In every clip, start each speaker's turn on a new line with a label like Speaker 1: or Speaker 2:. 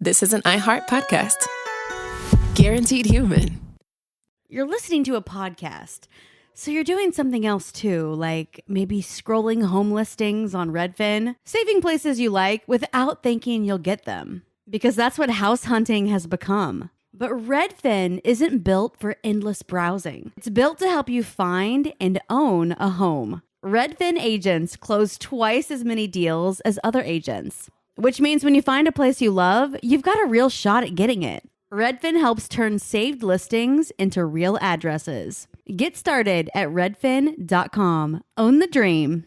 Speaker 1: this is an iHeart podcast. Guaranteed human.
Speaker 2: You're listening to a podcast, so you're doing something else too, like maybe scrolling home listings on Redfin, saving places you like without thinking you'll get them, because that's what house hunting has become. But Redfin isn't built for endless browsing. It's built to help you find and own a home. Redfin agents close twice as many deals as other agents, which means when you find a place you love, you've got a real shot at getting it. Redfin helps turn saved listings into real addresses. Get started at redfin.com. Own the dream.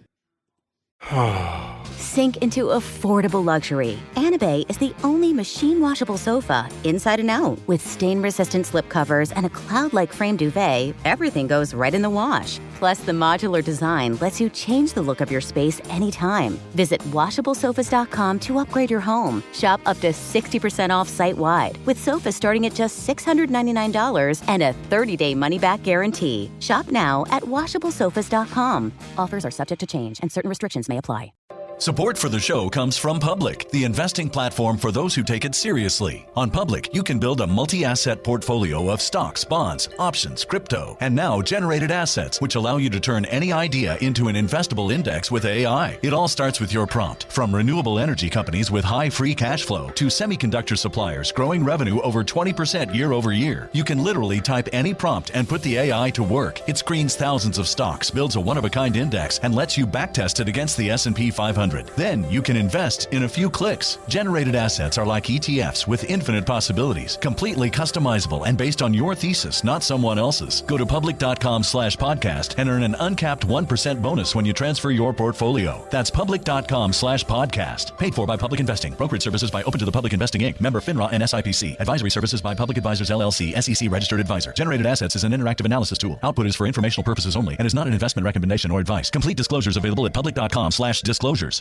Speaker 3: Sink into affordable luxury. Anabay is the only machine-washable sofa, inside and out. With stain-resistant slip covers and a cloud-like frame duvet, everything goes right in the wash. Plus, the modular design lets you change the look of your space anytime. Visit WashableSofas.com to upgrade your home. Shop up to 60% off site-wide, with sofas starting at just $699 and a 30-day money-back guarantee. Shop now at WashableSofas.com. Offers are subject to change, and certain restrictions may apply.
Speaker 4: Support for the show comes from Public, the investing platform for those who take it seriously. On Public, you can build a multi-asset portfolio of stocks, bonds, options, crypto, and now generated assets, which allow you to turn any idea into an investable index with AI. It all starts with your prompt. From renewable energy companies with high free cash flow to semiconductor suppliers growing revenue over 20% year over year, you can literally type any prompt and put the AI to work. It screens thousands of stocks, builds a one-of-a-kind index, and lets you backtest it against the S&P 500. Then you can invest in a few clicks. Generated assets are like ETFs with infinite possibilities, completely customizable and based on your thesis, not someone else's. Go to public.com/podcast and earn an uncapped 1% bonus when you transfer your portfolio. That's public.com/podcast. Paid for by Public Investing. Brokerage services by Open to the Public Investing Inc. Member FINRA and SIPC. Advisory services by Public Advisors LLC, SEC registered advisor. Generated assets is an interactive analysis tool. Output is for informational purposes only and is not an investment recommendation or advice. Complete disclosures available at public.com/disclosures.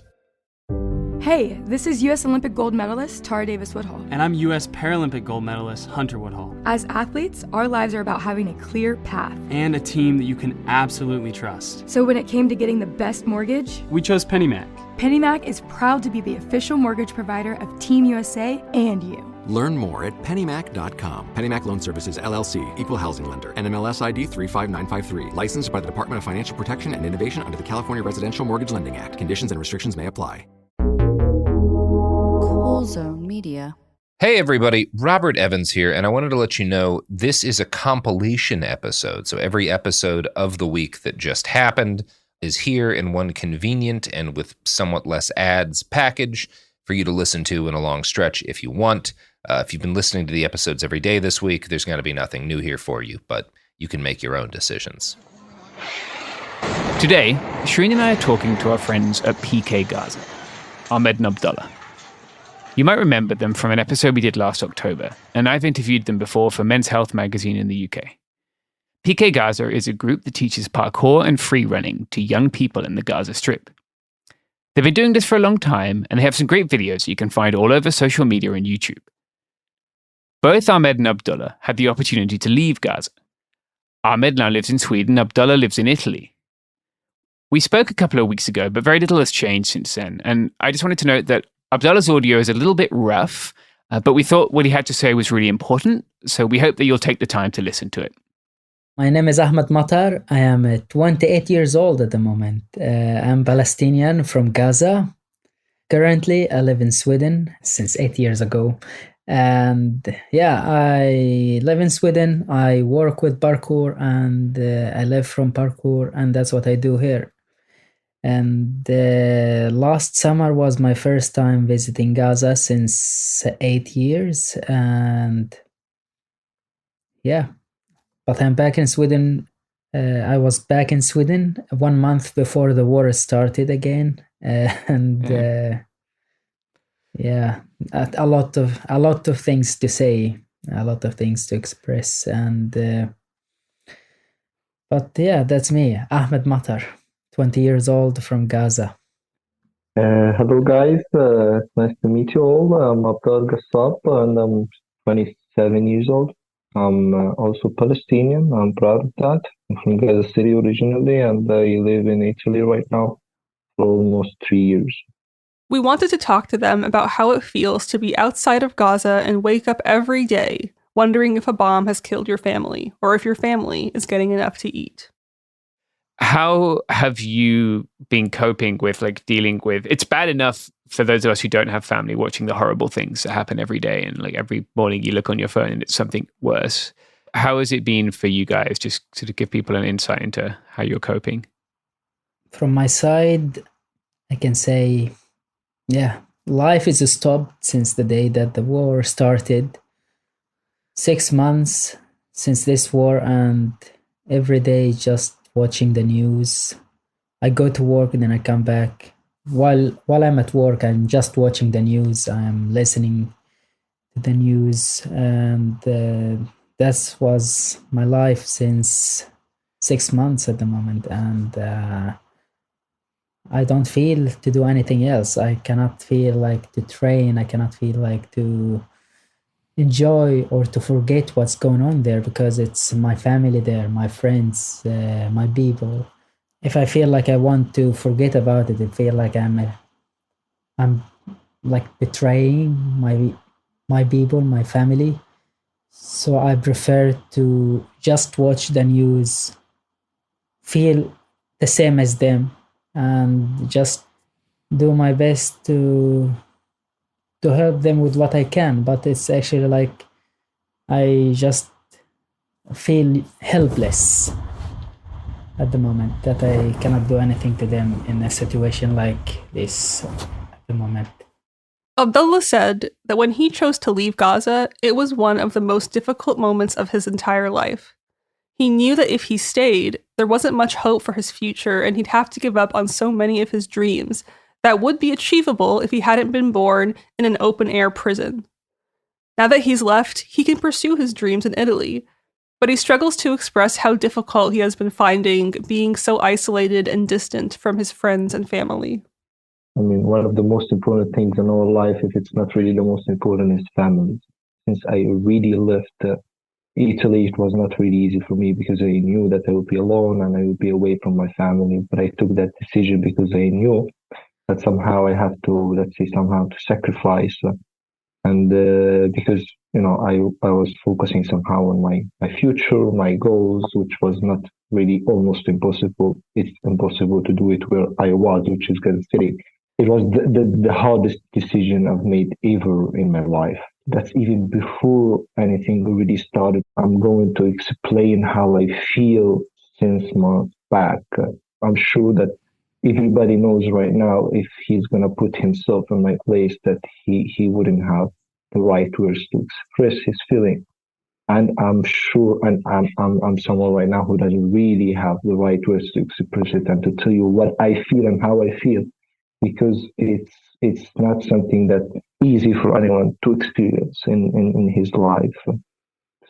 Speaker 5: Hey, this is U.S. Olympic gold medalist Tara Davis Woodhull.
Speaker 6: And I'm U.S. Paralympic gold medalist Hunter Woodhull.
Speaker 5: As athletes, our lives are about having a clear path.
Speaker 6: And a team that you can absolutely trust.
Speaker 5: So when it came to getting the best mortgage,
Speaker 6: we chose PennyMac.
Speaker 5: PennyMac is proud to be the official mortgage provider of Team USA and you.
Speaker 7: Learn more at pennymac.com. PennyMac Loan Services, LLC, Equal Housing Lender, NMLS ID 35953. Licensed by the Department of Financial Protection and Innovation under the California Residential Mortgage Lending Act. Conditions and restrictions may apply.
Speaker 2: Cool Zone Media.
Speaker 8: Hey everybody, Robert Evans here, and I wanted to let you know this is a compilation episode. So every episode of the week that just happened is here in one convenient and with somewhat less ads package for you to listen to in a long stretch if you want. If you've been listening to the episodes every day this week, there's going to be nothing new here for you, but you can make your own decisions.
Speaker 9: Today, Shireen and I are talking to our friends at PK Gaza, Ahmed and Abdullah. You might remember them from an episode we did last October, and I've interviewed them before for Men's Health magazine in the UK. PK Gaza is a group that teaches parkour and free running to young people in the Gaza Strip. They've been doing this for a long time, and they have some great videos you can find all over social media and YouTube. Both Ahmed and Abdullah had the opportunity to leave Gaza. Ahmed now lives in Sweden, Abdullah lives in Italy. We spoke a couple of weeks ago, but very little has changed since then, and I just wanted to note that Abdullah's audio is a little bit rough, but we thought what he had to say was really important, so we hope that you'll take the time to listen to it.
Speaker 10: My name is Ahmed Matar. I am 28 years old at the moment. I'm Palestinian from Gaza. Currently, I live in Sweden since 8 years ago. And yeah, I live in Sweden. I work with parkour and I live from parkour, and that's what I do here. And last summer was my first time visiting Gaza since 8 years. And yeah, but I'm back in Sweden. I was back in Sweden 1 month before the war started again. Yeah, a lot of things to say, a lot of things to express, and but yeah, that's me, Ahmed Matar, 20 years old from Gaza.
Speaker 11: Hello guys, nice to meet you all. I'm Abdul Gassab and I'm 27 years old. I'm also Palestinian. I'm proud of that. I'm from Gaza City originally, and I live in Italy right now for almost 3 years.
Speaker 12: We wanted to talk to them about how it feels to be outside of Gaza and wake up every day wondering if a bomb has killed your family or if your family is getting enough to eat.
Speaker 9: How have you been coping with dealing with, it's bad enough for those of us who don't have family watching the horrible things that happen every day, and every morning you look on your phone and it's something worse. How has it been for you guys? Just to give people an insight into how you're coping.
Speaker 10: From my side, I can say, life is stopped since the day that the war started. 6 months since this war, and every day just watching the news. I go to work and then I come back. While I'm at work, I'm just watching the news. I'm listening to the news, and that was my life since 6 months at the moment. And I don't feel to do anything else. I cannot feel like to train. I cannot feel like to enjoy or to forget what's going on there, because it's my family there, my friends, my people. If I feel like I want to forget about it, I feel like I'm like betraying my people, my family. So I prefer to just watch the news, feel the same as them, and just do my best to help them with what I can. But it's actually I just feel helpless at the moment, that I cannot do anything to them in a situation like this at the moment.
Speaker 12: Abdullah said that when he chose to leave Gaza, it was one of the most difficult moments of his entire life. He knew that if he stayed, there wasn't much hope for his future, and he'd have to give up on so many of his dreams that would be achievable if he hadn't been born in an open-air prison. Now that he's left, he can pursue his dreams in Italy, but he struggles to express how difficult he has been finding being so isolated and distant from his friends and family.
Speaker 11: I mean, one of the most important things in our life, if it's not really the most important, is family. Since I really left Italy, it was not really easy for me because I knew that I would be alone and I would be away from my family. But I took that decision because I knew that somehow I have to, to sacrifice. And because, I was focusing somehow on my future, my goals, which was not really almost impossible. It's impossible to do it where I was, which is Gaza City. It was the hardest decision I've made ever in my life. That's even before anything really started. I'm going to explain how I feel since months back. I'm sure that everybody knows right now, if he's going to put himself in my place, that he wouldn't have the right words to express his feeling. And I'm sure, and I'm someone right now who doesn't really have the right words to express it and to tell you what I feel and how I feel, because it's not something that's easy for anyone to experience in his life.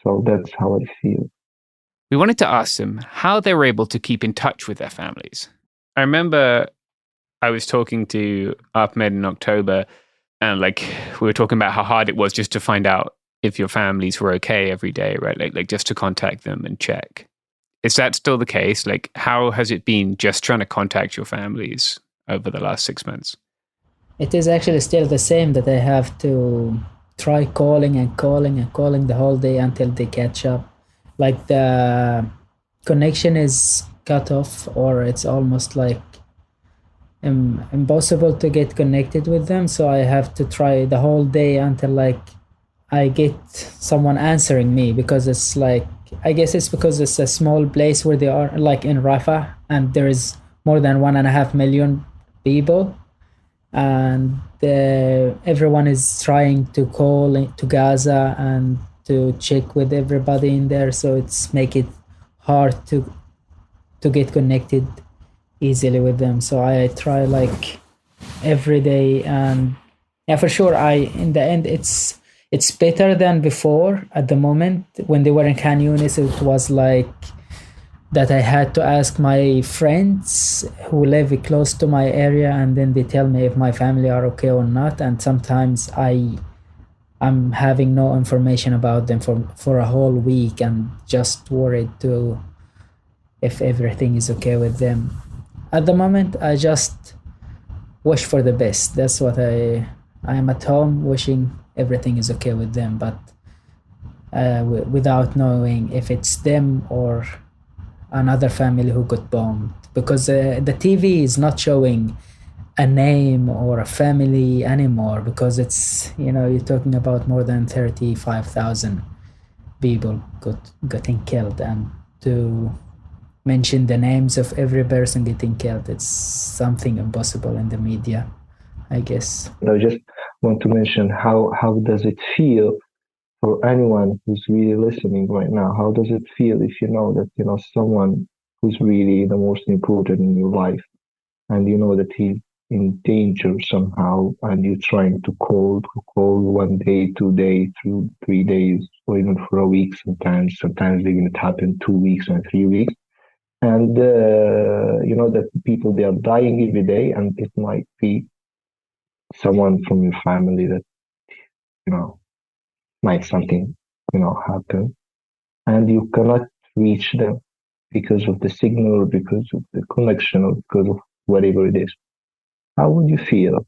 Speaker 11: So that's how I feel.
Speaker 9: We wanted to ask them how they were able to keep in touch with their families. I remember I was talking to Ahmed in October, and we were talking about how hard it was just to find out if your families were okay every day, right? Like just to contact them and check. Is that still the case? How has it been just trying to contact your families over the last 6 months?
Speaker 10: It is actually still the same, that I have to try calling the whole day until they catch up. The connection is cut off, or it's almost impossible to get connected with them. So I have to try the whole day until I get someone answering me, because it's I guess it's because it's a small place where they are, in Rafah, and there is more than 1.5 million people, and everyone is trying to call to Gaza and to check with everybody in there. So it's make it hard to get connected easily with them. So I try every day, and for sure in the end it's better than before. At the moment when they were in Khan Yunis, it was that I had to ask my friends who live close to my area, and then they tell me if my family are okay or not. And sometimes I'm having no information about them for a whole week, and just worried if everything is okay with them. At the moment, I just wish for the best. That's what I am at home wishing everything is okay with them, but without knowing if it's them or another family who got bombed, because the TV is not showing a name or a family anymore, because it's, you're talking about more than 35,000 people getting killed, and to mention the names of every person getting killed, it's something impossible in the media, I guess.
Speaker 11: I just want to mention how does it feel for anyone who's really listening right now? How does it feel if you know that someone who's really the most important in your life, and you know that he's in danger somehow, and you're trying to call 1 day, 2 days, 3 days, or even for a week sometimes even it happened 2 weeks and 3 weeks, and you know that people, they are dying every day, and it might be someone from your family that might something happen, and you cannot reach them because of the signal, or because of the connection, or because of whatever it is. How would you feel?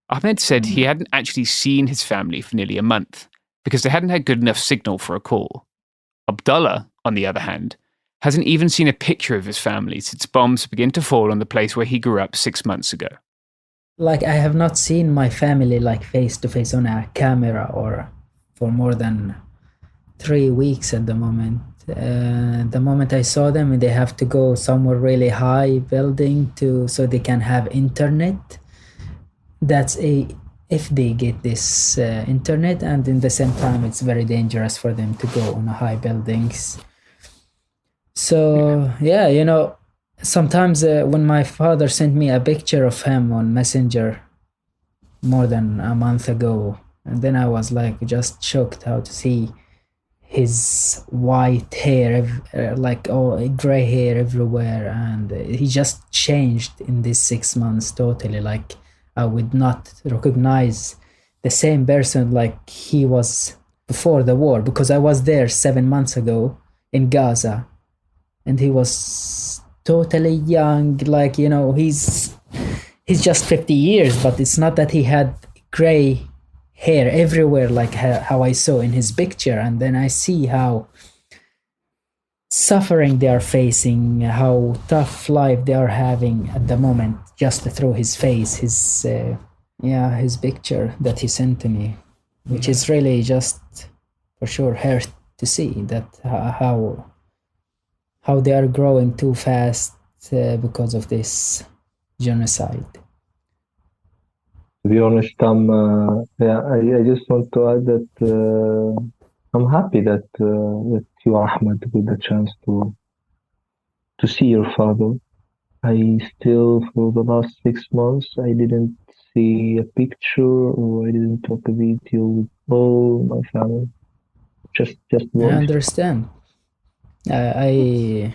Speaker 9: Ahmed said he hadn't actually seen his family for nearly a month because they hadn't had good enough signal for a call. Abdullah, on the other hand, hasn't even seen a picture of his family since bombs began to fall on the place where he grew up 6 months ago.
Speaker 10: Like, I have not seen my family like face to face on a camera or for more than 3 weeks at the moment. The moment I saw them, they have to go somewhere really high building so they can have internet. That's if they get this internet, and in the same time it's very dangerous for them to go on high buildings. So yeah, sometimes when my father sent me a picture of him on Messenger more than a month ago, and then I was like just shocked how to see his white hair, gray hair everywhere, and he just changed in these 6 months totally. Like, I would not recognize the same person like he was before the war, because I was there 7 months ago in Gaza, and he was totally young. Like, he's just 50 years, but it's not that he had gray hair everywhere like how I saw in his picture. And then I see how suffering they are facing, how tough life they are having at the moment, just through his face, his picture that he sent to me, which is really just for sure hurt to see that how they are growing too fast because of this genocide.
Speaker 11: To be honest, I just want to add that I'm happy that you, Ahmed, get the chance to see your father. I still, for the last 6 months, I didn't see a picture, or I didn't talk a video with all my family. Just
Speaker 10: I understand. They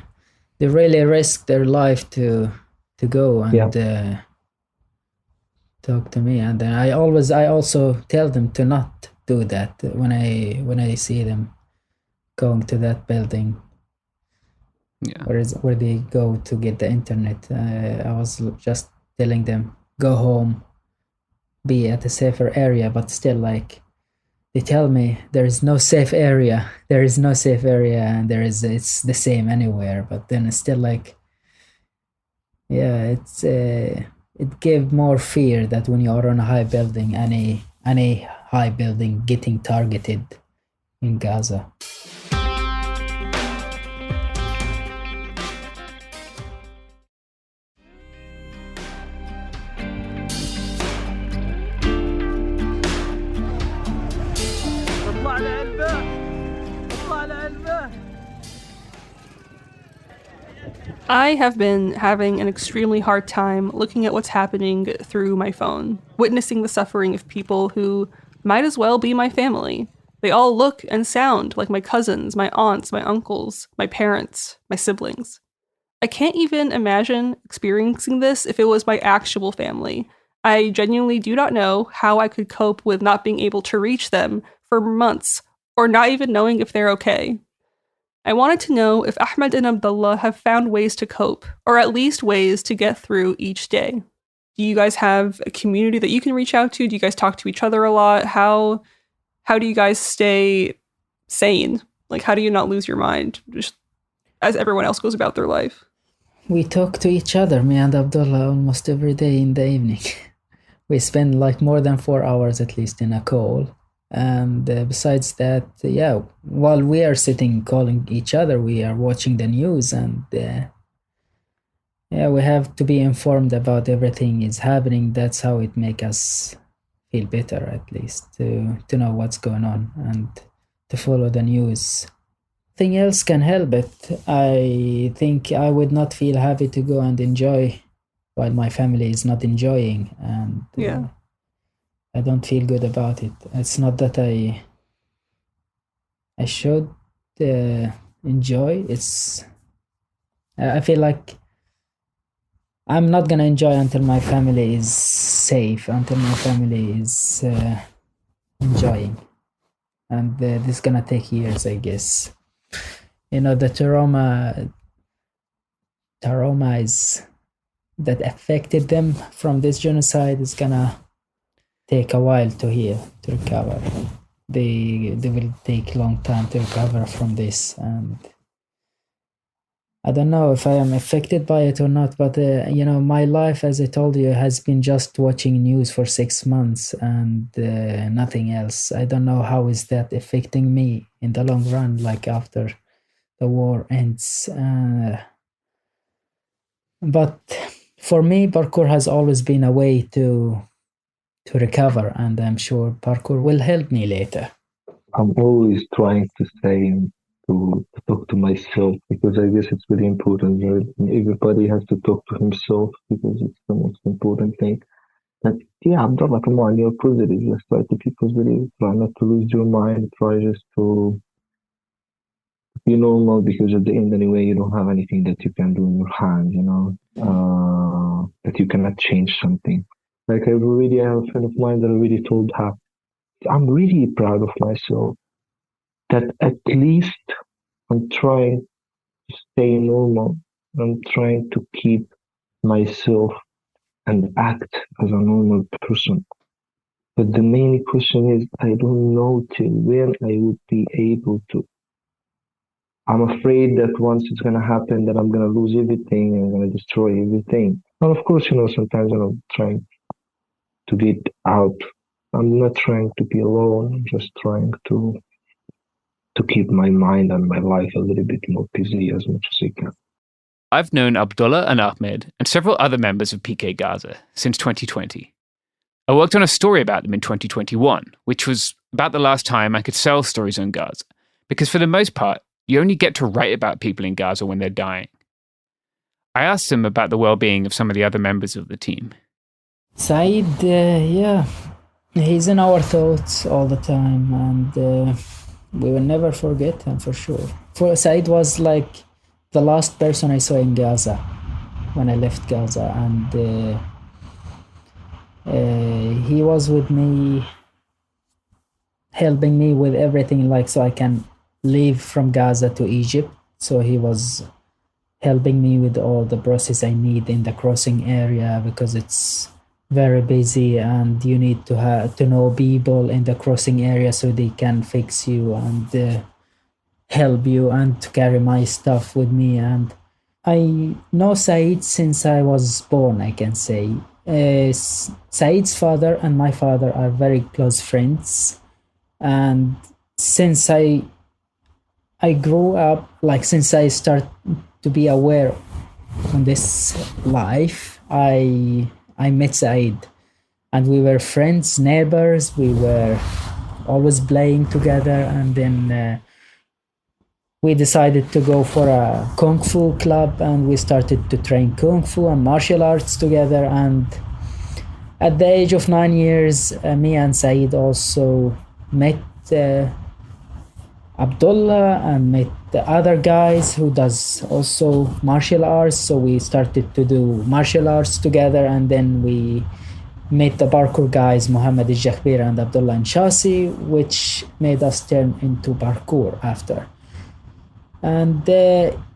Speaker 10: really risk their life to go and talk to me, and then I also tell them to not do that when I see them going to that building.
Speaker 9: Yeah.
Speaker 10: Where they go to get the internet. I was just telling them, go home, be at a safer area, but still, like, they tell me there is no safe area. There is no safe area, and it's the same anywhere. But then it's still like, it gave more fear that when you are on a high building, any high building getting targeted in Gaza.
Speaker 12: I have been having an extremely hard time looking at what's happening through my phone, witnessing the suffering of people who might as well be my family. They all look and sound like my cousins, my aunts, my uncles, my parents, my siblings. I can't even imagine experiencing this if it was my actual family. I genuinely do not know how I could cope with not being able to reach them for months, or not even knowing if they're okay. I wanted to know if Ahmed and Abdullah have found ways to cope, or at least ways to get through each day. Do you guys have a community that you can reach out to? Do you guys talk to each other a lot? How do you guys stay sane? Like, how do you not lose your mind just as everyone else goes about their life?
Speaker 10: We talk to each other, me and Abdullah, almost every day in the evening. We spend like more than 4 hours at least in a call. And besides that, while we are sitting calling each other, we are watching the news, and we have to be informed about everything is happening. That's how it makes us feel better, at least, to know what's going on and to follow the news. Nothing else can help it. I think I would not feel happy to go and enjoy while my family is not enjoying, and I don't feel good about it. It's not that I should enjoy. I feel like I'm not gonna enjoy until my family is safe, until my family is enjoying, and this is gonna take years, I guess. The trauma is that affected them from this genocide is gonna take a while to heal, to recover. They will take a long time to recover from this, and I don't know if I am affected by it or not, but my life, as I told you, has been just watching news for 6 months and nothing else. I don't know how is that affecting me in the long run, like after the war ends. But for me, parkour has always been a way to recover, and I'm sure parkour will help me later.
Speaker 11: I'm always trying to say and to talk to myself, because I guess it's very important. Everybody has to talk to himself, because it's the most important thing. But Abdullah, come on, you're positive. Let's try to be positive. Try not to lose your mind. Try just to be normal, because at the end, anyway, you don't have anything that you can do in your hand, that you cannot change something. Like I have a friend of mine that already told her, I'm really proud of myself, that at least I'm trying to stay normal. I'm trying to keep myself and act as a normal person. But the main question is, I don't know till when I would be able to. I'm afraid that once it's going to happen, that I'm going to lose everything and I'm going to destroy everything. And of course, sometimes I'm trying to get out. I'm not trying to be alone. I'm just trying to keep my mind and my life a little bit more busy as much as I can.
Speaker 9: I've known Abdullah and Ahmed and several other members of PK Gaza since 2020. I worked on a story about them in 2021, which was about the last time I could sell stories on Gaza, because for the most part, you only get to write about people in Gaza when they're dying. I asked them about the well-being of some of the other members of the team.
Speaker 10: Saeed, he's in our thoughts all the time, and we will never forget him for sure. Saeed was like the last person I saw in Gaza when I left Gaza, and he was with me, helping me with everything, like so I can leave from Gaza to Egypt. So he was helping me with all the process I need in the crossing area, because it's very busy and you need to know people in the crossing area so they can fix you and help you, and to carry my stuff with me. And I know Saeed since I was born, I can say. Saeed's father and my father are very close friends, and since I grew up, like since I started to be aware on this life, I met Saeed, and we were friends, neighbors. We were always playing together, and then we decided to go for a Kung Fu club, and we started to train Kung Fu and martial arts together. And at the age of 9 years, me and Saeed also met Abdullah and met the other guys who does also martial arts. So we started to do martial arts together, and then we met the parkour guys, Mohammed Al-Jakhbir and Abdullah Nshasi, which made us turn into parkour after. And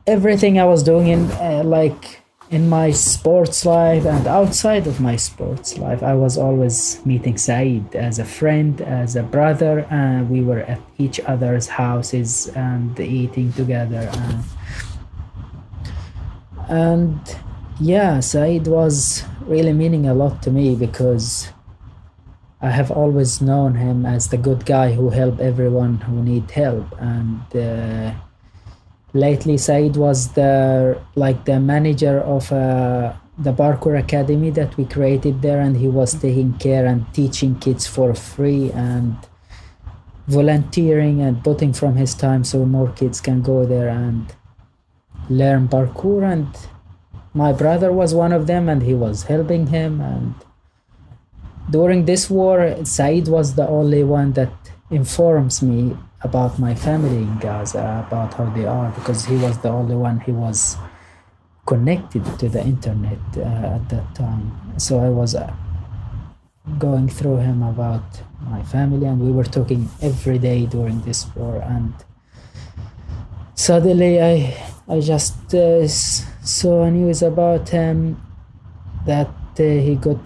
Speaker 10: everything I was doing in in my sports life and outside of my sports life, I was always meeting Saeed as a friend, as a brother, and we were at each other's houses and eating together. And yeah, Saeed was really meaning a lot to me because I have always known him as the good guy who helped everyone who need help. And lately, Saeed was the manager of the parkour academy that we created there, and he was taking care and teaching kids for free and volunteering and putting from his time so more kids can go there and learn parkour. And my brother was one of them, and he was helping him. And during this war, Saeed was the only one that informs me about my family in Gaza, about how they are, because he was the only one who was connected to the internet at that time. So I was going through him about my family, and we were talking every day during this war. And suddenly I just saw news about him that he got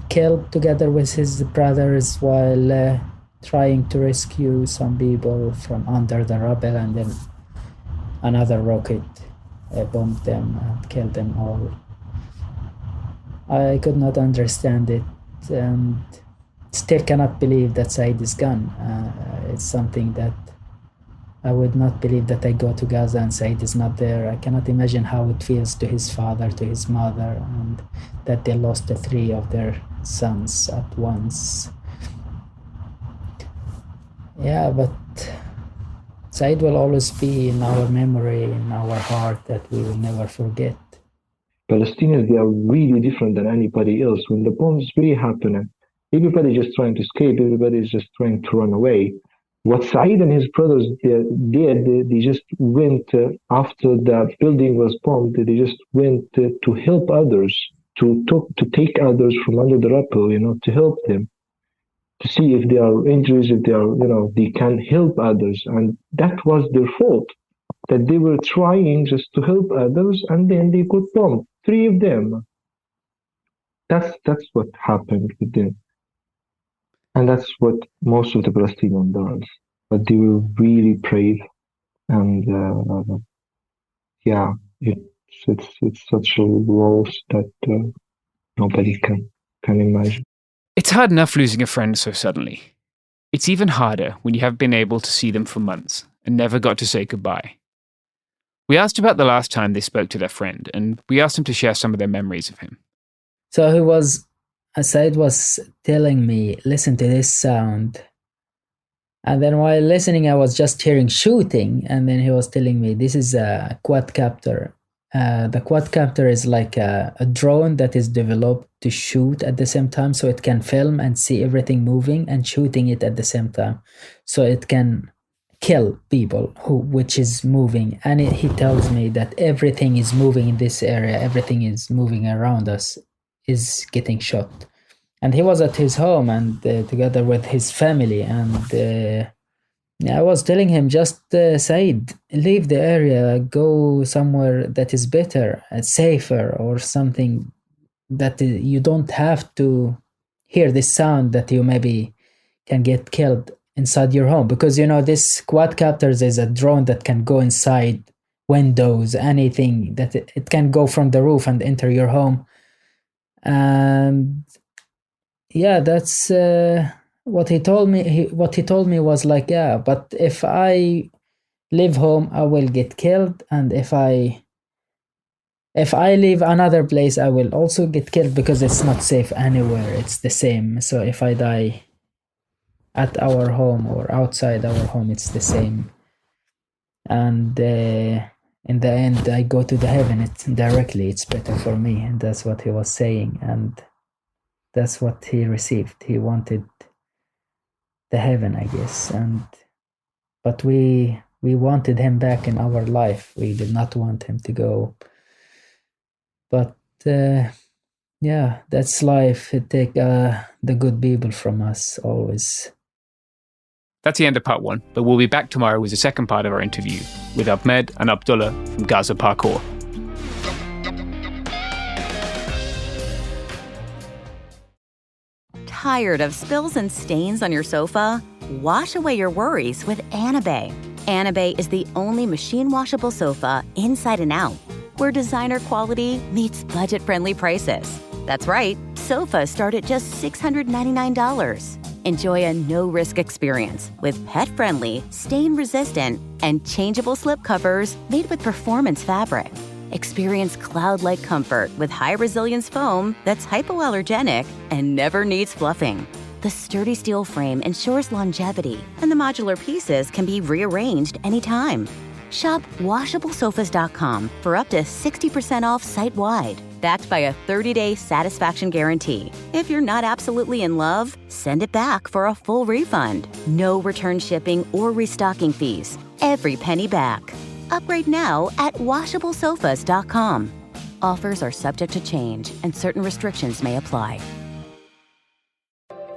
Speaker 10: killed together with his brothers while trying to rescue some people from under the rubble, and then another rocket bombed them and killed them all. I could not understand it, and still cannot believe that Saeed is gone. It's something that I would not believe, that I go to Gaza and Saeed is not there. I cannot imagine how it feels to his father, to his mother, and that they lost the 3 of their sons at once. Yeah, but Saeed will always be in our memory, in our heart, that we will never forget.
Speaker 11: Palestinians, they are really different than anybody else. When the bombs really happen, everybody just trying to escape, everybody is just trying to run away. What Saeed and his brothers did, they just went after the building was bombed, they just went to help others, to take others from under the rubble, to help them, to see if there are injuries, if they are, they can help others. And that was their fault, that they were trying just to help others, and then they got bombed, 3 of them. That's what happened with them. And that's what most of the Palestinians does. But they were really brave, and it's such a loss that nobody can imagine.
Speaker 9: It's hard enough losing a friend so suddenly. It's even harder when you have been able to see them for months and never got to say goodbye. We asked about the last time they spoke to their friend, and we asked them to share some of their memories of him.
Speaker 10: So Saeed was telling me, listen to this sound. And then while listening, I was just hearing shooting. And then he was telling me, this is a quadcopter. The quadcopter is like a drone that is developed to shoot at the same time. So it can film and see everything moving and shooting it at the same time. So it can kill people which is moving. And he tells me that everything is moving in this area. Everything is moving around us is getting shot. And he was at his home and together with his family. And I was telling him, just Saeed, leave the area, go somewhere that is better, safer, or something that you don't have to hear this sound that you maybe can get killed inside your home. Because, this quadcopters is a drone that can go inside windows, anything, that it can go from the roof and enter your home. And yeah, that's what he told me. What he told me was like, yeah, but if I leave home, I will get killed, and if I leave another place, I will also get killed, because it's not safe anywhere. It's the same. So if I die at our home or outside our home, it's the same. And in the end, I go to the heaven. It's better for me. And that's what he was saying. And that's what he received. He wanted the heaven, I guess. But we wanted him back in our life. We did not want him to go. But yeah, that's life. It take the good people from us always.
Speaker 9: That's the end of part 1, but we'll be back tomorrow with the second part of our interview with Ahmed and Abdullah from Gaza Parkour.
Speaker 3: Tired of spills and stains on your sofa? Wash away your worries with Anabay. Anabay is the only machine washable sofa inside and out, where designer quality meets budget-friendly prices. That's right, sofas start at just $699. Enjoy a no-risk experience with pet-friendly, stain-resistant, and changeable slip covers made with performance fabric. Experience cloud-like comfort with high-resilience foam that's hypoallergenic and never needs fluffing. The sturdy steel frame ensures longevity, and the modular pieces can be rearranged anytime. Shop WashableSofas.com for up to 60% off site-wide, backed by a 30-day satisfaction guarantee. If you're not absolutely in love, send it back for a full refund. No return shipping or restocking fees. Every penny back. Upgrade now at WashableSofas.com. Offers are subject to change, and certain restrictions may apply.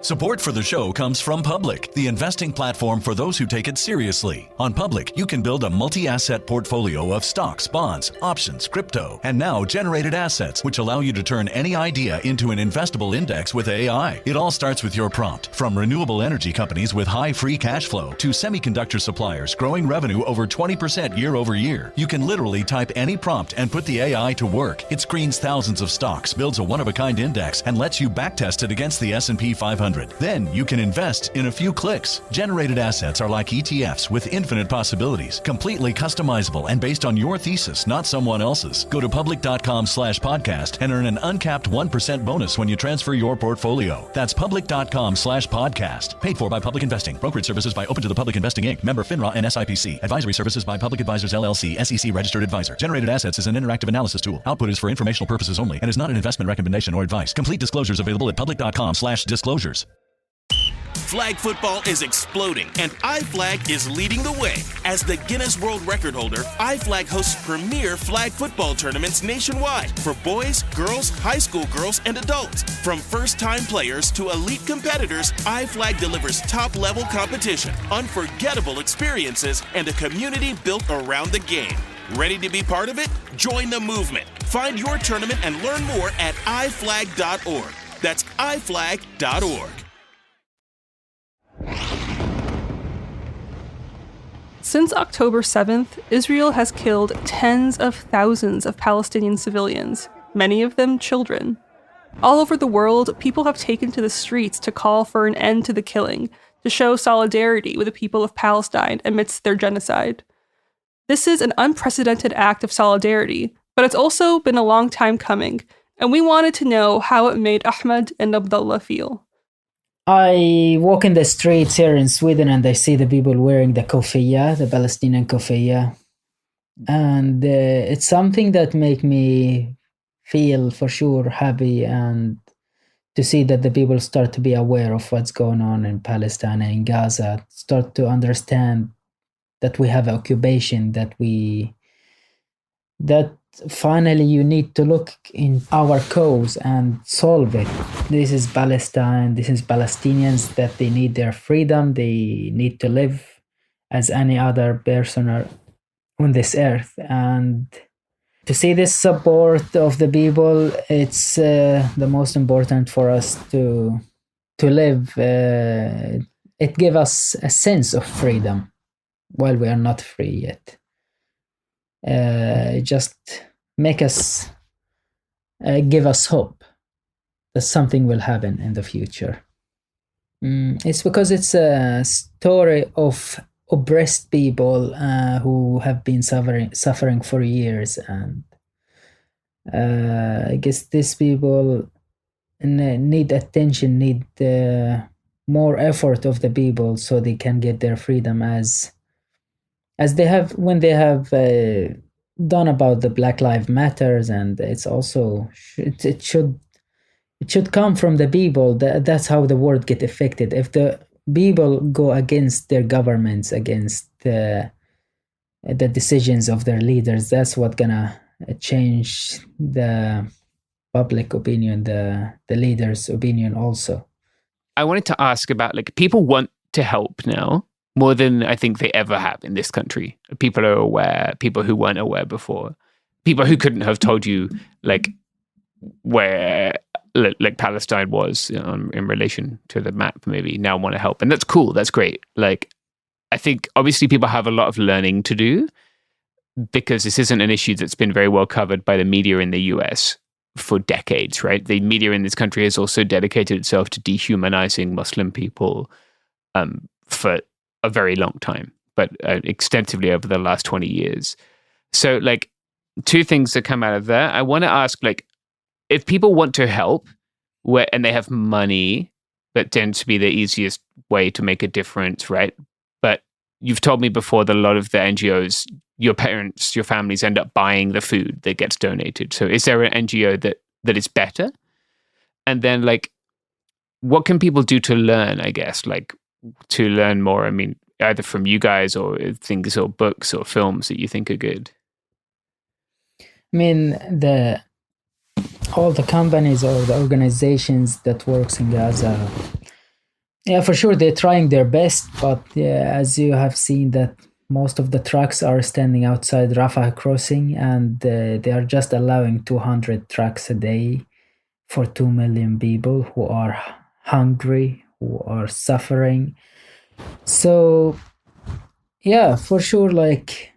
Speaker 4: Support for the show comes from Public, the investing platform for those who take it seriously. On Public, you can build a multi-asset portfolio of stocks, bonds, options, crypto, and now generated assets, which allow you to turn any idea into an investable index with AI. It all starts with your prompt. From renewable energy companies with high free cash flow to semiconductor suppliers growing revenue over 20% year over year, you can literally type any prompt and put the AI to work. It screens thousands of stocks, builds a one-of-a-kind index, and lets you backtest it against the S&P 500. Then you can invest in a few clicks. Generated assets are like ETFs with infinite possibilities, completely customizable and based on your thesis, not someone else's. Go to public.com/podcast and earn an uncapped 1% bonus when you transfer your portfolio. That's public.com/podcast. Paid for by Public Investing. Brokerage services by Open to the Public Investing Inc. Member FINRA and SIPC. Advisory services by Public Advisors LLC, SEC registered advisor. Generated assets is an interactive analysis tool. Output is for informational purposes only and is not an investment recommendation or advice. Complete disclosures available at public.com/disclosures.
Speaker 13: Flag football is exploding, and iFlag is leading the way. As the Guinness World Record holder, iFlag hosts premier flag football tournaments nationwide for boys, girls, high school girls, and adults. From first-time players to elite competitors, iFlag delivers top-level competition, unforgettable experiences, and a community built around the game. Ready to be part of it? Join the movement. Find your tournament and learn more at iflag.org. That's iflag.org.
Speaker 12: Since October 7th, Israel has killed tens of thousands of Palestinian civilians, many of them children. All over the world, people have taken to the streets to call for an end to the killing, to show solidarity with the people of Palestine amidst their genocide. This is an unprecedented act of solidarity, but it's also been a long time coming, and we wanted to know how it made Ahmed and Abdullah feel.
Speaker 10: I walk in the streets here in Sweden and I see the people wearing the kofiyya, the Palestinian kofiyya. And it's something that make me feel for sure happy, and to see that the people start to be aware of what's going on in Palestine and in Gaza, start to understand that we have occupation, that finally you need to look in our cause and solve it. This is Palestine, this is Palestinians, that they need their freedom, they need to live as any other person on this earth. And to see this support of the people, it's the most important for us to live. It gives us a sense of freedom while we are not free yet. Just make us, give us hope that something will happen in the future. It's because it's a story of oppressed people who have been suffering for years, and I guess these people need attention, need more effort of the people so they can get their freedom as they have when they have done about the Black Lives Matters. And it's also it should come from the people. That's how the world get affected. If the people go against their governments, against the decisions of their leaders, that's what gonna change the public opinion, the leaders' opinion also.
Speaker 9: I wanted to ask about, like, people want to help now more than I think they ever have in this country. People are aware, people who weren't aware before, people who couldn't have told you, like, where, like Palestine was in relation to the map, maybe now want to help. And that's cool. That's great. Like, I think obviously people have a lot of learning to do because this isn't an issue that's been very well covered by the media in the US for decades, right? The media in this country has also dedicated itself to dehumanizing Muslim people for a very long time, but extensively over the last 20 years. So, like, two things that come out of that. I want to ask, like, if people want to help and they have money, that tends to be the easiest way to make a difference, right? But you've told me before that a lot of the NGOs, your parents, your families end up buying the food that gets donated. So is there an NGO that is better? And then, like, what can people do to learn, I guess, like, to learn more? I mean, either from you guys or things or books or films that you think are good.
Speaker 10: I mean, all the companies or the organizations that works in Gaza, yeah, for sure, they're trying their best. But yeah, as you have seen, that most of the trucks are standing outside Rafah crossing, and they are just allowing 200 trucks a day for 2 million people who are hungry, who are suffering. So, yeah, for sure, like,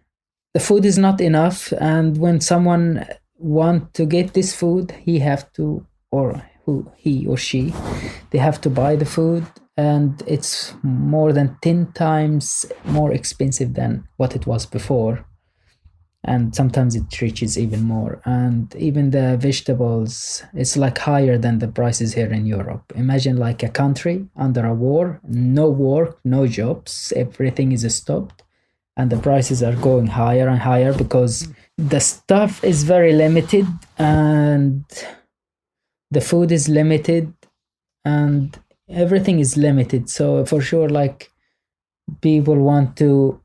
Speaker 10: the food is not enough. And when someone want to get this food, he or she, they have to buy the food. And it's more than 10 times more expensive than what it was before. And sometimes it reaches even more. And even the vegetables, it's like higher than the prices here in Europe. Imagine like a country under a war, no work, no jobs, everything is stopped. And the prices are going higher and higher because the stuff is very limited and the food is limited and everything is limited. So for sure, like, people want to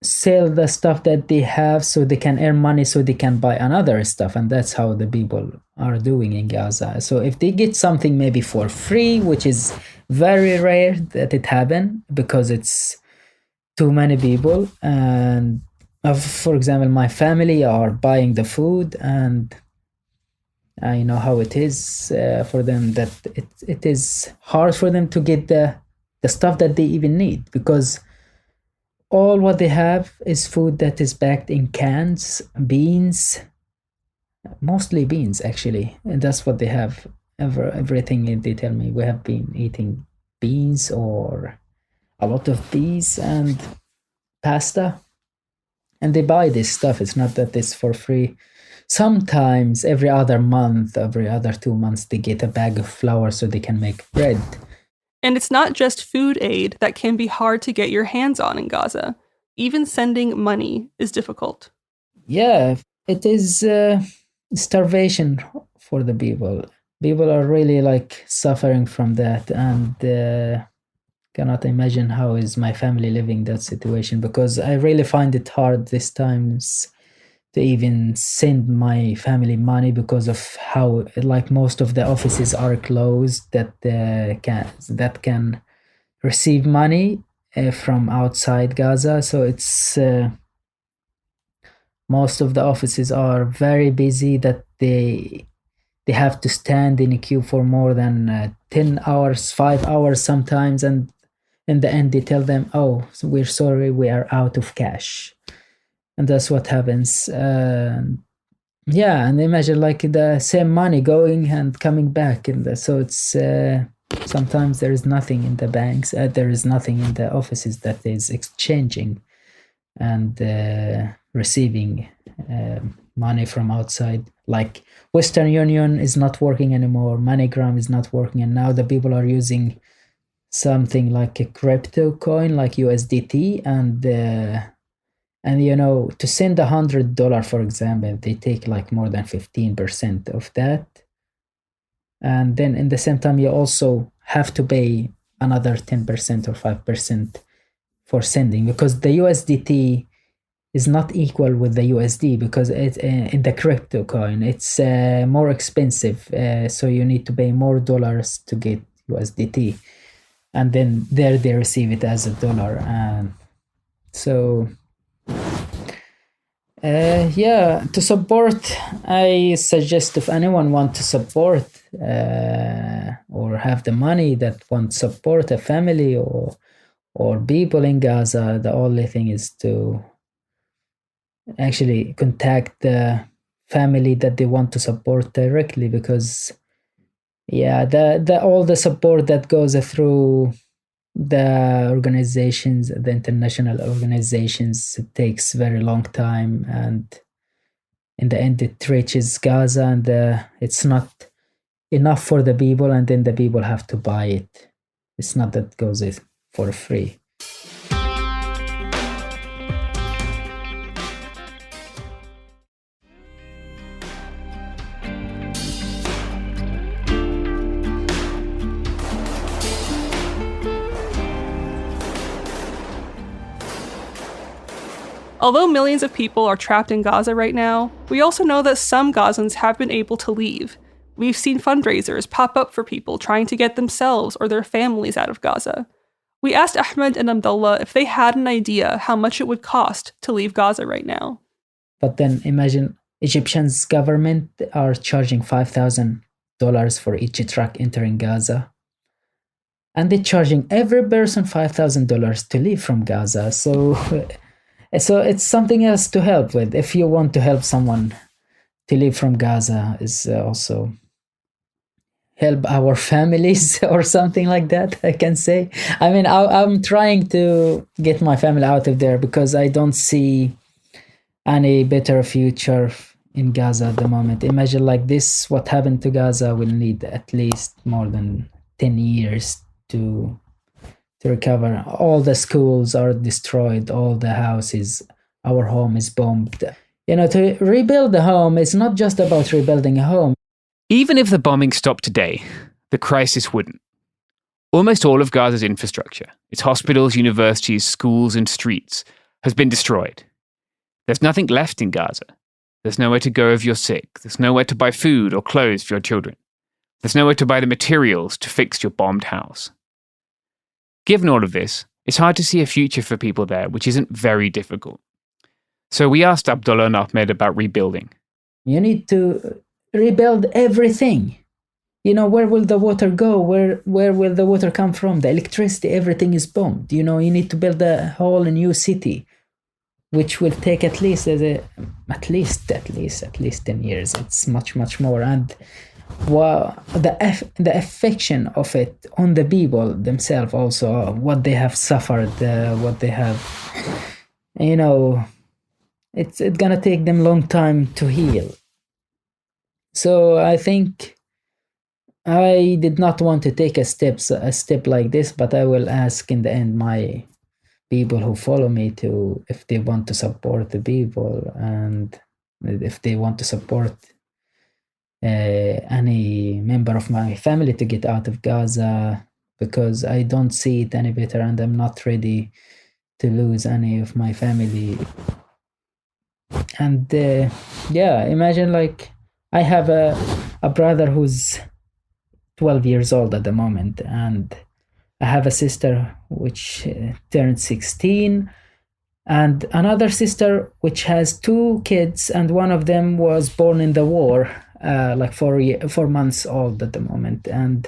Speaker 10: sell the stuff that they have so they can earn money so they can buy another stuff. And that's how the people are doing in Gaza. So if they get something maybe for free, which is very rare that it happen because it's too many people. And for example, my family are buying the food, and I know how it is for them, that it is hard for them to get the stuff that they even need, because all what they have is food that is packed in cans, beans, mostly beans actually, and that's what they have. Everything they tell me, we have been eating beans or a lot of beans and pasta, and they buy this stuff. It's not that it's for free. Sometimes every other month, every other 2 months, they get a bag of flour so they can make bread.
Speaker 12: And it's not just food aid that can be hard to get your hands on in Gaza. Even sending money is difficult.
Speaker 10: Yeah, it is starvation for the people. People are really like suffering from that, and cannot imagine how is my family living that situation, because I really find it hard these times to even send my family money because of how, like, most of the offices are closed that can receive money from outside Gaza. So it's most of the offices are very busy, that they have to stand in a queue for more than 10 hours, 5 hours sometimes, and in the end they tell them, oh, we're sorry, we are out of cash. And that's what happens. Yeah, and imagine like the same money going and coming back. So it's sometimes there is nothing in the banks, there is nothing in the offices that is exchanging and receiving money from outside. Like Western Union is not working anymore, MoneyGram is not working, and now the people are using something like a crypto coin like USDT, and you know, to send $100, for example, they take like more than 15% of that. And then in the same time, you also have to pay another 10% or 5% for sending, because the USDT is not equal with the USD, because it's in the crypto coin, it's more expensive. So you need to pay more dollars to get USDT. And then there they receive it as a dollar. And so Yeah, to support, I suggest if anyone want to support or have the money that want to support a family or people in Gaza, the only thing is to actually contact the family that they want to support directly, because the all the support that goes through the organizations, the international organizations, it takes very long time, and in the end it reaches Gaza, and it's not enough for the people, and then the people have to buy it. It's not that it goes for free.
Speaker 12: Although millions of people are trapped in Gaza right now, we also know that some Gazans have been able to leave. We've seen fundraisers pop up for people trying to get themselves or their families out of Gaza. We asked Ahmed and Abdullah if they had an idea how much it would cost to leave Gaza right now.
Speaker 10: But then imagine Egyptian's government are charging $5,000 for each truck entering Gaza. And they're charging every person $5,000 to leave from Gaza. So it's something else to help with. If you want to help someone to leave from Gaza, is also help our families or something like that, I can say. I mean, I'm trying to get my family out of there because I don't see any better future in Gaza at the moment. Imagine like this, what happened to Gaza will need at least more than 10 years to recover. All the schools are destroyed, all the houses, our home is bombed. To rebuild the home, it's not just about rebuilding a home.
Speaker 9: Even if the bombing stopped today, the crisis wouldn't. Almost all of Gaza's infrastructure, its hospitals, universities, schools, and streets, has been destroyed. There's nothing left in Gaza. There's nowhere to go if you're sick. There's nowhere to buy food or clothes for your children. There's nowhere to buy the materials to fix your bombed house. Given all of this, it's hard to see a future for people there, which isn't very difficult. So we asked Abdullah and Ahmed about rebuilding.
Speaker 10: You need to rebuild everything. Where will the water go? Where will the water come from? The electricity, everything is bombed. You need to build a whole new city, which will take at least 10 years. It's much, much more. And the affection of it on the people themselves also, what they have suffered, what they have, it's gonna take them long time to heal. So I think I did not want to take a step like this, but I will ask in the end my people who follow me if they want to support the people, and if they want to support any member of my family to get out of Gaza, because I don't see it any better, and I'm not ready to lose any of my family. And imagine like I have a brother who's 12 years old at the moment, and I have a sister which turned 16, and another sister which has 2 kids, and one of them was born in the war, like 4 months old at the moment. And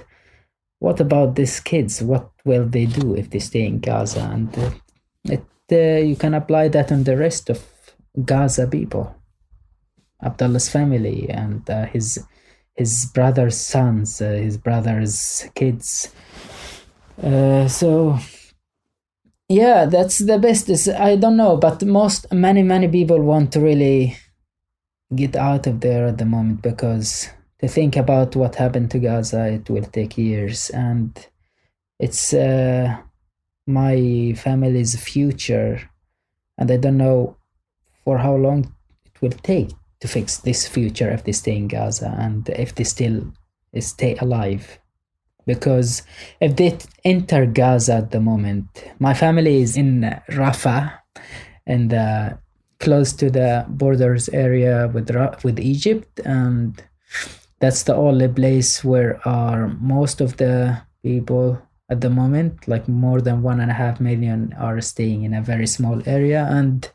Speaker 10: what about these kids? What will they do if they stay in Gaza? And you can apply that on the rest of Gaza people. Abdullah's family and his brother's sons, his brother's kids. So that's the best. I don't know, but many people want to really get out of there at the moment, because to think about what happened to Gaza, it will take years, and it's my family's future, and I don't know for how long it will take to fix this future if they stay in Gaza and if they still stay alive. Because if they enter Gaza at the moment, my family is in Rafah, and close to the borders area with Egypt, and that's the only place where are most of the people at the moment. Like more than 1.5 million are staying in a very small area, and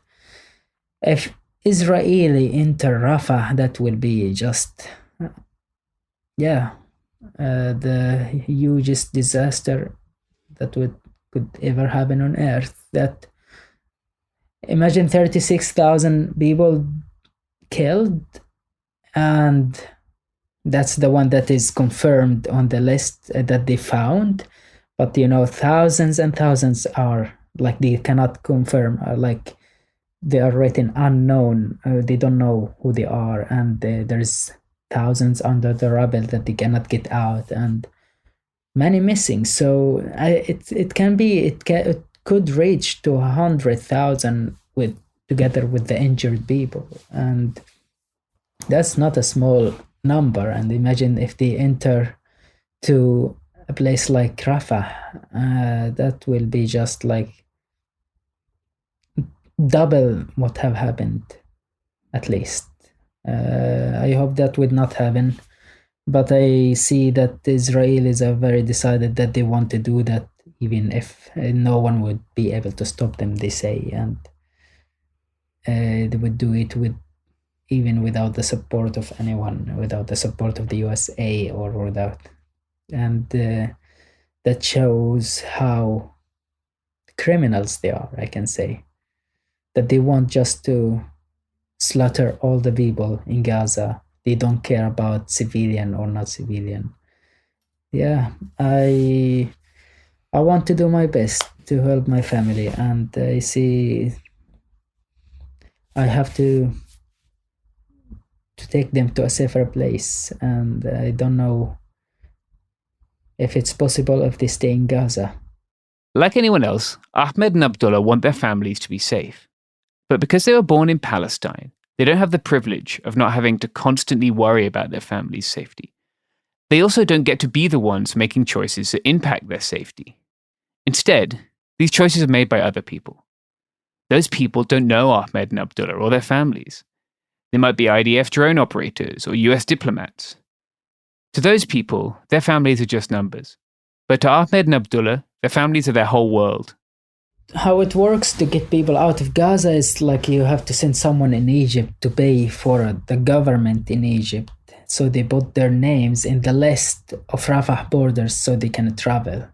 Speaker 10: Israeli enter Rafah, that will be just, the hugest disaster that could ever happen on earth. That, imagine 36,000 people killed, and that's the one that is confirmed on the list that they found. But thousands and thousands are like, they cannot confirm, like they are written unknown. They don't know who they are, and there's thousands under the rubble that they cannot get out, and many missing. So it could reach to 100,000 together with the injured people, and that's not a small number. And imagine if they enter to a place like Rafah, that will be just like double what have happened, at least. I hope that would not happen, but I see that the Israelis are very decided that they want to do that, even if no one would be able to stop them, they say, and they would do it even without the support of anyone, without the support of the USA or without. And that shows how criminals they are, I can say. That they want just to slaughter all the people in Gaza. They don't care about civilian or not civilian. Yeah, I want to do my best to help my family, and I see I have to take them to a safer place, and I don't know if it's possible if they stay in Gaza.
Speaker 9: Like anyone else, Ahmed and Abdullah want their families to be safe. But because they were born in Palestine, they don't have the privilege of not having to constantly worry about their family's safety. They also don't get to be the ones making choices that impact their safety. Instead, these choices are made by other people. Those people don't know Ahmed and Abdullah or their families. They might be IDF drone operators or US diplomats. To those people, their families are just numbers. But to Ahmed and Abdullah, their families are their whole world.
Speaker 10: How it works to get people out of Gaza is like you have to send someone in Egypt to pay for the government in Egypt. So they put their names in the list of Rafah borders so they can travel.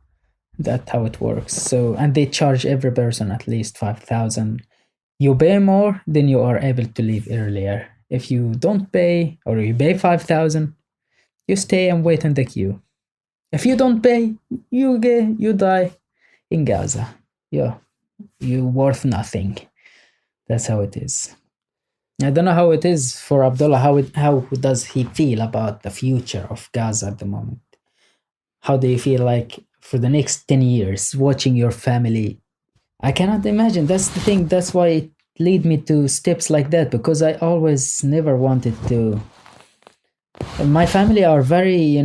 Speaker 10: That's how it works. So, and they charge every person at least 5,000. You pay more, then you are able to leave earlier. If you don't pay, or you pay 5,000, you stay and wait in the queue. If you don't pay, you die in Gaza. Yeah, you're worth nothing. That's how it is. I don't know how it is for Abdullah. How does he feel about the future of Gaza at the moment? How do you feel like for the next 10 years watching your family? I cannot imagine. That's the thing. That's why it led me to steps like that, because I always never wanted to. My family are very,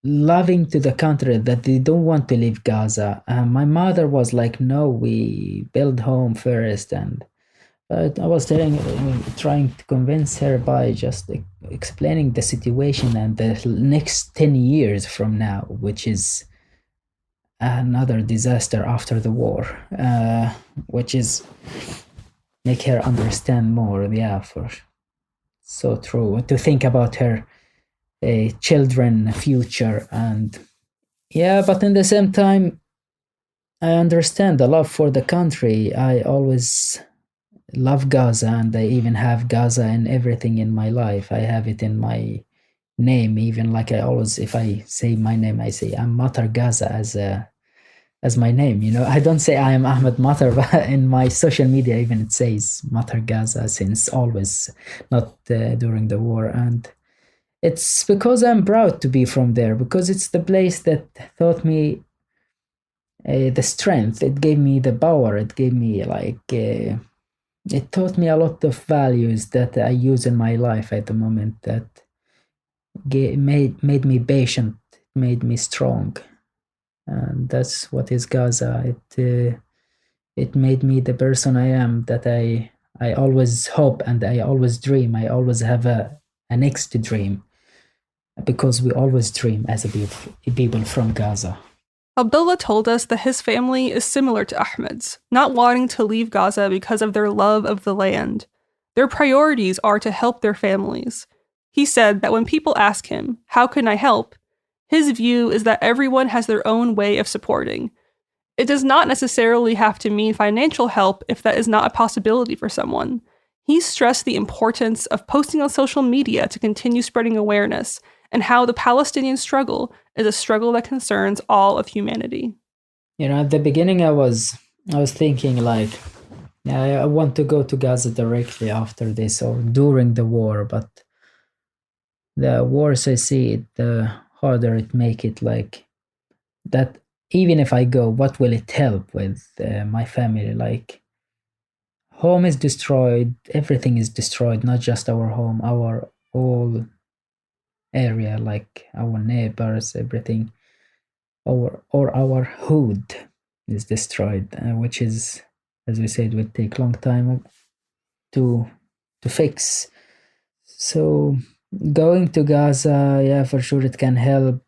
Speaker 10: loving to the country, that they don't want to leave Gaza. My mother was like, no, we build home first. But I was trying to convince her by just explaining the situation and the next 10 years from now, which is another disaster after the war, which is make her understand more. Yeah, for so true. To think about her children future, and but in the same time I understand the love for the country. I always love Gaza, and I even have Gaza in everything in my life. I have it in my name, even like I always, if I say my name, I say I'm Matar Gaza as my name. I don't say I am Ahmed Matar, but in my social media even it says Matar Gaza since always, not during the war. And it's because I'm proud to be from there, because it's the place that taught me the strength. It gave me the power. It gave me it taught me a lot of values that I use in my life at the moment, that made me patient, made me strong. And that's what is Gaza. It made me the person I am, that I always hope and I always dream. I always have a next dream, because we always dream as a people from Gaza.
Speaker 12: Abdullah told us that his family is similar to Ahmed's, not wanting to leave Gaza because of their love of the land. Their priorities are to help their families. He said that when people ask him, "How can I help?" his view is that everyone has their own way of supporting. It does not necessarily have to mean financial help if that is not a possibility for someone. He stressed the importance of posting on social media to continue spreading awareness, and how the Palestinian struggle is a struggle that concerns all of humanity.
Speaker 10: You know, at the beginning I was thinking like, I want to go to Gaza directly after this or during the war, but the worse I see it, the harder it make it like that. Even if I go, what will it help with my family? Like, home is destroyed, everything is destroyed, not just our home, our whole area, like our neighbors, everything, or our hood is destroyed, which is, as we said, would take long time to fix. So going to Gaza, yeah, for sure it can help,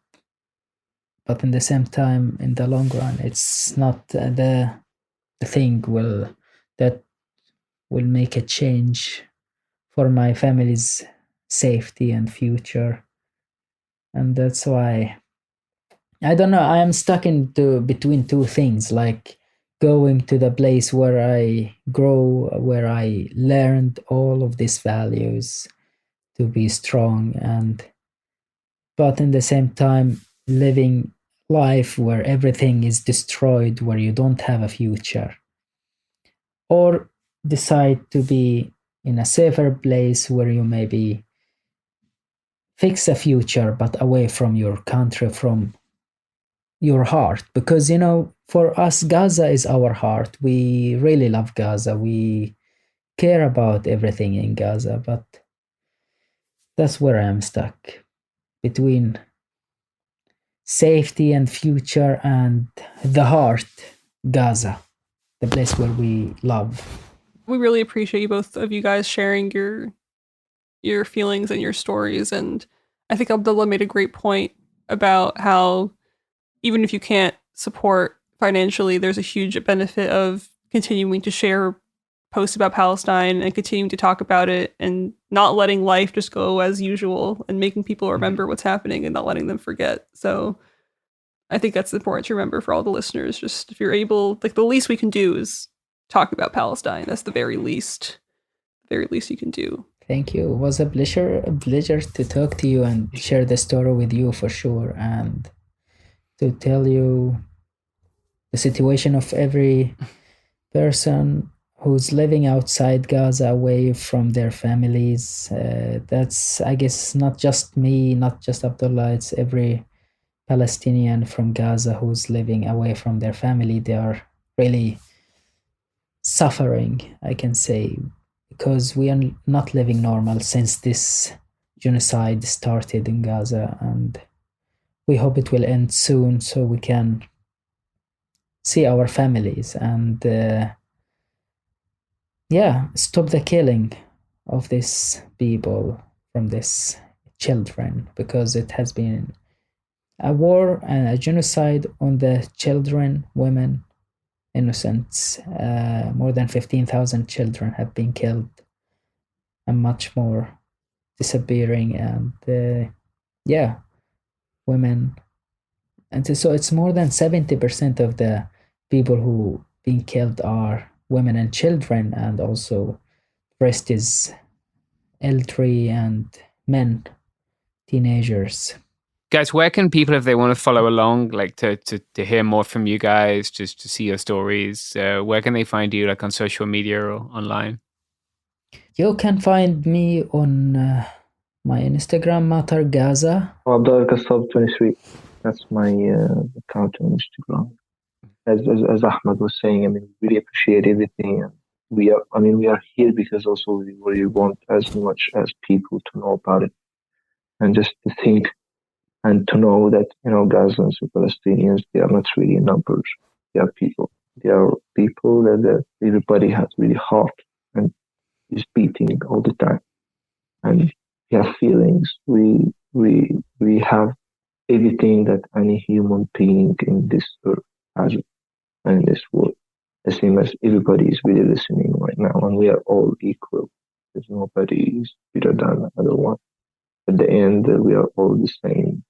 Speaker 10: but in the same time, in the long run, it's not the thing that will make a change for my family's safety and future. And that's why, I don't know, I am stuck between two things, like going to the place where I grow, where I learned all of these values to be strong, but in the same time living life where everything is destroyed, where you don't have a future, or decide to be in a safer place where you maybe fix a future but away from your country, from your heart. Because, you know, for us, Gaza is our heart. We really love Gaza. We care about everything in Gaza, but that's where I am stuck, between safety and future and the heart, Gaza, the place where we love.
Speaker 12: We really appreciate you, both of you guys, sharing your feelings and your stories. And I think Abdullah made a great point about how even if you can't support financially, there's a huge benefit of continuing to share posts about Palestine and continuing to talk about it and not letting life just go as usual and making people remember what's happening and not letting them forget. So I think that's important to remember for all the listeners. Just if you're able, like, the least we can do is talk about Palestine. That's the very least you can do.
Speaker 10: Thank you. It was a pleasure to talk to you and share the story with you, for sure, and to tell you the situation of every person who's living outside Gaza, away from their families. That's, I guess, not just me, not just Abdullah, it's every Palestinian from Gaza who's living away from their family. They are really suffering, I can say, because we are not living normal since this genocide started in Gaza, and we hope it will end soon so we can see our families and stop the killing of these people, from these children, because it has been a war and a genocide on the children, women, innocents. More than 15,000 children have been killed and much more disappearing, and women. And so it's more than 70% of the people who been killed are women and children, and also the rest is elderly and men, teenagers.
Speaker 9: Guys, where can people, if they want to follow along, like to hear more from you guys, just to see your stories, where can they find you, like on social media or online?
Speaker 10: You can find me on my Instagram, Matar Gaza.
Speaker 11: Abdullah Gassab 23. That's my account on Instagram. As Ahmed was saying, I mean, we really appreciate everything. And we are here because also we really want as much as people to know about it, and just to think and to know that, you know, Gazans and Palestinians, they are not really numbers. They are people. They are people that everybody has really heart and is beating all the time. And we have feelings. We have everything that any human being in this earth has and in this world. The same as everybody is really listening right now, and we are all equal. There's nobody is better than the other one. At the end, we are all the same.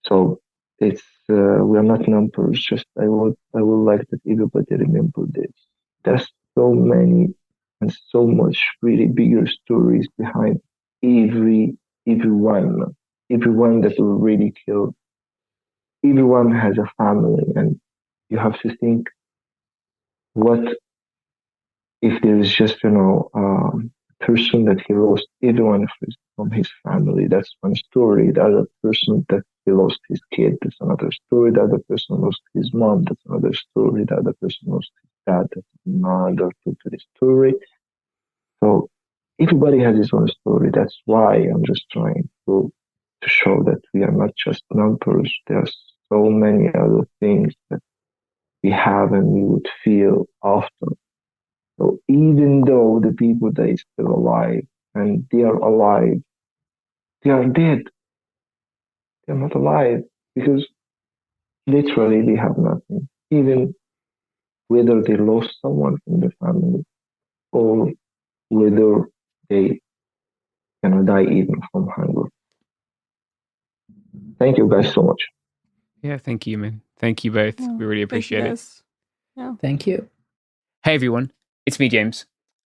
Speaker 11: So it's we are not numbers. Just I would like that everybody remember this. There's so many and so much really bigger stories behind everyone that was really killed. Everyone has a family, and you have to think, what if there is just a person that he lost everyone from his family? That's one story. The other person that he lost his kid, that's another story. The other person lost his mom, that's another story. The other person lost his dad, that's another totally story. So everybody has his own story. That's why I'm just trying to show that we are not just numbers. There are so many other things that we have and we would feel after. So even though the people that are still alive and they are alive, they are dead. They are not alive because literally they have nothing. Even whether they lost someone from the family or whether they die even from hunger. Thank you guys so much.
Speaker 9: Yeah, thank you, man. Thank you both. We really appreciate it.
Speaker 12: Yeah.
Speaker 10: Thank you.
Speaker 9: Hey, everyone. It's me, James.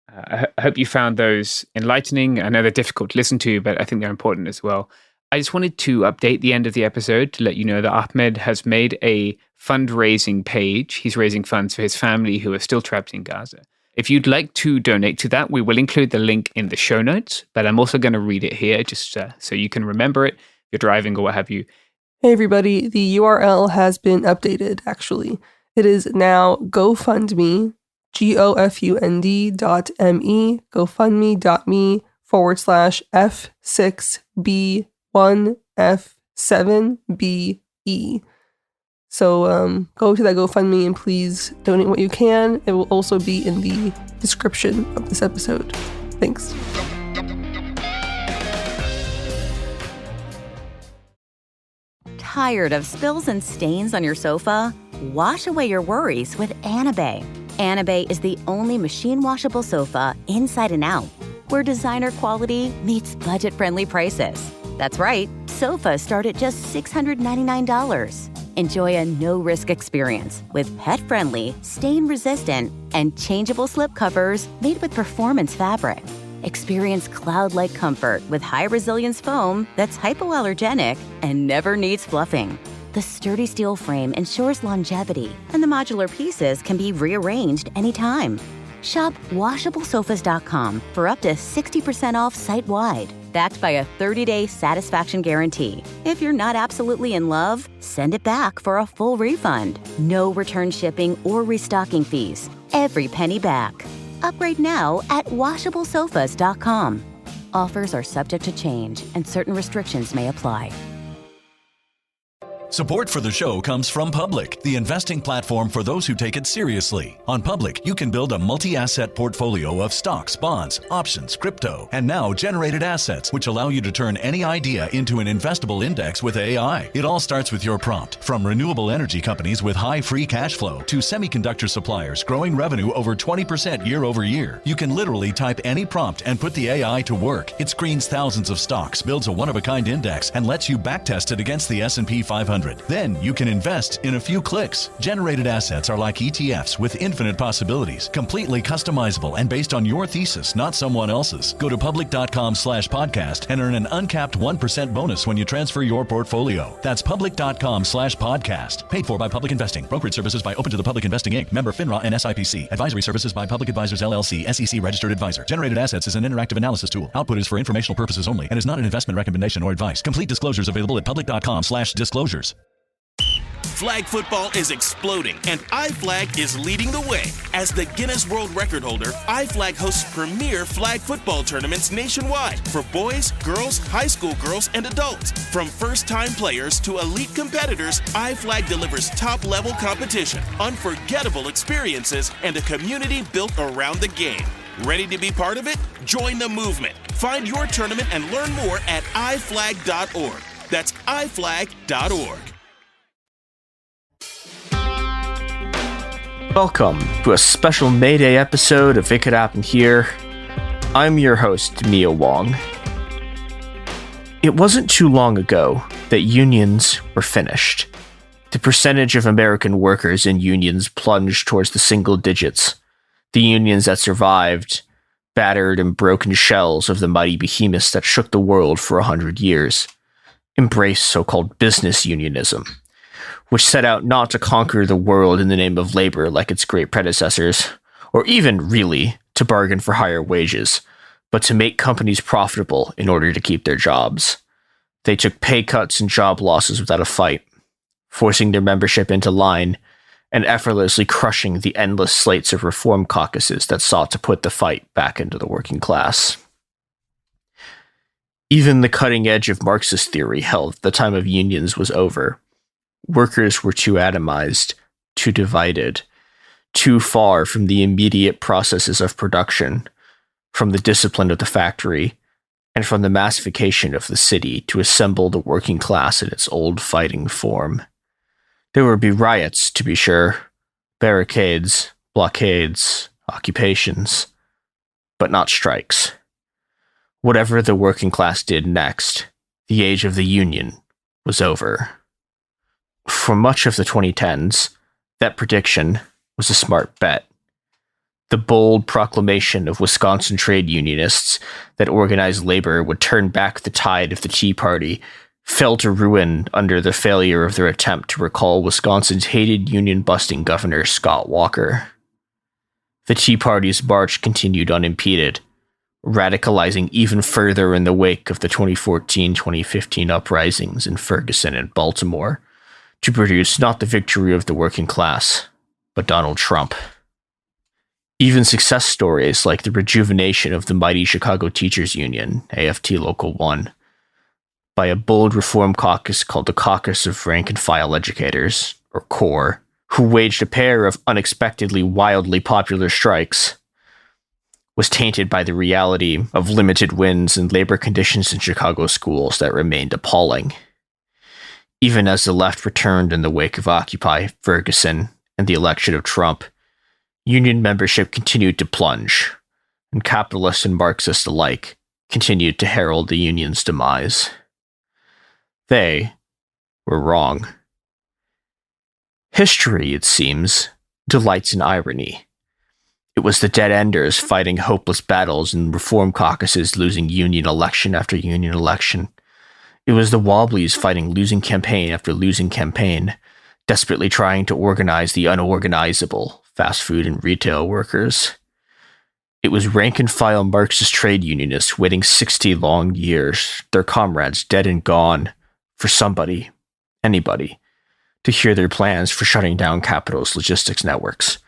Speaker 9: I hope you found those enlightening. I know they're difficult to listen to, but I think they're important as well. I just wanted to update the end of the episode to let you know that Ahmed has made a fundraising page. He's raising funds for his family who are still trapped in Gaza. If you'd like to donate to that, we will include the link in the show notes, but I'm also going to read it here just so you can remember it if you're driving or what have you.
Speaker 12: Hey everybody, the URL has been updated actually. It is now GoFundMe, GoFund.me, GoFundMe.me/F6B1F7BE. So go to that GoFundMe and please donate what you can. It will also be in the description of this episode. Thanks.
Speaker 3: Tired of spills and stains on your sofa? Wash away your worries with Anabei. Anabei is the only machine washable sofa inside and out, where designer quality meets budget-friendly prices. That's right, sofas start at just $699. Enjoy a no-risk experience with pet-friendly, stain-resistant, and changeable slip covers made with performance fabric. Experience cloud-like comfort with high-resilience foam that's hypoallergenic and never needs fluffing. The sturdy steel frame ensures longevity, and the modular pieces can be rearranged anytime. Shop WashableSofas.com for up to 60% off site-wide, backed by a 30-day satisfaction guarantee. If you're not absolutely in love, send it back for a full refund. No return shipping or restocking fees. Every penny back. Upgrade now at WashableSofas.com. Offers are subject to change, and certain restrictions may apply.
Speaker 4: Support for the show comes from Public, the investing platform for those who take it seriously. On Public, you can build a multi-asset portfolio of stocks, bonds, options, crypto, and now generated assets, which allow you to turn any idea into an investable index with AI. It all starts with your prompt. From renewable energy companies with high free cash flow to semiconductor suppliers growing revenue over 20% year over year, you can literally type any prompt and put the AI to work. It screens thousands of stocks, builds a one-of-a-kind index, and lets you backtest it against the S&P 500. Then you can invest in a few clicks. Generated assets are like ETFs with infinite possibilities, completely customizable and based on your thesis, not someone else's. Go to public.com/podcast and earn an uncapped 1% bonus when you transfer your portfolio. That's public.com/podcast. Paid for by Public Investing. Brokerage services by Open to the Public Investing Inc. Member FINRA and SIPC. Advisory services by Public Advisors LLC, SEC registered advisor. Generated assets is an interactive analysis tool. Output is for informational purposes only and is not an investment recommendation or advice. Complete disclosures available at public.com/disclosures.
Speaker 13: Flag football is exploding, and iFlag is leading the way. As the Guinness World Record holder, iFlag hosts premier flag football tournaments nationwide for boys, girls, high school girls, and adults. From first-time players to elite competitors, iFlag delivers top-level competition, unforgettable experiences, and a community built around the game. Ready to be part of it? Join the movement. Find your tournament and learn more at iflag.org. That's iflag.org.
Speaker 14: Welcome to a special May Day episode of It Could Happen Here. I'm your host, Mia Wong. It wasn't too long ago that unions were finished. The percentage of American workers in unions plunged towards the single digits. The unions that survived, battered and broken shells of the mighty behemoths that shook the world for 100 years, embraced so-called business unionism, which set out not to conquer the world in the name of labor like its great predecessors, or even, really, to bargain for higher wages, but to make companies profitable in order to keep their jobs. They took pay cuts and job losses without a fight, forcing their membership into line and effortlessly crushing the endless slates of reform caucuses that sought to put the fight back into the working class. Even the cutting edge of Marxist theory held the time of unions was over. Workers were too atomized, too divided, too far from the immediate processes of production, from the discipline of the factory, and from the massification of the city to assemble the working class in its old fighting form. There would be riots, to be sure, barricades, blockades, occupations, but not strikes. Whatever the working class did next, the age of the union was over. For much of the 2010s, that prediction was a smart bet. The bold proclamation of Wisconsin trade unionists that organized labor would turn back the tide of the Tea Party fell to ruin under the failure of their attempt to recall Wisconsin's hated union-busting governor, Scott Walker. The Tea Party's march continued unimpeded, radicalizing even further in the wake of the 2014-2015 uprisings in Ferguson and Baltimore, to produce not the victory of the working class, but Donald Trump. Even success stories like the rejuvenation of the mighty Chicago Teachers Union, AFT Local 1, by a bold reform caucus called the Caucus of Rank-and-File Educators, or CORE, who waged a pair of unexpectedly wildly popular strikes, was tainted by the reality of limited wins and labor conditions in Chicago schools that remained appalling. Even as the left returned in the wake of Occupy, Ferguson, and the election of Trump, union membership continued to plunge, and capitalists and Marxists alike continued to herald the union's demise. They were wrong. History, it seems, delights in irony. It was the dead-enders fighting hopeless battles and reform caucuses losing union election after union election. It was the Wobblies fighting losing campaign after losing campaign, desperately trying to organize the unorganizable fast food and retail workers. It was rank-and-file Marxist trade unionists waiting 60 long years, their comrades dead and gone, for somebody, anybody, to hear their plans for shutting down capital's logistics networks.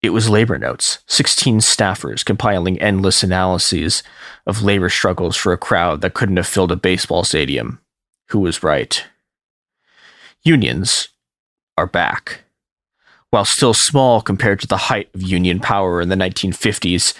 Speaker 14: It was labor notes, 16 staffers compiling endless analyses of labor struggles for a crowd that couldn't have filled a baseball stadium. Who was right? Unions are back. While still small compared to the height of union power in the 1950s,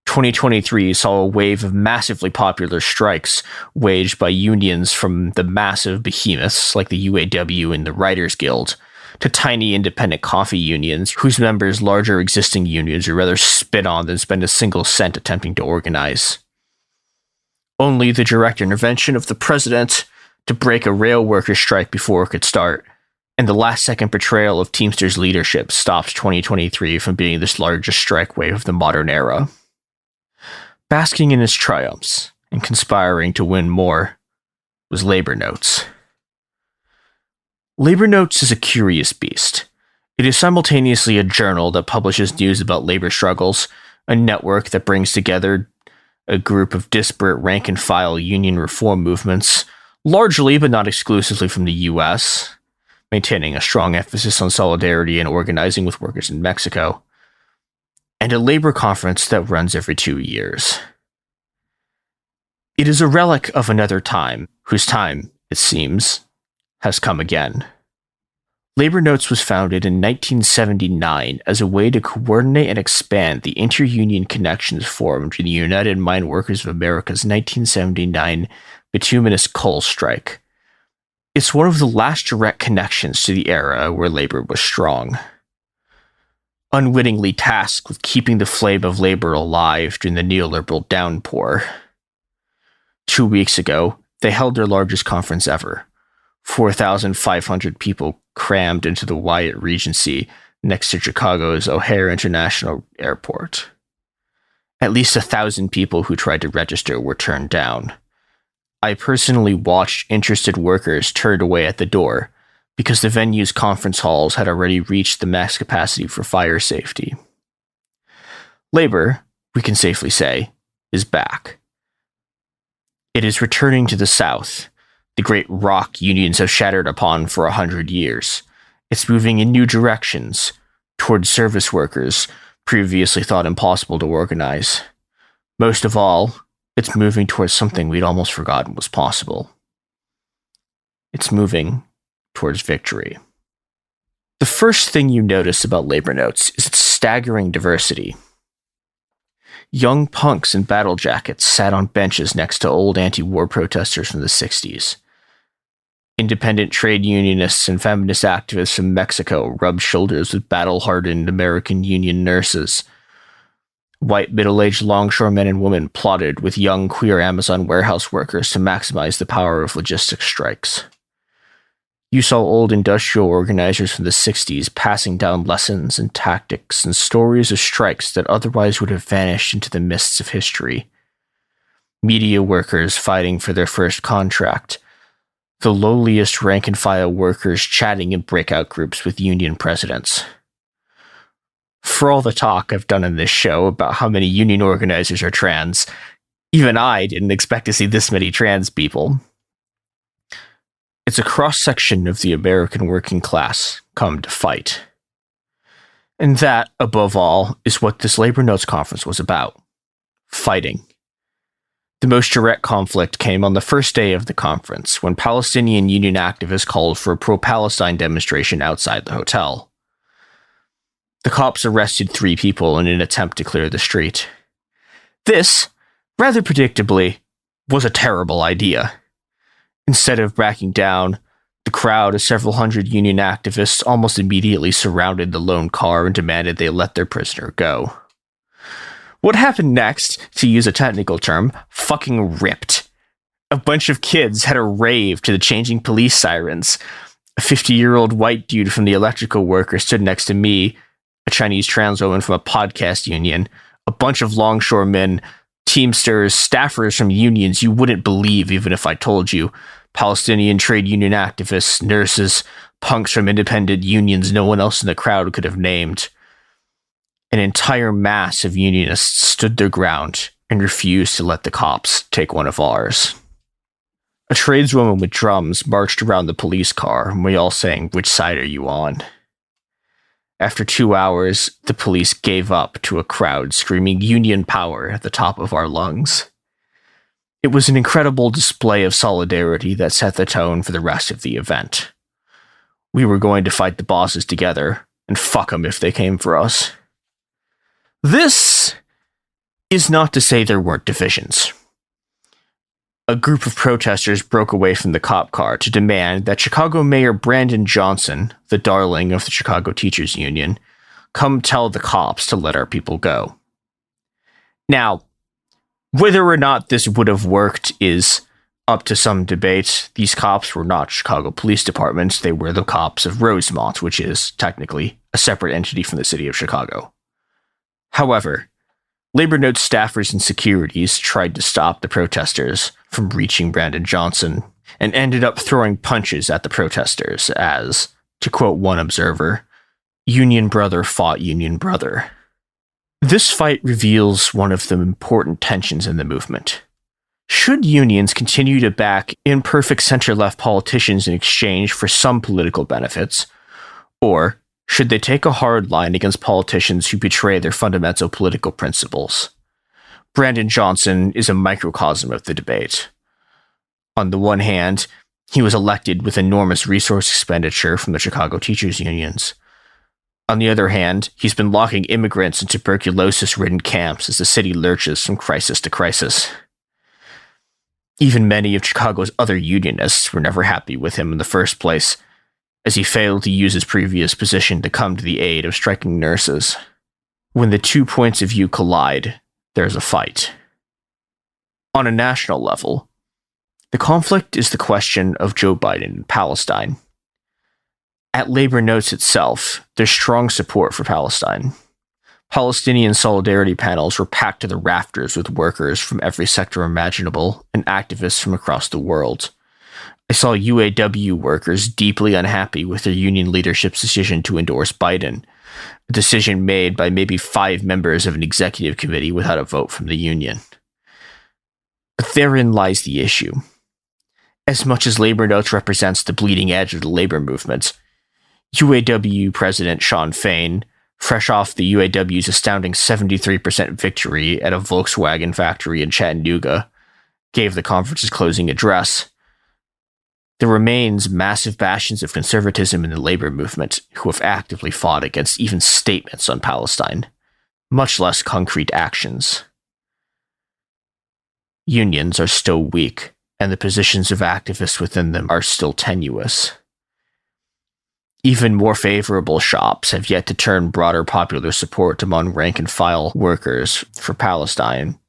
Speaker 14: 2023 saw a wave of massively popular strikes waged by unions from the massive behemoths like the UAW and the Writers Guild to tiny independent coffee unions whose members' larger existing unions would rather spit on than spend a single cent attempting to organize. Only the direct intervention of the president to break a rail workers' strike before it could start, and the last-second betrayal of Teamsters leadership stopped 2023 from being this largest strike wave of the modern era. Basking in its triumphs and conspiring to win more was Labor Notes. Labor Notes is a curious beast. It is simultaneously a journal that publishes news about labor struggles, a network that brings together a group of disparate rank-and-file union reform movements, largely but not exclusively from the US, maintaining a strong emphasis on solidarity and organizing with workers in Mexico, and a labor conference that runs every 2 years. It is a relic of another time, whose time, it seems, has come again. Labor Notes was founded in 1979 as a way to coordinate and expand the inter-union connections formed in the United Mine Workers of America's 1979 bituminous coal strike, It's one of the last direct connections to the era where labor was strong. Unwittingly tasked with keeping the flame of labor alive during the neoliberal downpour. 2 weeks ago, they held their largest conference ever. 4,500 people crammed into the Wyatt Regency next to Chicago's O'Hare International Airport. At least 1,000 people who tried to register were turned down. I personally watched interested workers turned away at the door because the venue's conference halls had already reached the max capacity for fire safety. Labor, we can safely say, is back. It is returning to the South, the great rock unions have shattered upon for 100 years. It's moving in new directions, towards service workers, previously thought impossible to organize. Most of all, it's moving towards something we'd almost forgotten was possible. It's moving towards victory. The first thing you notice about Labor Notes is its staggering diversity. Young punks in battle jackets sat on benches next to old anti-war protesters from the 60s. Independent trade unionists and feminist activists from Mexico rubbed shoulders with battle-hardened American union nurses. White middle-aged longshoremen and women plotted with young queer Amazon warehouse workers to maximize the power of logistics strikes. You saw old industrial organizers from the 60s passing down lessons and tactics and stories of strikes that otherwise would have vanished into the mists of history. Media workers fighting for their first contract. The lowliest rank-and-file workers chatting in breakout groups with union presidents. For all the talk I've done in this show about how many union organizers are trans, even I didn't expect to see this many trans people. It's a cross-section of the American working class come to fight. And that, above all, is what this Labor Notes conference was about. Fighting. The most direct conflict came on the first day of the conference, when Palestinian union activists called for a pro-Palestine demonstration outside the hotel. The cops arrested 3 people in an attempt to clear the street. This, rather predictably, was a terrible idea. Instead of backing down, the crowd of several hundred union activists almost immediately surrounded the lone car and demanded they let their prisoner go. What happened next, to use a technical term, fucking ripped. A bunch of kids had a rave to the changing police sirens. A 50-year-old white dude from the electrical worker stood next to me, a Chinese trans woman from a podcast union, a bunch of longshoremen, Teamsters, staffers from unions you wouldn't believe even if I told you, Palestinian trade union activists, nurses, punks from independent unions no one else in the crowd could have named. An entire mass of unionists stood their ground and refused to let the cops take one of ours. A tradeswoman with drums marched around the police car, and we all sang, "Which side are you on?" After 2 hours, the police gave up to a crowd screaming union power at the top of our lungs. It was an incredible display of solidarity that set the tone for the rest of the event. We were going to fight the bosses together, and fuck them if they came for us. This is not to say there weren't divisions. A group of protesters broke away from the cop car to demand that Chicago Mayor Brandon Johnson, the darling of the Chicago Teachers Union, come tell the cops to let our people go. Now, whether or not this would have worked is up to some debate. These cops were not Chicago Police Department, they were the cops of Rosemont, which is technically a separate entity from the city of Chicago. However, Labor Notes staffers and securities tried to stop the protesters from reaching Brandon Johnson and ended up throwing punches at the protesters as, to quote one observer, "Union brother fought union brother." This fight reveals one of the important tensions in the movement. Should unions continue to back imperfect center-left politicians in exchange for some political benefits, or should they take a hard line against politicians who betray their fundamental political principles? Brandon Johnson is a microcosm of the debate. On the one hand, he was elected with enormous resource expenditure from the Chicago Teachers Unions. On the other hand, he's been locking immigrants in tuberculosis-ridden camps as the city lurches from crisis to crisis. Even many of Chicago's other unionists were never happy with him in the first place, as he failed to use his previous position to come to the aid of striking nurses. When the two points of view collide, there's a fight. On a national level, the conflict is the question of Joe Biden and Palestine. At Labor Notes itself, there's strong support for Palestine. Palestinian solidarity panels were packed to the rafters with workers from every sector imaginable and activists from across the world. I saw UAW workers deeply unhappy with their union leadership's decision to endorse Biden, a decision made by maybe 5 members of an executive committee without a vote from the union. But therein lies the issue. As much as Labor Notes represents the bleeding edge of the labor movement, UAW President Shawn Fain, fresh off the UAW's astounding 73% victory at a Volkswagen factory in Chattanooga, gave the conference's closing address. There remains massive bastions of conservatism in the labor movement who have actively fought against even statements on Palestine, much less concrete actions. Unions are still weak, and the positions of activists within them are still tenuous. Even more favorable shops have yet to turn broader popular support among rank-and-file workers for Palestine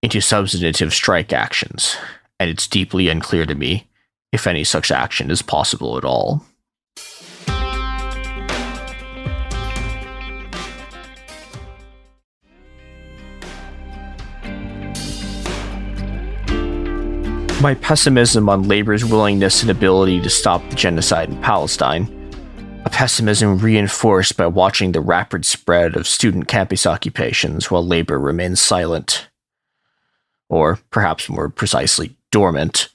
Speaker 14: into substantive strike actions, and it's deeply unclear to me if any such action is possible at all. My pessimism on labor's willingness and ability to stop the genocide in Palestine, a pessimism reinforced by watching the rapid spread of student campus occupations while labor remains silent, or perhaps more precisely, dormant,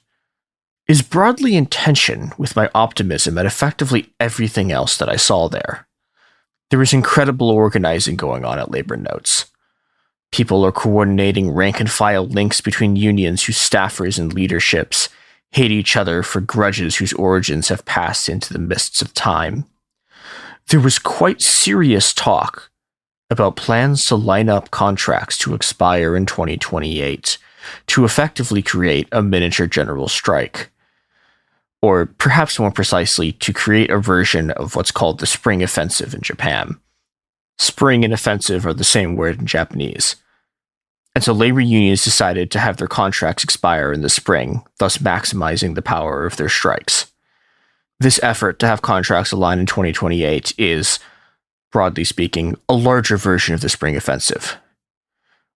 Speaker 14: is broadly in tension with my optimism at effectively everything else that I saw there. There is incredible organizing going on at Labor Notes. People are coordinating rank-and-file links between unions whose staffers and leaderships hate each other for grudges whose origins have passed into the mists of time. There was quite serious talk about plans to line up contracts to expire in 2028 to effectively create a miniature general strike. Or perhaps more precisely, to create a version of what's called the Spring Offensive in Japan. Spring and offensive are the same word in Japanese. And so labor unions decided to have their contracts expire in the spring, thus maximizing the power of their strikes. This effort to have contracts align in 2028 is, broadly speaking, a larger version of the Spring Offensive.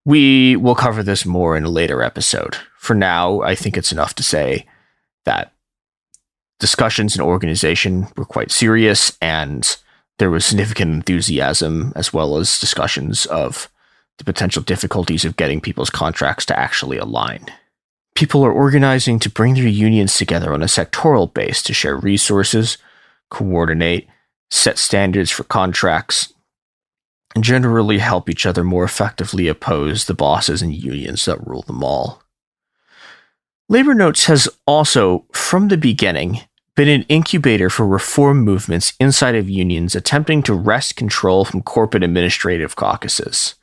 Speaker 14: We will cover this more in a later episode. For now, I think it's enough to say that discussions and organization were quite serious, and there was significant enthusiasm as well as discussions of the potential difficulties of getting people's contracts to actually align. People are organizing to bring their unions together on a sectoral base to share resources, coordinate, set standards for contracts, and generally help each other more effectively oppose the bosses and unions that rule them all. Labor Notes has also, from the beginning, been an incubator for reform movements inside of unions attempting to wrest control from corporate administrative caucuses.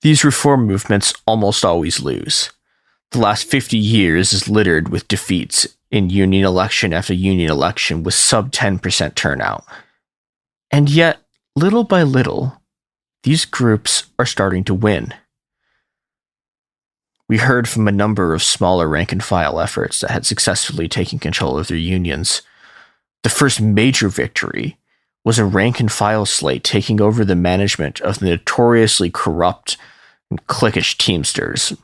Speaker 14: These reform movements almost always lose. The last 50 years is littered with defeats in union election after union election with sub 10% turnout. And yet, little by little, these groups are starting to win. We heard from a number of smaller rank-and-file efforts that had successfully taken control of their unions. The first major victory was a rank-and-file slate taking over the management of the notoriously corrupt and cliquish Teamsters.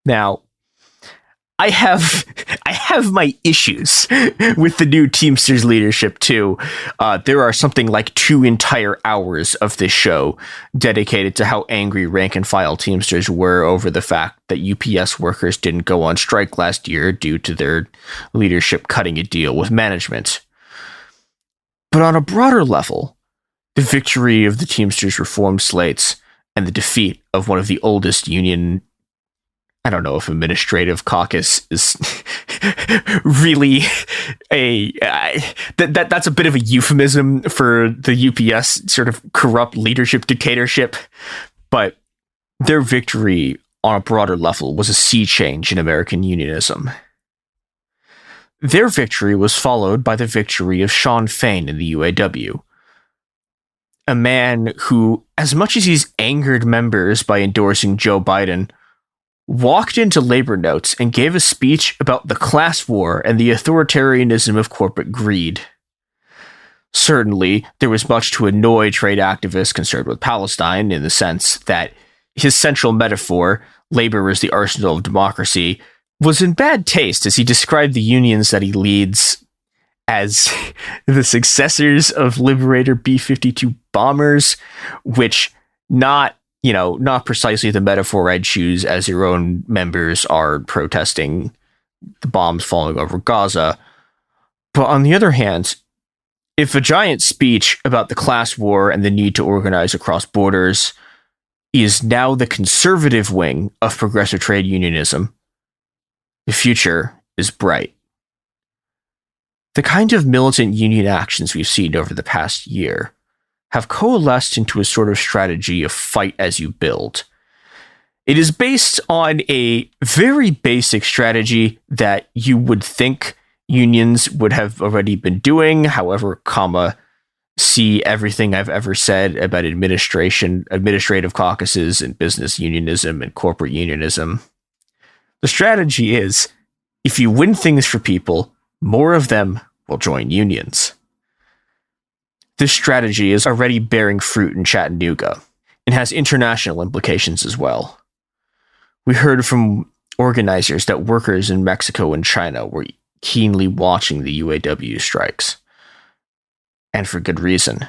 Speaker 14: Now, I have my issues with the new Teamsters leadership too. There are something like 2 entire hours of this show dedicated to how angry rank and file Teamsters were over the fact that UPS workers didn't go on strike last year due to their leadership cutting a deal with management. But on a broader level, the victory of the Teamsters reform slates and the defeat of one of the oldest union, I don't know if administrative caucus is really that's a bit of a euphemism for the UPS sort of corrupt leadership dictatorship, but their victory on a broader level, was a sea change in American unionism. Their victory was followed by the victory of Shawn Fain in the UAW, a man who, as much as he's angered members by endorsing Joe Biden, walked into labor notes and gave a speech about the class war and the authoritarianism of corporate greed. Certainly, there was much to annoy trade activists concerned with Palestine, in the sense that his central metaphor, labor is the arsenal of democracy, was in bad taste as he described the unions that he leads as the successors of Liberator B-52 bombers, which not precisely the metaphor I'd choose, as your own members are protesting the bombs falling over Gaza. But on the other hand, if a giant speech about the class war and the need to organize across borders is now the conservative wing of progressive trade unionism, the future is bright. The kind of militant union actions we've seen over the past year have coalesced into a sort of strategy of fight as you build. It is based on a very basic strategy that you would think unions would have already been doing. However, see everything I've ever said about administrative caucuses and business unionism and corporate unionism. The strategy is, if you win things for people, more of them will join unions. This strategy is already bearing fruit in Chattanooga and has international implications as well. We heard from organizers that workers in Mexico and China were keenly watching the UAW strikes. And for good reason.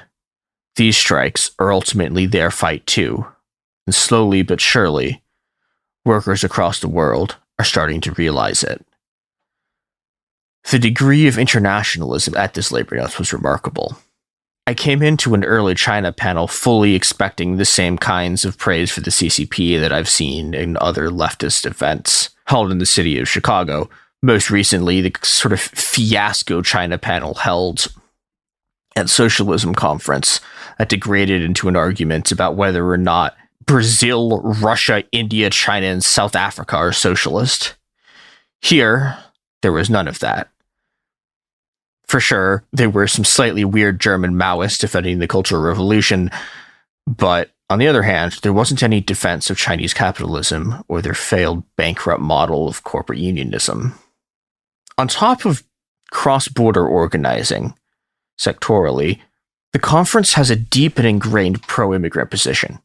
Speaker 14: These strikes are ultimately their fight too, and slowly but surely, workers across the world are starting to realize it. The degree of internationalism at this labor notes was remarkable. I came into an early China panel fully expecting the same kinds of praise for the CCP that I've seen in other leftist events held in the city of Chicago. Most recently, the sort of fiasco China panel held at Socialism Conference that degraded into an argument about whether or not Brazil, Russia, India, China, and South Africa are socialist. Here, there was none of that. For sure, there were some slightly weird German Maoists defending the Cultural Revolution, but on the other hand, there wasn't any defense of Chinese capitalism or their failed bankrupt model of corporate unionism. On top of cross-border organizing, sectorally, the conference has a deep and ingrained pro-immigrant position.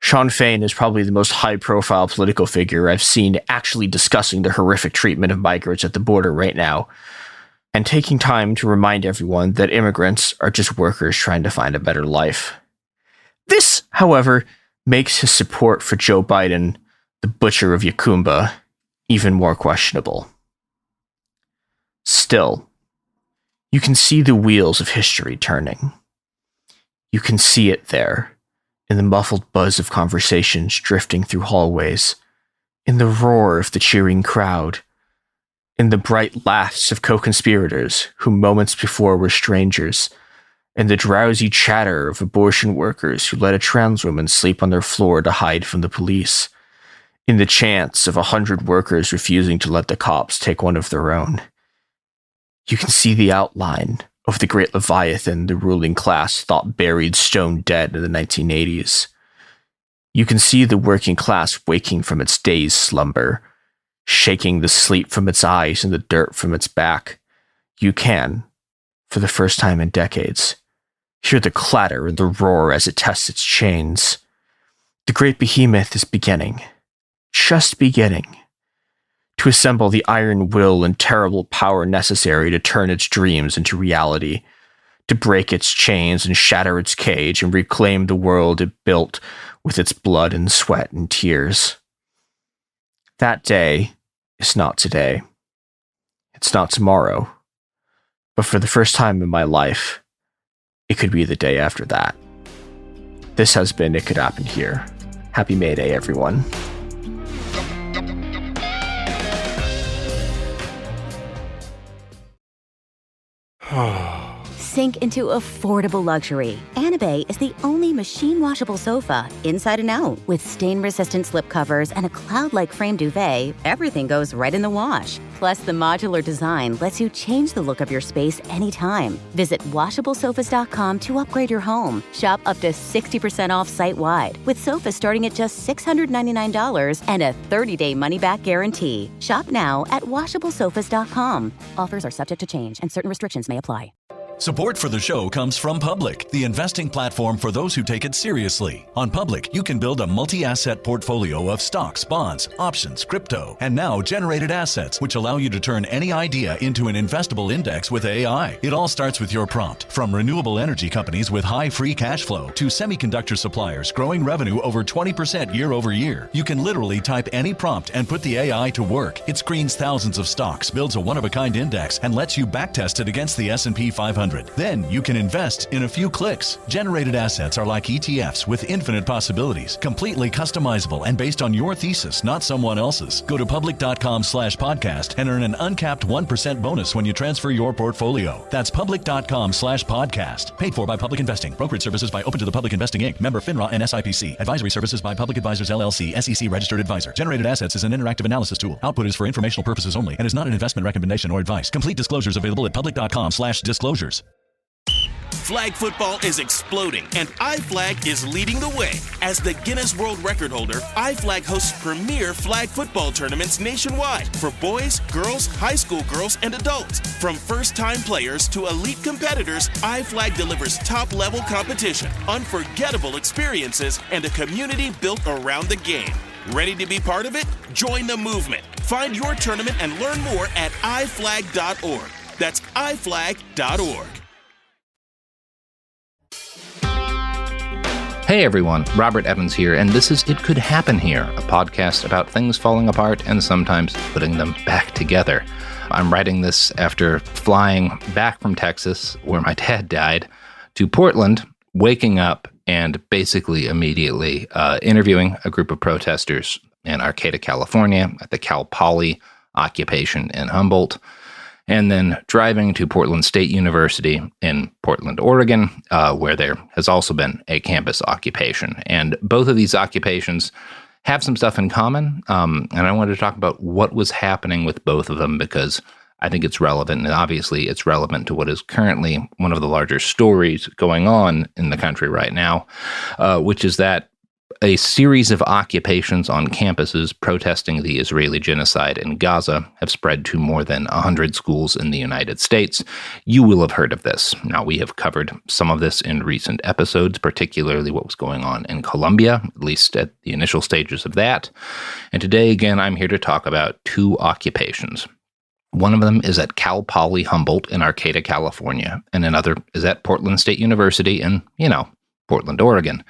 Speaker 14: Shawn Fain is probably the most high-profile political figure I've seen actually discussing the horrific treatment of migrants at the border right now, and taking time to remind everyone that immigrants are just workers trying to find a better life. This, however, makes his support for Joe Biden, the butcher of Yakumba, even more questionable. Still, you can see the wheels of history turning. You can see it there, in the muffled buzz of conversations drifting through hallways, in the roar of the cheering crowd, in the bright laughs of co-conspirators who moments before were strangers, in the drowsy chatter of abortion workers who let a trans woman sleep on their floor to hide from the police, in the chants of 100 workers refusing to let the cops take one of their own. You can see the outline of the great Leviathan the ruling class thought buried stone dead in the 1980s. You can see the working class waking from its day's slumber, shaking the sleep from its eyes and the dirt from its back. You can, for the first time in decades, hear the clatter and the roar as it tests its chains. The great behemoth is beginning, just beginning, to assemble the iron will and terrible power necessary to turn its dreams into reality, to break its chains and shatter its cage and reclaim the world it built with its blood and sweat and tears. That day is not today. It's not tomorrow. But for the first time in my life, it could be the day after that. This has been It Could Happen Here. Happy May Day, everyone.
Speaker 3: sink into affordable luxury. Anabay is the only machine-washable sofa, inside and out. With stain-resistant slipcovers and a cloud-like frame duvet, everything goes right in the wash. Plus, the modular design lets you change the look of your space anytime. Visit WashableSofas.com to upgrade your home. Shop up to 60% off site-wide, with sofas starting at just $699 and a 30-day money-back guarantee. Shop now at WashableSofas.com. Offers are subject to change, and certain restrictions may apply.
Speaker 4: Support for the show comes from Public, the investing platform for those who take it seriously. On Public, you can build a multi-asset portfolio of stocks, bonds, options, crypto, and now generated assets, which allow you to turn any idea into an investable index with AI. It all starts with your prompt. From renewable energy companies with high free cash flow to semiconductor suppliers growing revenue over 20% year over year, you can literally type any prompt and put the AI to work. It screens thousands of stocks, builds a one-of-a-kind index, and lets you backtest it against the S&P 500. Then you can invest in a few clicks. Generated assets are like ETFs with infinite possibilities, completely customizable and based on your thesis, not someone else's. Go to public.com/podcast and earn an uncapped 1% bonus when you transfer your portfolio. That's public.com/podcast. Paid for by Public Investing. Brokerage services by Open to the Public Investing Inc. Member FINRA and SIPC. Advisory services by Public Advisors LLC, SEC registered advisor. Generated assets is an interactive analysis tool. Output is for informational purposes only and is not an investment recommendation or advice. Complete disclosures available at public.com/disclosures.
Speaker 13: Flag football is exploding, and iFlag is leading the way. As the Guinness World Record holder, iFlag hosts premier flag football tournaments nationwide for boys, girls, high school girls, and adults. From first-time players to elite competitors, iFlag delivers top-level competition, unforgettable experiences, and a community built around the game. Ready to be part of it? Join the movement. Find your tournament and learn more at iflag.org. That's iflag.org.
Speaker 8: Hey everyone, Robert Evans here, and this is It Could Happen Here, a podcast about things falling apart and sometimes putting them back together. I'm writing this after flying back from Texas, where my dad died, to Portland, waking up and basically immediately interviewing a group of protesters in Arcata, California, at the Cal Poly occupation in Humboldt, and then driving to Portland State University in Portland, Oregon, where there has also been a campus occupation. And both of these occupations have some stuff in common, and I wanted to talk about what was happening with both of them because I think it's relevant, and obviously it's relevant to what is currently one of the larger stories going on in the country right now, which is that a series of occupations on campuses protesting the Israeli genocide in Gaza have spread to more than 100 schools in the United States. You will have heard of this. Now, we have covered some of this in recent episodes, particularly what was going on in Colombia, at least at the initial stages of that. And today, again, I'm here to talk about two occupations. One of them is at Cal Poly Humboldt in Arcata, California, and another is at Portland State University in, Portland, Oregon.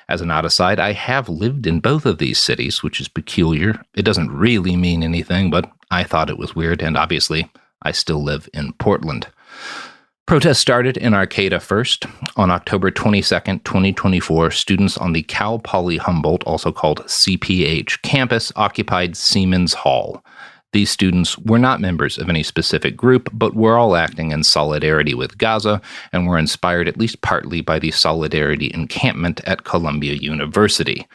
Speaker 8: As an out-aside, I have lived in both of these cities, which is peculiar. It doesn't really mean anything, but I thought it was weird, and obviously, I still live in Portland. Protests started in Arcata first. On October 22nd, 2024, students on the Cal Poly Humboldt, also called CPH, campus occupied Siemens Hall. These students were not members of any specific group, but were all acting in solidarity with Gaza and were inspired at least partly by the Solidarity encampment at Columbia University.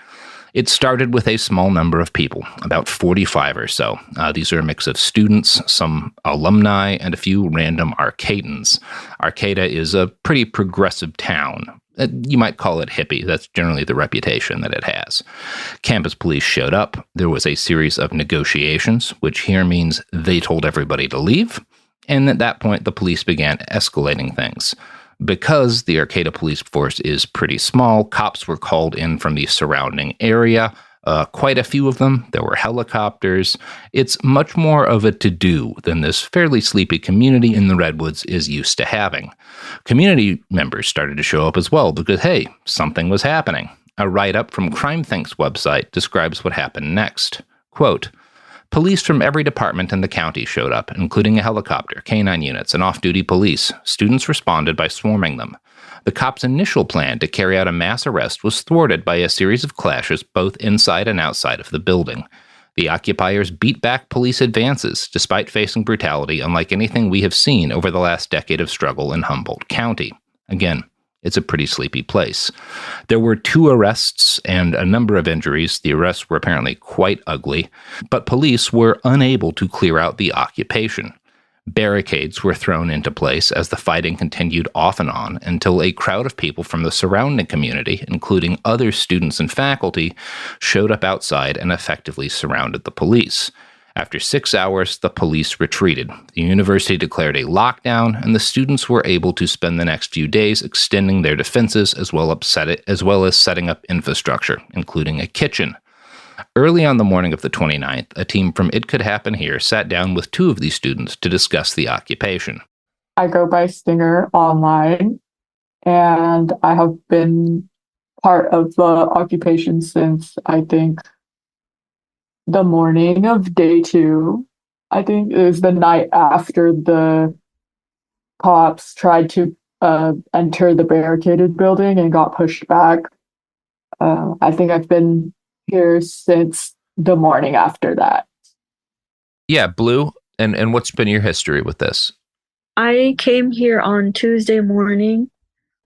Speaker 8: It started with a small number of people, about 45 or so. These are a mix of students, some alumni, and a few random Arcatans. Arcata is a pretty progressive town. You might call it hippie. That's generally the reputation that it has. Campus police showed up. There was a series of negotiations, which here means they told everybody to leave. And at that point, the police began escalating things. Because the Arcata police force is pretty small, cops were called in from the surrounding area. Quite a few of them. There were helicopters. It's much more of a to-do than this fairly sleepy community in the Redwoods is used to having. Community members started to show up as well because, hey, something was happening. A write-up from CrimeThink's website describes what happened next. Quote, police from every department in the county showed up, including a helicopter, canine units, and off-duty police. Students responded by swarming them. The cops' initial plan to carry out a mass arrest was thwarted by a series of clashes both inside and outside of the building. The occupiers beat back police advances, despite facing brutality unlike anything we have seen over the last decade of struggle in Humboldt County. Again, it's a pretty sleepy place. There were 2 arrests and a number of injuries. The arrests were apparently quite ugly, but police were unable to clear out the occupation. Barricades were thrown into place as the fighting continued off and on until a crowd of people from the surrounding community, including other students and faculty, showed up outside and effectively surrounded the police. After 6 hours, the police retreated. The university declared a lockdown, and the students were able to spend the next few days extending their defenses as well as setting up infrastructure, including a kitchen. Early on the morning of the 29th, a team from It Could Happen Here sat down with 2 of these students to discuss the occupation.
Speaker 15: I go by Stinger online, and I have been part of the occupation since, I think, the morning of day 2. I think it was the night after the cops tried to enter the barricaded building and got pushed back. I think I've been here since the morning after that.
Speaker 8: Yeah, Blue, and what's been your history with this?
Speaker 16: I came here on Tuesday morning.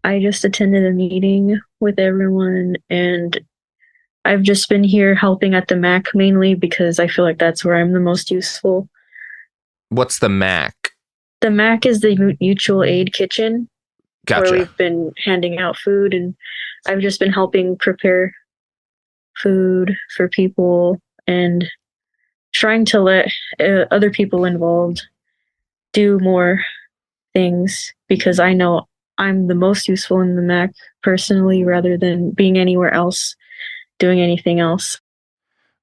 Speaker 16: I just attended a meeting with everyone, and I've just been here helping at the MAC mainly because I feel like that's where I'm the most useful.
Speaker 8: What's the MAC?
Speaker 16: The MAC is the Mutual Aid Kitchen.
Speaker 8: Gotcha.
Speaker 16: Where we've been handing out food, and I've just been helping prepare food for people and trying to let other people involved do more things because I know I'm the most useful in the MAC personally rather than being anywhere else doing anything else.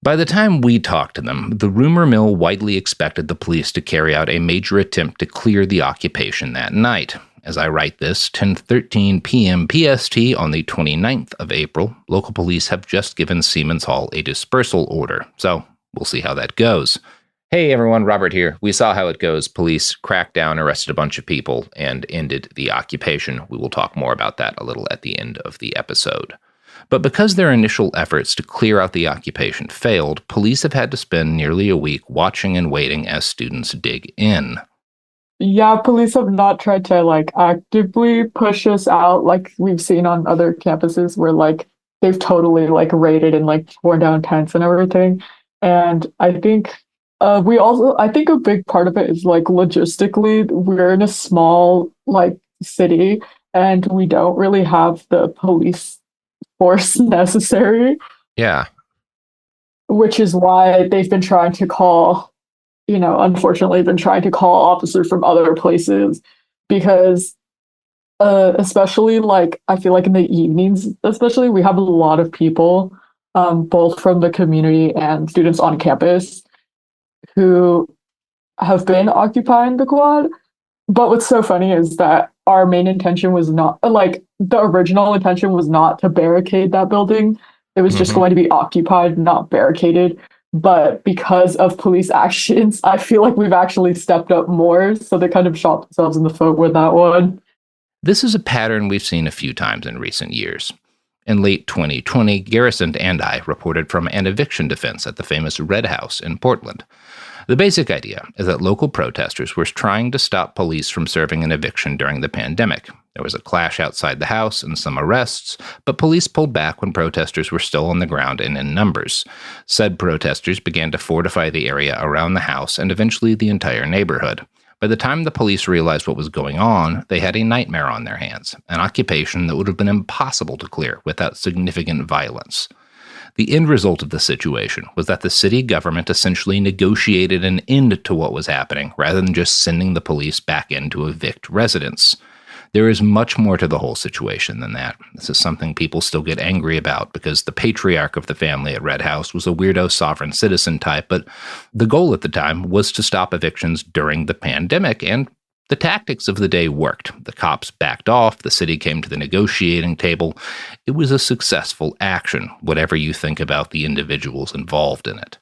Speaker 8: By the time we talked to them, the rumor mill widely expected the police to carry out a major attempt to clear the occupation that night. As I write this, 10:13 p.m. PST on the 29th of April, local police have just given Siemens Hall a dispersal order, so we'll see how that goes. Hey everyone, Robert here. We saw how it goes. Police cracked down, arrested a bunch of people, and ended the occupation. We will talk more about that a little at the end of the episode. But because their initial efforts to clear out the occupation failed, police have had to spend nearly a week watching and waiting as students dig in.
Speaker 15: Yeah, police have not tried to actively push us out like we've seen on other campuses where they've totally raided and torn down tents and everything. And I think I think a big part of it is logistically, we're in a small city and we don't really have the police force necessary.
Speaker 8: Yeah.
Speaker 15: Which is why they've been trying to call, unfortunately been trying to call officers from other places because especially I feel like in the evenings, especially we have a lot of people, both from the community and students on campus who have been occupying the quad. But what's so funny is that our main intention was not, the original intention was not to barricade that building. It was just going to be occupied, not barricaded. But because of police actions, I feel like we've actually stepped up more. So they kind of shot themselves in the foot with that one.
Speaker 8: This is a pattern we've seen a few times in recent years. In late 2020, Garrison and I reported from an eviction defense at the famous Red House in Portland. The basic idea is that local protesters were trying to stop police from serving an eviction during the pandemic. There was a clash outside the house and some arrests, but police pulled back when protesters were still on the ground and in numbers. Said protesters began to fortify the area around the house and eventually the entire neighborhood. By the time the police realized what was going on, they had a nightmare on their hands, an occupation that would have been impossible to clear without significant violence. The end result of the situation was that the city government essentially negotiated an end to what was happening rather than just sending the police back in to evict residents. There is much more to the whole situation than that. This is something people still get angry about because the patriarch of the family at Red House was a weirdo sovereign citizen type, but the goal at the time was to stop evictions during the pandemic, and the tactics of the day worked. The cops backed off, the city came to the negotiating table. It was a successful action, whatever you think about the individuals involved in it.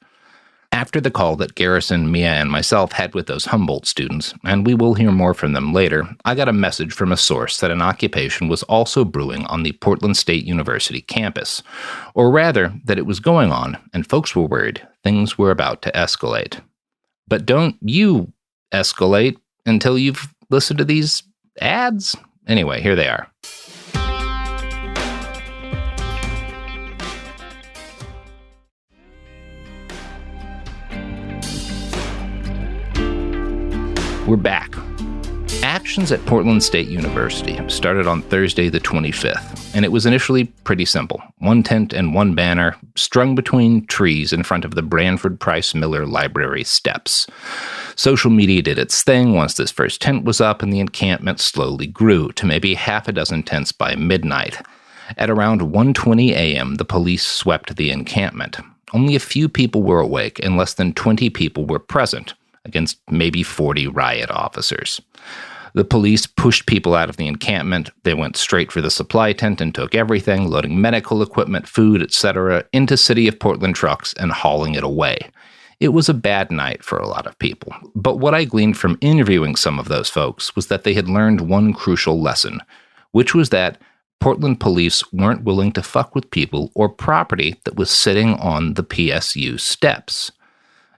Speaker 8: After the call that Garrison, Mia, and myself had with those Humboldt students, and we will hear more from them later, I got a message from a source that an occupation was also brewing on the Portland State University campus. Or rather, that it was going on, and folks were worried things were about to escalate. But don't you escalate until you've listened to these ads? Anyway, here they are. We're back. Actions at Portland State University started on Thursday the 25th, and it was initially pretty simple. One tent and one banner strung between trees in front of the Branford Price Miller Library steps. Social media did its thing once this first tent was up, and the encampment slowly grew to maybe half a dozen tents by midnight. At around 1:20 a.m., the police swept the encampment. Only a few people were awake, and less than 20 people were present, against maybe 40 riot officers. The police pushed people out of the encampment. They went straight for the supply tent and took everything, loading medical equipment, food, etc., into City of Portland trucks and hauling it away. It was a bad night for a lot of people. But what I gleaned from interviewing some of those folks was that they had learned one crucial lesson, which was that Portland police weren't willing to fuck with people or property that was sitting on the PSU steps.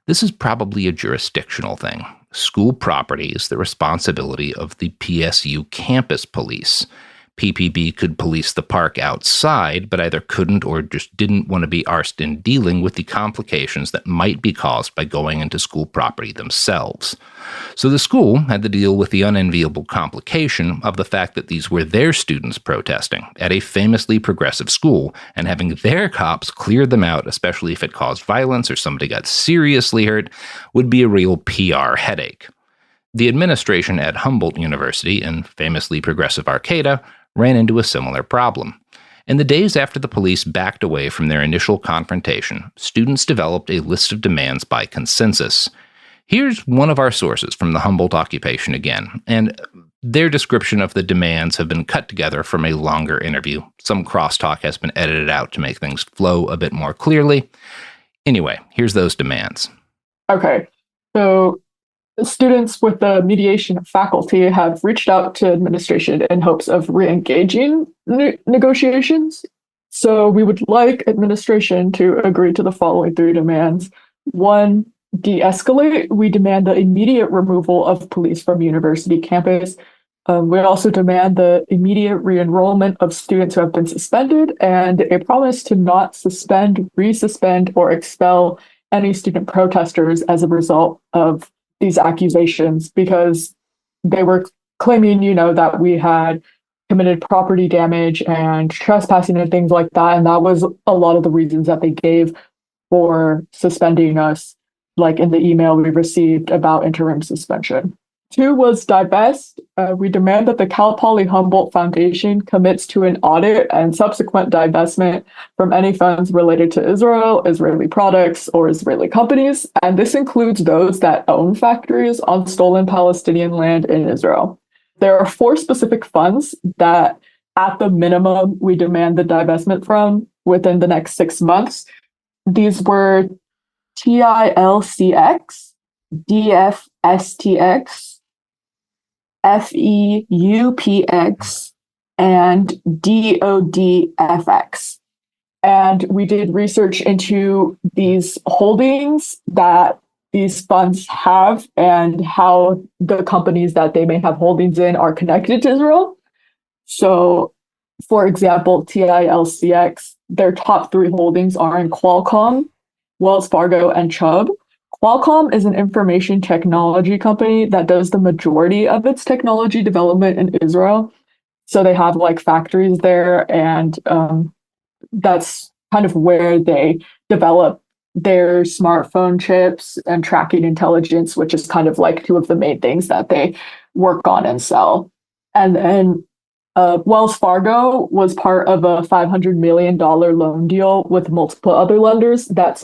Speaker 8: This is probably a jurisdictional thing. School property is the responsibility of the PSU campus police. PPB could police the park outside, but either couldn't or just didn't want to be arsed in dealing with the complications that might be caused by going into school property themselves. So the school had to deal with the unenviable complication of the fact that these were their students protesting at a famously progressive school, and having their cops clear them out, especially if it caused violence or somebody got seriously hurt, would be a real PR headache. The administration at Humboldt University and famously progressive Arcata ran into a similar problem. In the days after the police backed away from their initial confrontation, students developed a list of demands by consensus. Here's one of our sources from the Humboldt occupation again, and their description of the demands have been cut together from a longer interview. Some crosstalk has been edited out to make things flow a bit more clearly. Anyway, here's those demands.
Speaker 15: Okay, so students with the mediation faculty have reached out to administration in hopes of re-engaging negotiations. So we would like administration to agree to the following three demands. 1, de-escalate. We demand the immediate removal of police from university campus. We also demand the immediate re-enrollment of students who have been suspended and a promise to not suspend, resuspend, or expel any student protesters as a result of these accusations, because they were claiming, that we had committed property damage and trespassing and things like that. And that was a lot of the reasons that they gave for suspending us, like in the email we received about interim suspension. 2 was divest. We demand that the Cal Poly Humboldt Foundation commits to an audit and subsequent divestment from any funds related to Israel, Israeli products, or Israeli companies. And this includes those that own factories on stolen Palestinian land in Israel. There are 4 specific funds that, at the minimum, we demand the divestment from within the next 6 months. These were TILCX, DFSTX, FEUPX, and DODFX. And we did research into these holdings that these funds have and how the companies that they may have holdings in are connected to Israel. So, for example, TILCX, their top 3 holdings are in Qualcomm, Wells Fargo, and Chubb. Qualcomm is an information technology company that does the majority of its technology development in Israel. So they have factories there, and that's kind of where they develop their smartphone chips and tracking intelligence, which is kind of 2 of the main things that they work on and sell. And then Wells Fargo was part of a $500 million loan deal with multiple other lenders that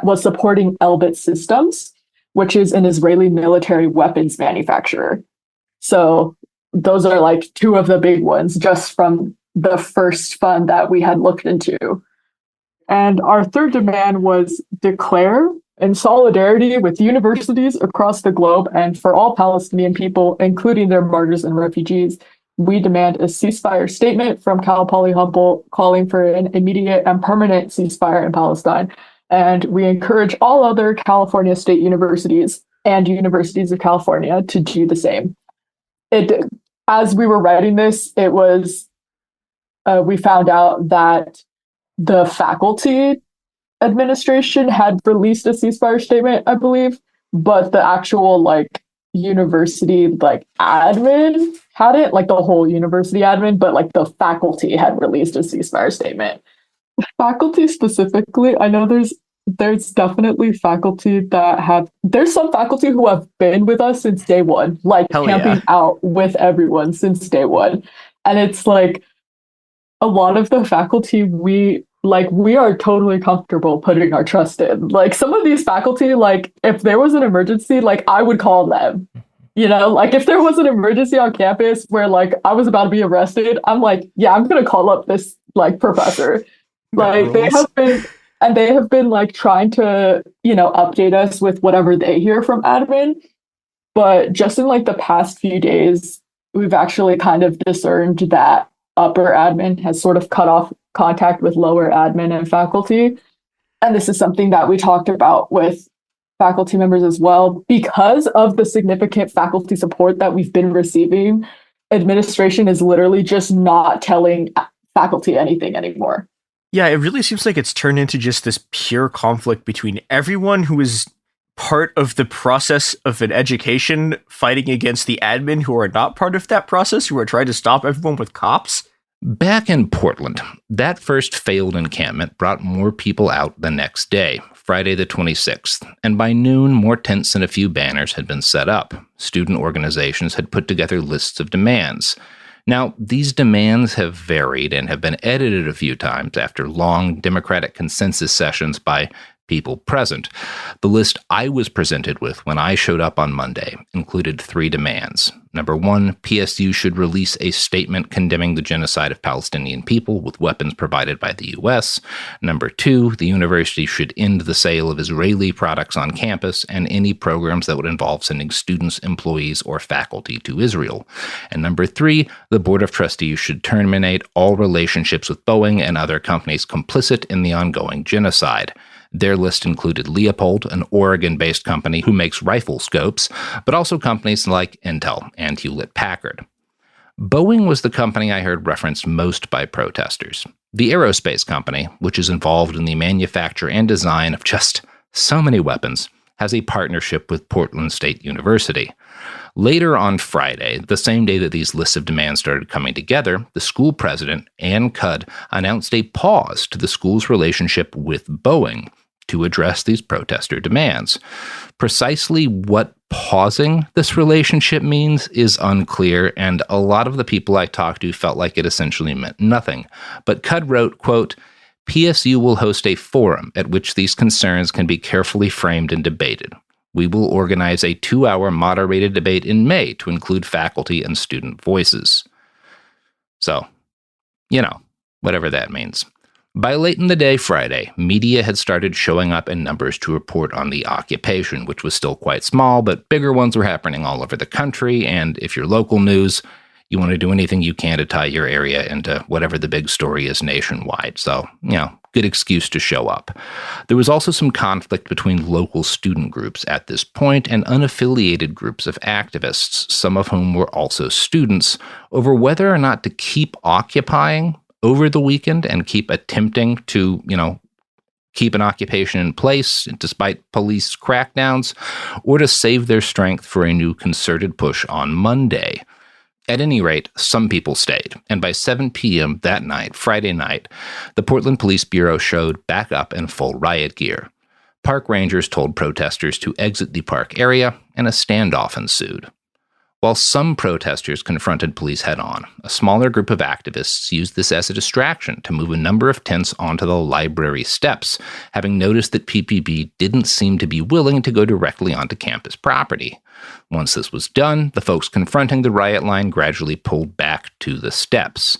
Speaker 15: was supporting Elbit Systems, which is an Israeli military weapons manufacturer. So those are 2 of the big ones just from the first fund that we had looked into. And our third demand was declare. In solidarity with universities across the globe and for all Palestinian people, including their martyrs and refugees, we demand a ceasefire statement from Cal Poly Humboldt calling for an immediate and permanent ceasefire in Palestine. And we encourage all other California state universities and universities of California to do the same. As we were writing this, it was we found out that the faculty administration had released a ceasefire statement, I believe, but the actual university admin hadn't, the whole university admin, but the faculty had released a ceasefire statement. Faculty specifically, I know there's definitely faculty there's some faculty who have been with us since day one, camping out with everyone since day one. And it's a lot of the faculty we are totally comfortable putting our trust in. Some of these faculty, if there was an emergency, I would call them. If there was an emergency on campus where I was about to be arrested, I'm yeah, I'm gonna call up this professor. They have been trying to, update us with whatever they hear from admin. But just in the past few days, we've actually kind of discerned that upper admin has sort of cut off contact with lower admin and faculty. And this is something that we talked about with faculty members as well. Because of the significant faculty support that we've been receiving, administration is literally just not telling faculty anything anymore.
Speaker 14: Yeah, it really seems like it's turned into just this pure conflict between everyone who is part of the process of an education fighting against the admin who are not part of that process, who are trying to stop everyone with cops.
Speaker 8: Back in Portland, that first failed encampment brought more people out the next day, Friday the 26th, and by noon, more tents and a few banners had been set up. Student organizations had put together lists of demands. Now, these demands have varied and have been edited a few times after long Democratic consensus sessions by people present. The list I was presented with when I showed up on Monday included 3 demands. Number 1, PSU should release a statement condemning the genocide of Palestinian people with weapons provided by the U.S. Number 2, the university should end the sale of Israeli products on campus and any programs that would involve sending students, employees, or faculty to Israel. And number 3, the Board of Trustees should terminate all relationships with Boeing and other companies complicit in the ongoing genocide. Their list included Leopold, an Oregon-based company who makes rifle scopes, but also companies like Intel and Hewlett-Packard. Boeing was the company I heard referenced most by protesters. The aerospace company, which is involved in the manufacture and design of just so many weapons, has a partnership with Portland State University. Later on Friday, the same day that these lists of demands started coming together, the school president, Ann Cudd, announced a pause to the school's relationship with Boeing to address these protester demands. Precisely what pausing this relationship means is unclear, and a lot of the people I talked to felt like it essentially meant nothing. But Cudd wrote, quote, PSU will host a forum at which these concerns can be carefully framed and debated. We will organize a 2-hour moderated debate in May to include faculty and student voices. So, whatever that means. By late in the day Friday, media had started showing up in numbers to report on the occupation, which was still quite small, but bigger ones were happening all over the country, and if you're local news, you want to do anything you can to tie your area into whatever the big story is nationwide. So, good excuse to show up. There was also some conflict between local student groups at this point and unaffiliated groups of activists, some of whom were also students, over whether or not to keep occupying over the weekend and keep attempting to, keep an occupation in place despite police crackdowns, or to save their strength for a new concerted push on Monday. At any rate, some people stayed, and by 7 p.m. that night, Friday night, the Portland Police Bureau showed back up in full riot gear. Park rangers told protesters to exit the park area, and a standoff ensued. While some protesters confronted police head-on, a smaller group of activists used this as a distraction to move a number of tents onto the library steps, having noticed that PPB didn't seem to be willing to go directly onto campus property. Once this was done, the folks confronting the riot line gradually pulled back to the steps.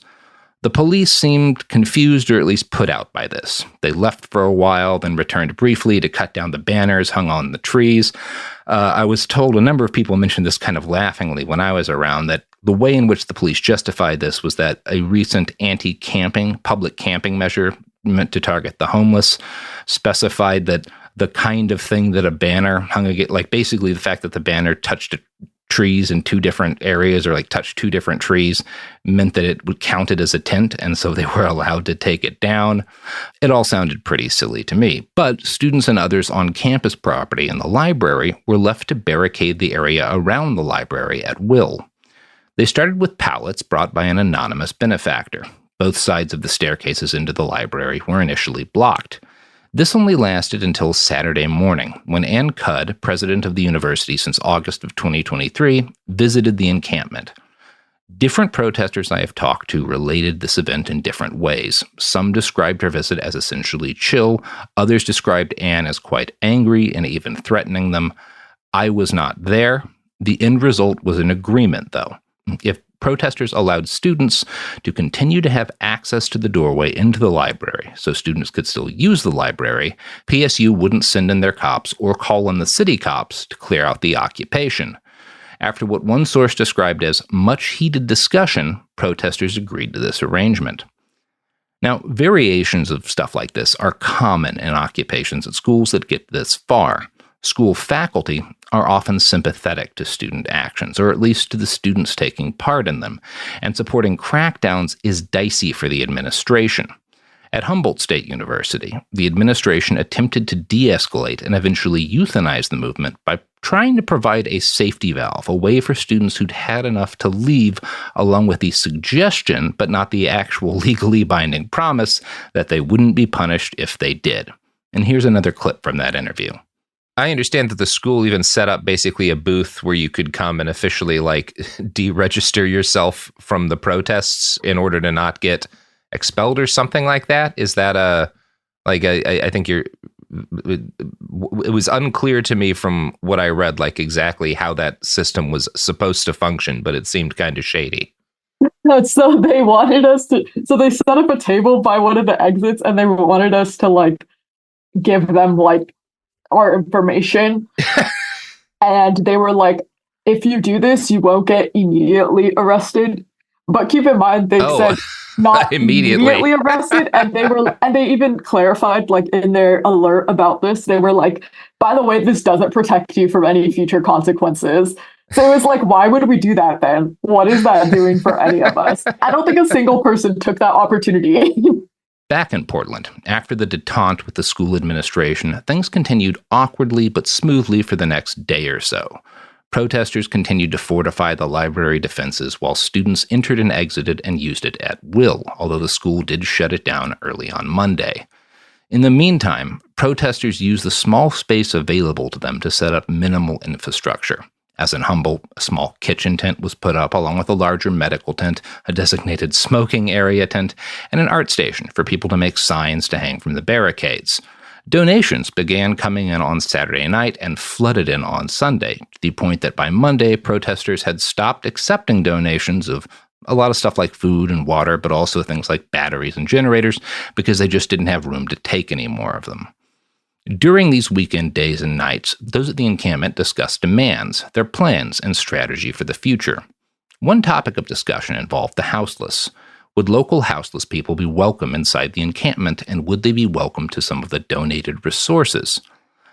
Speaker 8: The police seemed confused or at least put out by this. They left for a while, then returned briefly to cut down the banners hung on the trees. I was told, a number of people mentioned this kind of laughingly when I was around, that the way in which the police justified this was that a recent anti-camping, public camping measure meant to target the homeless specified that the kind of thing that a banner hung against, like basically the fact that the banner touched trees in two different areas or like touched two different trees meant that it would count it as a tent, and so they were allowed to take it down. It all sounded pretty silly to me, but students and others on campus property and the library were left to barricade the area around the library at will. They started with pallets brought by an anonymous benefactor. Both sides of the staircases into the library were initially blocked. This only lasted until Saturday morning, when Ann Cudd, president of the university since August of 2023, visited the encampment. Different protesters I have talked to related this event in different ways. Some described her visit as essentially chill, others described Ann as quite angry and even threatening them. I was not there. The end result was an agreement, though. If protesters allowed students to continue to have access to the doorway into the library, so students could still use the library, PSU wouldn't send in their cops or call in the city cops to clear out the occupation. After what one source described as much heated discussion, protesters agreed to this arrangement. Now, variations of stuff like this are common in occupations at schools that get this far. School faculty are often sympathetic to student actions, or at least to the students taking part in them, and supporting crackdowns is dicey for the administration. At Humboldt State University, the administration attempted to de-escalate and eventually euthanize the movement by trying to provide a safety valve, a way for students who'd had enough to leave, along with the suggestion, but not the actual legally binding promise, that they wouldn't be punished if they did. And here's another clip from that interview. I understand that the school even set up basically a booth where you could come and officially deregister yourself from the protests in order to not get expelled or something like that. Is that I think it was unclear to me from what I read, exactly how that system was supposed to function, but it seemed kind of shady.
Speaker 15: So they wanted us to, so they set up a table by one of the exits and they wanted us to give them our information. And they were like, if you do this, you won't get immediately arrested. But keep in mind, they said not immediately arrested. And they even clarified in their alert about this, they were like, by the way, this doesn't protect you from any future consequences. So it was why would we do that then? What is that doing for any of us? I don't think a single person took that opportunity.
Speaker 8: Back in Portland, after the detente with the school administration, things continued awkwardly but smoothly for the next day or so. Protesters continued to fortify the library defenses while students entered and exited and used it at will, although the school did shut it down early on Monday. In the meantime, protesters used the small space available to them to set up minimal infrastructure. As in Humboldt, a small kitchen tent was put up along with a larger medical tent, a designated smoking area tent, and an art station for people to make signs to hang from the barricades. Donations began coming in on Saturday night and flooded in on Sunday, to the point that by Monday, protesters had stopped accepting donations of a lot of stuff like food and water, but also things like batteries and generators, because they just didn't have room to take any more of them. During these weekend days and nights, those at the encampment discussed demands, their plans, and strategy for the future. One topic of discussion involved the houseless. Would local houseless people be welcome inside the encampment, and would they be welcome to some of the donated resources?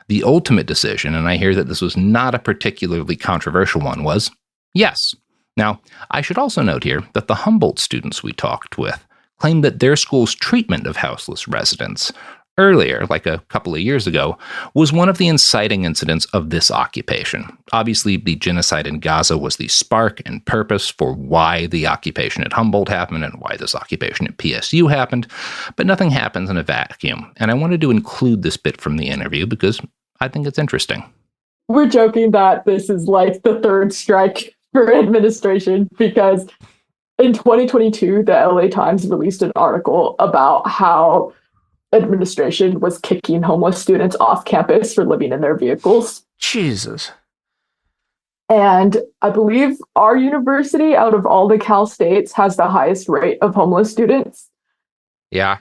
Speaker 8: The ultimate decision, and I hear that this was not a particularly controversial one, was yes. Now, I should also note here that the Humboldt students we talked with claimed that their school's treatment of houseless residents earlier, a couple of years ago, was one of the inciting incidents of this occupation. Obviously, the genocide in Gaza was the spark and purpose for why the occupation at Humboldt happened and why this occupation at PSU happened, but nothing happens in a vacuum. And I wanted to include this bit from the interview because I think it's interesting.
Speaker 15: We're joking that this is the third strike for administration because in 2022, the LA Times released an article about how administration was kicking homeless students off campus for living in their vehicles.
Speaker 14: Jesus.
Speaker 15: And I believe our university, out of all the Cal States, has the highest rate of homeless students.
Speaker 8: Yeah.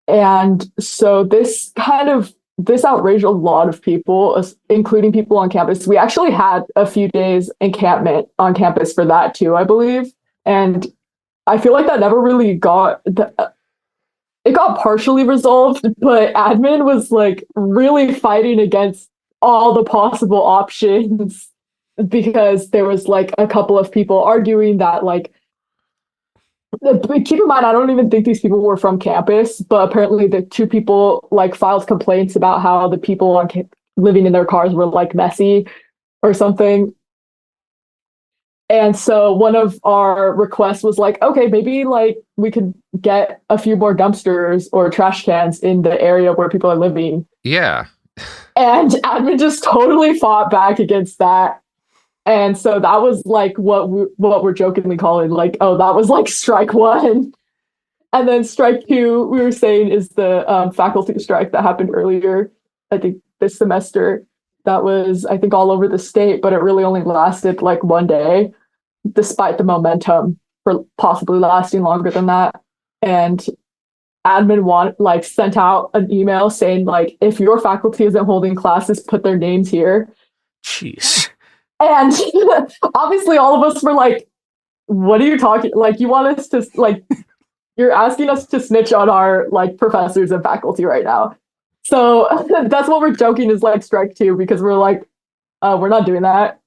Speaker 15: And so this outraged a lot of people, including people on campus. We actually had a few days encampment on campus for that too, I believe. And I feel like that never really it got partially resolved, but admin was like really fighting against all the possible options because there was like a couple of people arguing that like, keep in mind, I don't even think these people were from campus, but apparently the two people like filed complaints about how the people living in their cars were like messy or something. And so one of our requests was like, okay, maybe like we could get a few more dumpsters or trash cans in the area where people are living.
Speaker 8: Yeah.
Speaker 15: And admin just totally fought back against that. And so that was like what we're jokingly calling like, oh, that was like strike one. And then strike two, we were saying, is the faculty strike that happened earlier, I think this semester. That was, I think, all over the state, but it really only lasted like one day, despite the momentum for possibly lasting longer than that. And admin sent out an email saying like, if your faculty isn't holding classes, put their names here.
Speaker 14: Jeez.
Speaker 15: And obviously all of us were like, what are you talking? Like, you want us to, like, you're asking us to snitch on our, like, professors and faculty right now. So that's what we're joking is, like, strike two, because we're like, we're not doing that.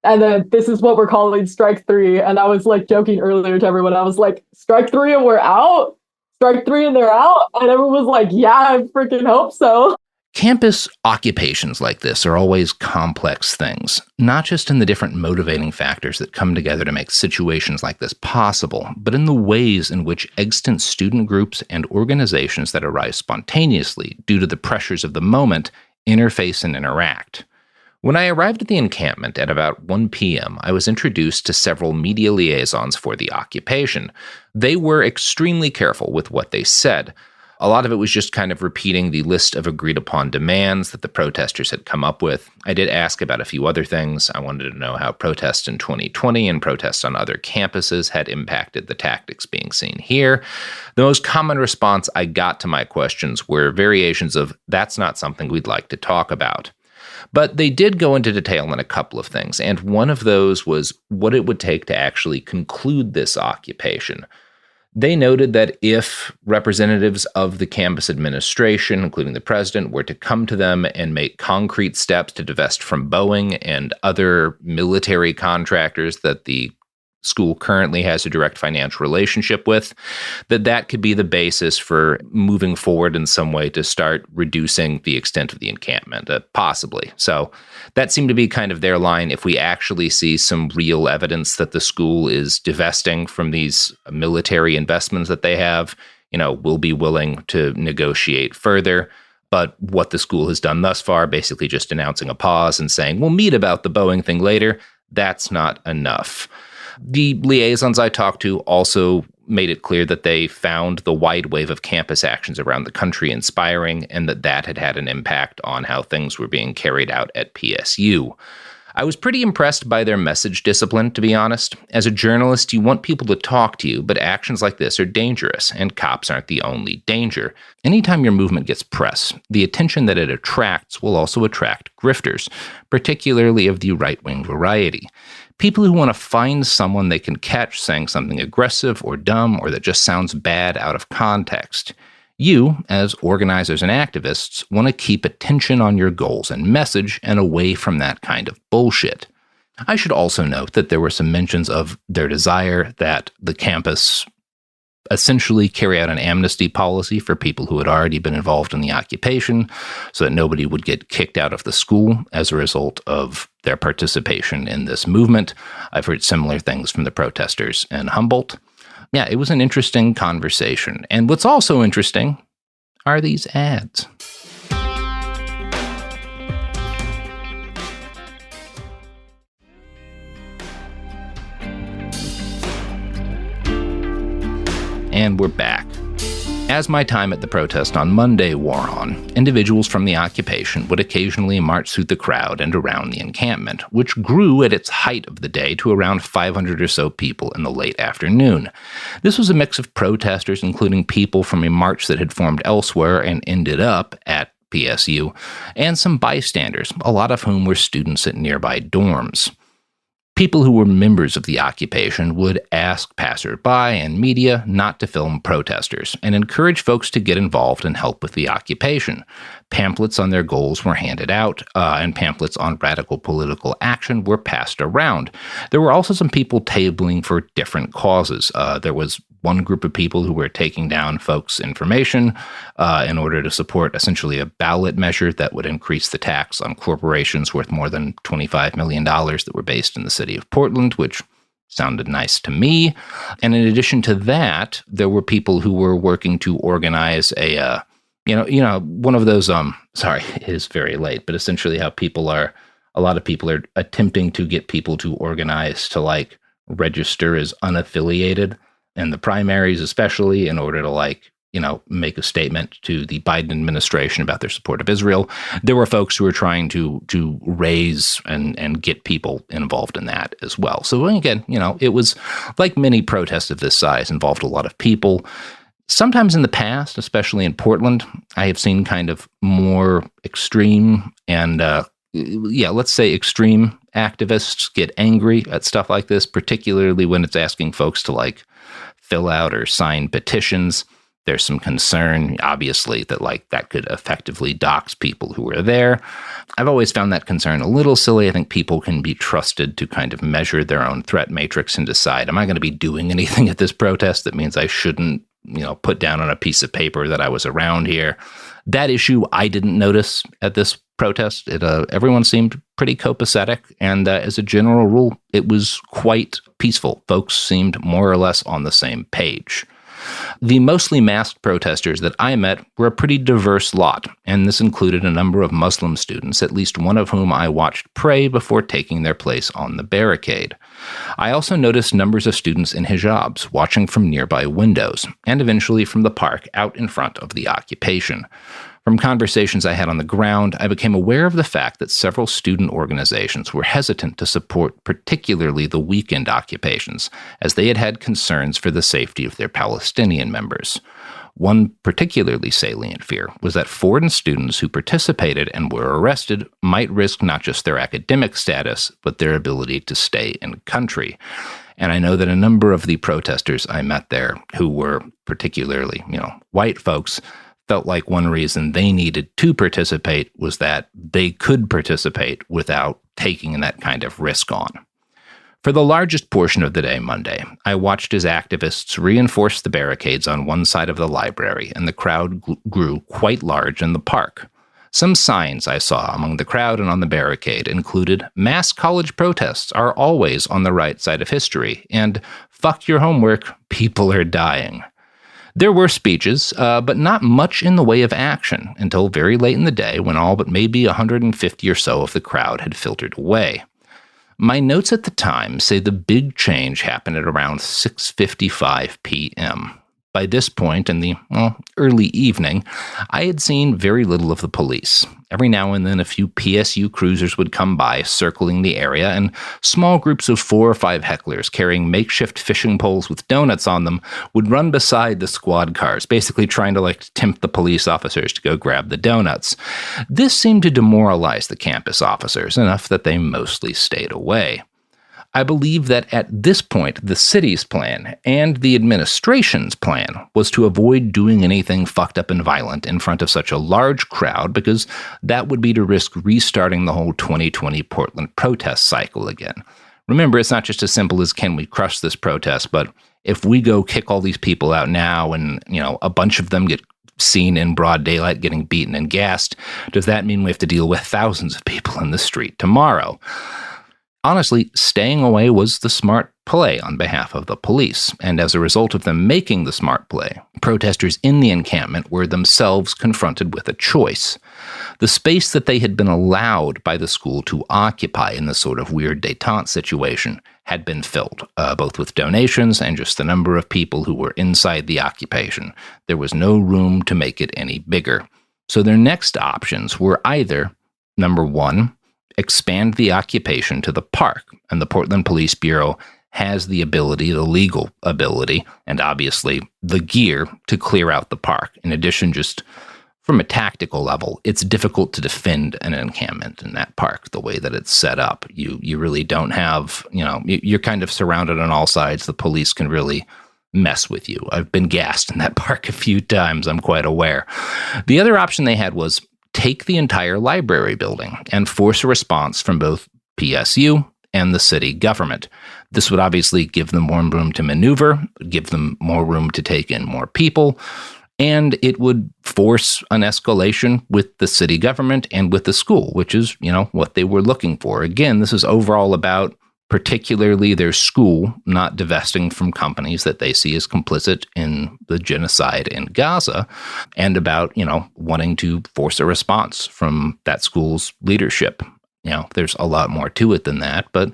Speaker 15: And then this is what we're calling strike three. And I was, like, joking earlier to everyone. I was like, strike three and we're out? Strike three and they're out? And everyone was like, yeah, I freaking hope so.
Speaker 8: Campus occupations like this are always complex things, not just in the different motivating factors that come together to make situations like this possible, but in the ways in which extant student groups and organizations that arise spontaneously due to the pressures of the moment interface and interact. When I arrived at the encampment at about 1 p.m., I was introduced to several media liaisons for the occupation. They were extremely careful with what they said. A lot of it was just kind of repeating the list of agreed-upon demands that the protesters had come up with. I did ask about a few other things. I wanted to know how protests in 2020 and protests on other campuses had impacted the tactics being seen here. The most common response I got to my questions were variations of, that's not something we'd like to talk about. But they did go into detail on a couple of things, and one of those was what it would take to actually conclude this occupation. They noted that if representatives of the campus administration, including the president, were to come to them and make concrete steps to divest from Boeing and other military contractors that the school currently has a direct financial relationship with, that could be the basis for moving forward in some way to start reducing the extent of the encampment, possibly. So that seemed to be kind of their line. If we actually see some real evidence that the school is divesting from these military investments that they have, we'll be willing to negotiate further. But what the school has done thus far, basically just announcing a pause and saying, we'll meet about the Boeing thing later, that's not enough. The liaisons I talked to also made it clear that they found the wide wave of campus actions around the country inspiring, and that had had an impact on how things were being carried out at PSU. I was pretty impressed by their message discipline, to be honest. As a journalist, you want people to talk to you, but actions like this are dangerous, and cops aren't the only danger. Anytime your movement gets press, the attention that it attracts will also attract grifters, particularly of the right-wing variety. People who want to find someone they can catch saying something aggressive or dumb or that just sounds bad out of context. You, as organizers and activists, want to keep attention on your goals and message and away from that kind of bullshit. I should also note that there were some mentions of their desire that the campus essentially carry out an amnesty policy for people who had already been involved in the occupation so that nobody would get kicked out of the school as a result of their participation in this movement. I've heard similar things from the protesters in Humboldt. Yeah, it was an interesting conversation. And what's also interesting are these ads. And we're back. As my time at the protest on Monday wore on, individuals from the occupation would occasionally march through the crowd and around the encampment, which grew at its height of the day to around 500 or so people in the late afternoon. This was a mix of protesters, including people from a march that had formed elsewhere and ended up at PSU, and some bystanders, a lot of whom were students at nearby dorms. People who were members of the occupation would ask passersby and media not to film protesters and encourage folks to get involved and help with the occupation. Pamphlets on their goals were handed out, and pamphlets on radical political action were passed around. There were also some people tabling for different causes. There was one group of people who were taking down folks' information in order to support essentially a ballot measure that would increase the tax on corporations worth more than $25 million that were based in the city of Portland, which sounded nice to me. And in addition to that, there were people who were working to organize a one of those, sorry, it is very late, but essentially how a lot of people are attempting to get people to organize to like register as unaffiliated in the primaries, especially in order to make a statement to the Biden administration about their support of Israel. There were folks who were trying to raise and get people involved in that as well. So again, it was like many protests of this size, involved a lot of people. Sometimes in the past, especially in Portland, I have seen kind of more extreme and, let's say extreme activists get angry at stuff like this, particularly when it's asking folks to like fill out or sign petitions. There's some concern, obviously, that that could effectively dox people who are there. I've always found that concern a little silly. I think people can be trusted to kind of measure their own threat matrix and decide, am I going to be doing anything at this protest that means I shouldn't put down on a piece of paper that I was around here? That issue I didn't notice at this protest. Everyone seemed pretty copacetic, and as a general rule, it was quite peaceful. Folks seemed more or less on the same page. The mostly masked protesters that I met were a pretty diverse lot, and this included a number of Muslim students, at least one of whom I watched pray before taking their place on the barricade. I also noticed numbers of students in hijabs watching from nearby windows, and eventually from the park out in front of the occupation. From conversations I had on the ground, I became aware of the fact that several student organizations were hesitant to support particularly the weekend occupations, as they had had concerns for the safety of their Palestinian members. One particularly salient fear was that foreign students who participated and were arrested might risk not just their academic status, but their ability to stay in country. And I know that a number of the protesters I met there, who were particularly, white folks, felt like one reason they needed to participate was that they could participate without taking that kind of risk on. For the largest portion of the day Monday, I watched as activists reinforced the barricades on one side of the library, and the crowd grew quite large in the park. Some signs I saw among the crowd and on the barricade included "Mass college protests are always on the right side of history," and "Fuck your homework, people are dying." There were speeches, but not much in the way of action until very late in the day when all but maybe 150 or so of the crowd had filtered away. My notes at the time say the big change happened at around 6:55 p.m. By this point in the early evening, I had seen very little of the police. Every now and then a few PSU cruisers would come by, circling the area, and small groups of 4 or 5 hecklers carrying makeshift fishing poles with donuts on them would run beside the squad cars, basically trying to tempt the police officers to go grab the donuts. This seemed to demoralize the campus officers enough that they mostly stayed away. I believe that at this point, the city's plan and the administration's plan was to avoid doing anything fucked up and violent in front of such a large crowd, because that would be to risk restarting the whole 2020 Portland protest cycle again. Remember, it's not just as simple as can we crush this protest, but if we go kick all these people out now and, a bunch of them get seen in broad daylight getting beaten and gassed, does that mean we have to deal with thousands of people in the street tomorrow? Honestly, staying away was the smart play on behalf of the police, and as a result of them making the smart play, protesters in the encampment were themselves confronted with a choice. The space that they had been allowed by the school to occupy in this sort of weird détente situation had been filled, both with donations and just the number of people who were inside the occupation. There was no room to make it any bigger. So their next options were either, number one, expand the occupation to the park, and the Portland Police Bureau has the ability, the legal ability, and obviously the gear to clear out the park. In addition, just from a tactical level, it's difficult to defend an encampment in that park the way that it's set up. You really don't have, you're kind of surrounded on all sides. The police can really mess with you. I've been gassed in that park a few times. I'm quite aware. The other option they had was take the entire library building and force a response from both PSU and the city government. This would obviously give them more room to maneuver, give them more room to take in more people, and it would force an escalation with the city government and with the school, which is, what they were looking for. Again, this is overall about particularly their school not divesting from companies that they see as complicit in the genocide in Gaza, and about, wanting to force a response from that school's leadership. There's a lot more to it than that, but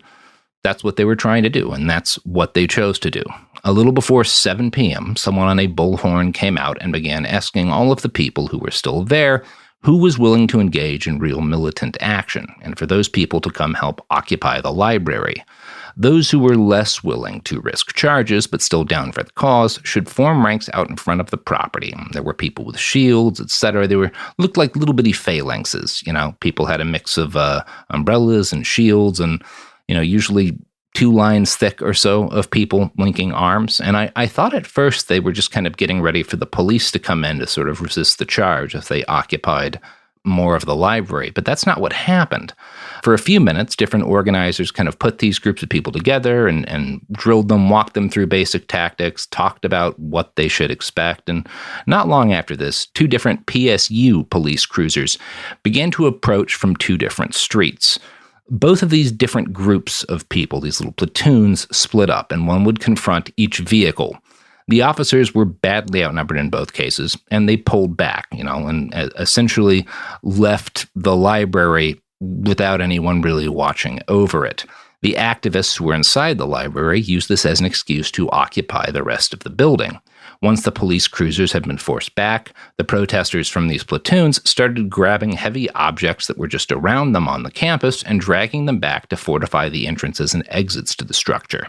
Speaker 8: that's what they were trying to do, and that's what they chose to do. A little before 7 p.m., someone on a bullhorn came out and began asking all of the people who were still there who was willing to engage in real militant action, and for those people to come help occupy the library. Those who were less willing to risk charges but still down for the cause should form ranks out in front of the property. There were people with shields, etc. They looked like little bitty phalanxes. People had a mix of umbrellas and shields, and usually 2 lines thick or so of people linking arms. And I thought at first they were just kind of getting ready for the police to come in to sort of resist the charge if they occupied more of the library. But that's not what happened. For a few minutes, different organizers kind of put these groups of people together and drilled them, walked them through basic tactics, talked about what they should expect. And not long after this, 2 different PSU police cruisers began to approach from 2 different streets. Both of these different groups of people, these little platoons, split up, and one would confront each vehicle. The officers were badly outnumbered in both cases, and they pulled back, and essentially left the library without anyone really watching over it. The activists who were inside the library used this as an excuse to occupy the rest of the building. Once the police cruisers had been forced back, the protesters from these platoons started grabbing heavy objects that were just around them on the campus and dragging them back to fortify the entrances and exits to the structure.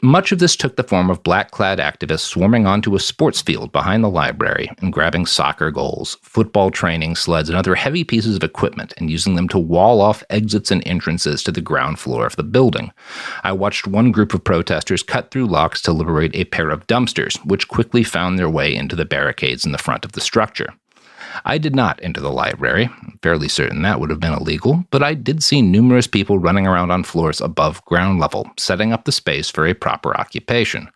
Speaker 8: Much of this took the form of black-clad activists swarming onto a sports field behind the library and grabbing soccer goals, football training sleds, and other heavy pieces of equipment and using them to wall off exits and entrances to the ground floor of the building. I watched one group of protesters cut through locks to liberate a pair of dumpsters, which quickly found their way into the barricades in the front of the structure. I did not enter the library. I'm fairly certain that would have been illegal, but I did see numerous people running around on floors above ground level, setting up the space for a proper occupation.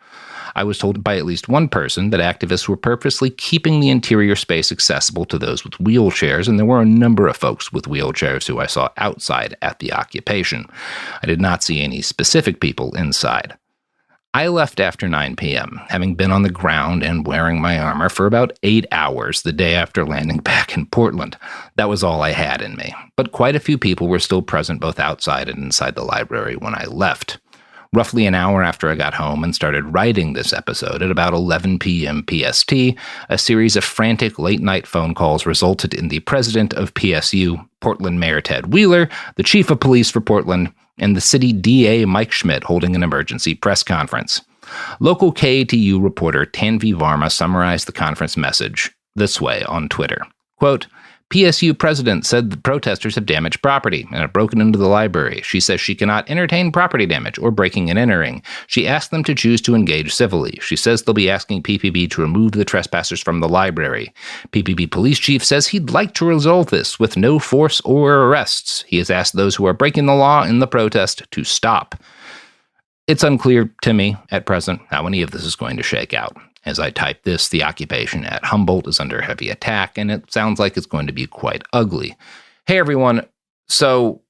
Speaker 8: I was told by at least one person that activists were purposely keeping the interior space accessible to those with wheelchairs, and there were a number of folks with wheelchairs who I saw outside at the occupation. I did not see any specific people inside. I left after 9 p.m., having been on the ground and wearing my armor for about 8 hours the day after landing back in Portland. That was all I had in me, but quite a few people were still present both outside and inside the library when I left. Roughly an hour after I got home and started writing this episode at about 11 p.m. PST, a series of frantic late-night phone calls resulted in the president of PSU, Portland Mayor Ted Wheeler, the chief of police for Portland, and the city DA Mike Schmidt holding an emergency press conference. Local KATU reporter Tanvi Varma summarized the conference message this way on Twitter. Quote, PSU president said the protesters have damaged property and have broken into the library. She says she cannot entertain property damage or breaking and entering. She asked them to choose to engage civilly. She says they'll be asking PPB to remove the trespassers from the library. PPB police chief says he'd like to resolve this with no force or arrests. He has asked those who are breaking the law in the protest to stop. It's unclear to me at present how any of this is going to shake out. As I type this, the occupation at Humboldt is under heavy attack, and it sounds like it's going to be quite ugly. Hey, everyone. So,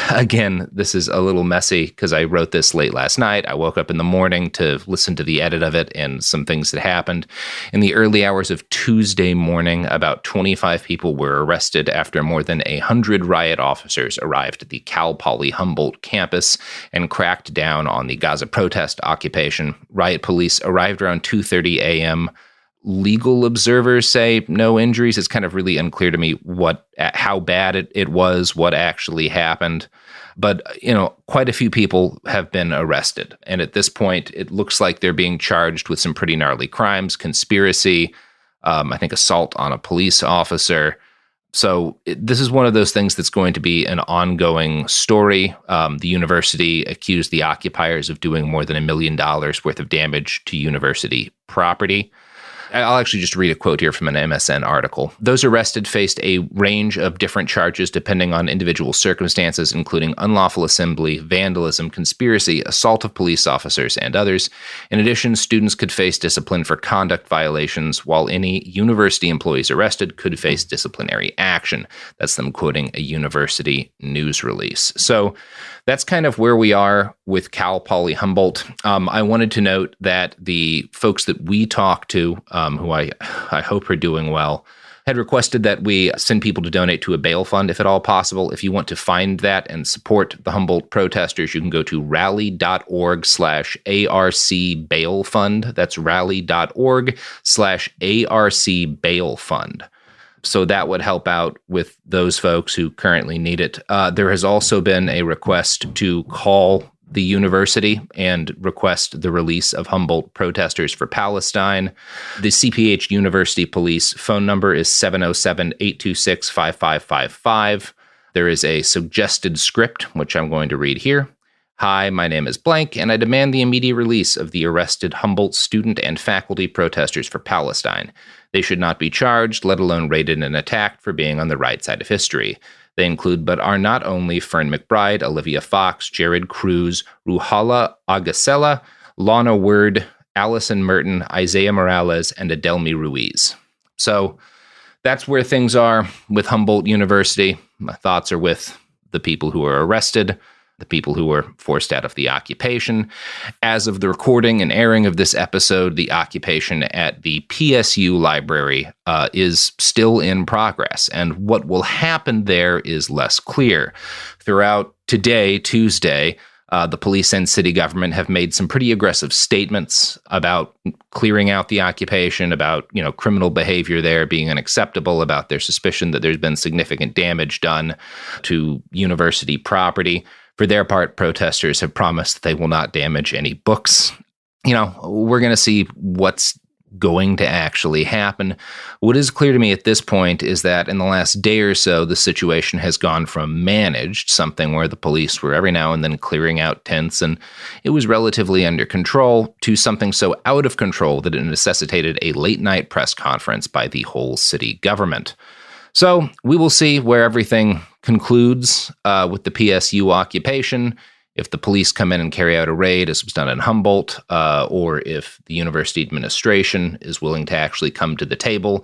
Speaker 8: Again, this is a little messy because I wrote this late last night. I woke up in the morning to listen to the edit of it and some things that happened. In the early hours of Tuesday morning, about 25 people were arrested after more than 100 riot officers arrived at the Cal Poly Humboldt campus and cracked down on the Gaza protest occupation. Riot police arrived around 2:30 a.m. Legal observers say no injuries. It's kind of really unclear to me how bad it was, what actually happened. But, quite a few people have been arrested. And at this point, it looks like they're being charged with some pretty gnarly crimes, conspiracy, I think assault on a police officer. So this is one of those things that's going to be an ongoing story. The university accused the occupiers of doing more than $1 million worth of damage to university property. I'll actually just read a quote here from an MSN article. Those arrested faced a range of different charges depending on individual circumstances, including unlawful assembly, vandalism, conspiracy, assault of police officers, and others. In addition, students could face discipline for conduct violations, while any university employees arrested could face disciplinary action. That's them quoting a university news release. So that's kind of where we are with Cal Poly Humboldt. I wanted to note that the folks that we talked to, who I hope are doing well, had requested that we send people to donate to a bail fund if at all possible. If you want to find that and support the Humboldt protesters, you can go to rally.org/ARC bail fund. That's rally.org/ARC bail fund. So that would help out with those folks who currently need it. There has also been a request to call the university and request the release of Humboldt protesters for Palestine. The CPH University Police phone number is 707-826-5555. There is a suggested script, which I'm going to read here. Hi, my name is blank, and I demand the immediate release of the arrested Humboldt student and faculty protesters for Palestine. They should not be charged, let alone raided and attacked for being on the right side of history. They include but are not only Fern McBride, Olivia Fox, Jared Cruz, Ruhala Agasela, Lana Word, Allison Merton, Isaiah Morales, and Adelmi Ruiz. So that's where things are with Humboldt University. My thoughts are with the people who are arrested, the people who were forced out of the occupation. As of the recording and airing of this episode, the occupation at the PSU library is still in progress, and what will happen there is less clear. Throughout today, Tuesday, the police and city government have made some pretty aggressive statements about clearing out the occupation, about, criminal behavior there being unacceptable, about their suspicion that there's been significant damage done to university property. For their part, protesters have promised that they will not damage any books. We're going to see what's going to actually happen. What is clear to me at this point is that in the last day or so, the situation has gone from managed, something where the police were every now and then clearing out tents and it was relatively under control, to something so out of control that it necessitated a late-night press conference by the whole city government. So we will see where everything concludes with the PSU occupation. If the police come in and carry out a raid, as was done in Humboldt, or if the university administration is willing to actually come to the table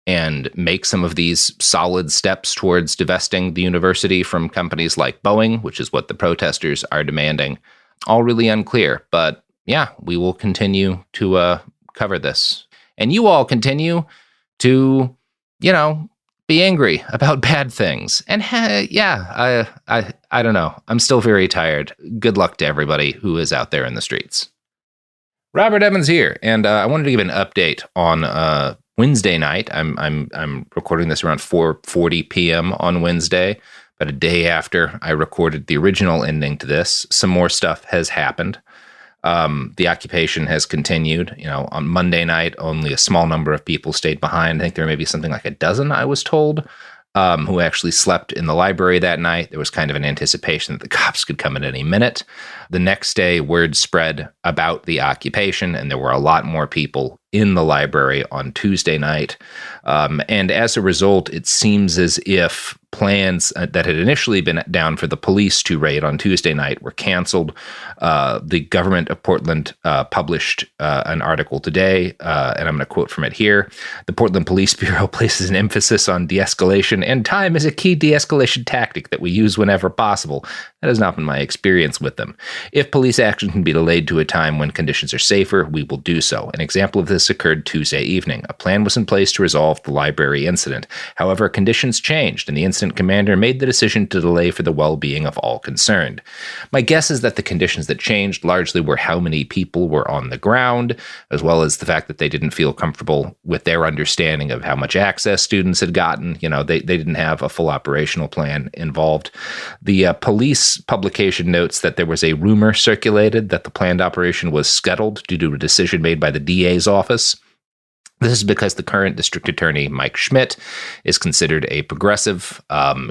Speaker 8: and make some of these solid steps towards divesting the university from companies like Boeing, which is what the protesters are demanding. All really unclear. But yeah, we will continue to cover this. And you all continue to, be angry about bad things. And I don't know. I'm still very tired. Good luck to everybody who is out there in the streets. Robert Evans here, and I wanted to give an update on Wednesday night. I'm recording this around 4:40 p.m. on Wednesday, but a day after I recorded the original ending to this. Some more stuff has happened. The occupation has continued. On Monday night, only a small number of people stayed behind. I think there may be something like a dozen, I was told, who actually slept in the library that night. There was kind of an anticipation that the cops could come at any minute. The next day, word spread about the occupation, and there were a lot more people in the library on Tuesday night. And as a result, it seems as if plans that had initially been down for the police to raid on Tuesday night were canceled. The government of Portland published an article today, and I'm going to quote from it here. The Portland Police Bureau places an emphasis on de-escalation, and time is a key de-escalation tactic that we use whenever possible. That has not been my experience with them. If police action can be delayed to a time when conditions are safer, we will do so. An example of this occurred Tuesday evening. A plan was in place to resolve the library incident. However, conditions changed, and the incident commander made the decision to delay for the well-being of all concerned. My guess is that the conditions that changed largely were how many people were on the ground, as well as the fact that they didn't feel comfortable with their understanding of how much access students had gotten. They didn't have a full operational plan involved. The police publication notes that there was a rumor circulated that the planned operation was scuttled due to a decision made by the DA's office. This is because the current district attorney, Mike Schmidt, is considered a progressive.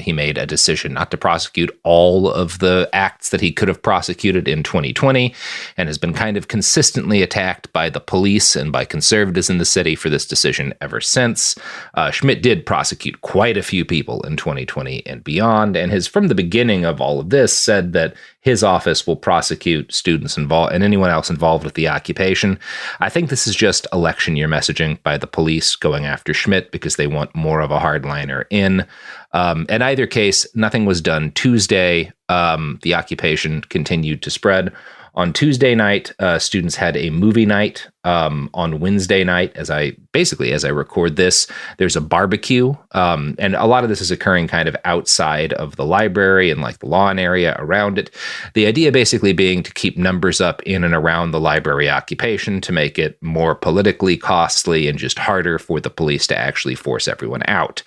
Speaker 8: He made a decision not to prosecute all of the acts that he could have prosecuted in 2020 and has been kind of consistently attacked by the police and by conservatives in the city for this decision ever since. Schmidt did prosecute quite a few people in 2020 and beyond, and has, from the beginning of all of this, said that his office will prosecute students involved and anyone else involved with the occupation. I think this is just election year messaging by the police going after Schmidt because they want more of a hardliner in. In either case, nothing was done Tuesday. The occupation continued to spread. On Tuesday night, students had a movie night. On Wednesday night, as I record this, there's a barbecue. And a lot of this is occurring kind of outside of the library and like the lawn area around it. The idea basically being to keep numbers up in and around the library occupation to make it more politically costly and just harder for the police to actually force everyone out.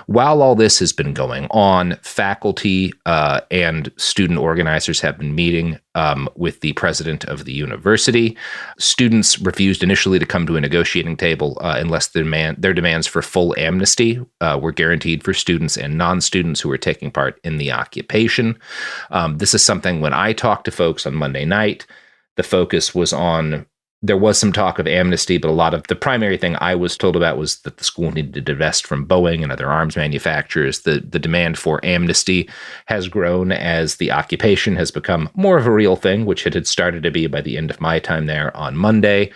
Speaker 8: While all this has been going on, faculty and student organizers have been meeting with the president of the university. Students refused initially to come to a negotiating table unless their demands for full amnesty were guaranteed for students and non-students who were taking part in the occupation. This is something when I talked to folks on Monday night, the focus was on, there was some talk of amnesty, but a lot of the primary thing I was told about was that the school needed to divest from Boeing and other arms manufacturers. The demand for amnesty has grown as the occupation has become more of a real thing, which it had started to be by the end of my time there on Monday.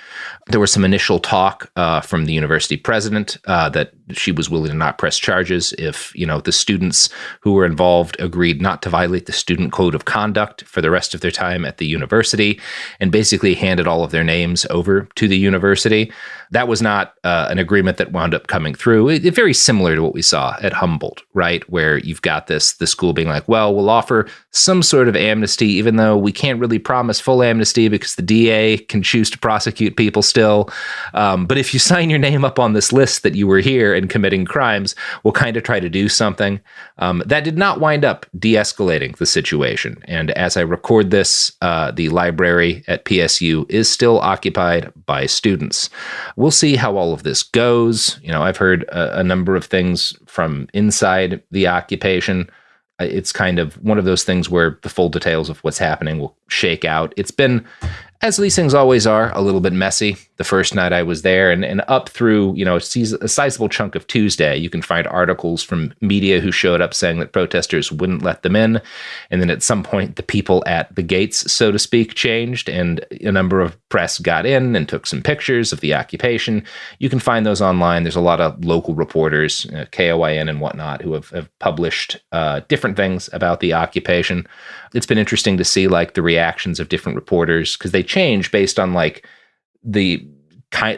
Speaker 8: There was some initial talk from the university president that she was willing to not press charges if, the students who were involved agreed not to violate the student code of conduct for the rest of their time at the university, and basically handed all of their names over to the university. That was not an agreement that wound up coming through. It's very similar to what we saw at Humboldt, right? Where you've got the school being like, well, we'll offer some sort of amnesty, even though we can't really promise full amnesty because the DA can choose to prosecute people still. But if you sign your name up on this list that you were here and committing crimes, we'll kind of try to do something. That did not wind up de-escalating the situation. And as I record this, the library at PSU is still occupied by students. We'll see how all of this goes. I've heard a number of things from inside the occupation. It's kind of one of those things where the full details of what's happening will shake out. It's been, as these things always are, a little bit messy the first night I was there, and up through, a sizable chunk of Tuesday, you can find articles from media who showed up saying that protesters wouldn't let them in. And then at some point, the people at the gates, so to speak, changed, and a number of press got in and took some pictures of the occupation. You can find those online. There's a lot of local reporters, KOIN and whatnot, who have published different things about the occupation. It's been interesting to see the reactions of different reporters, because they change based on the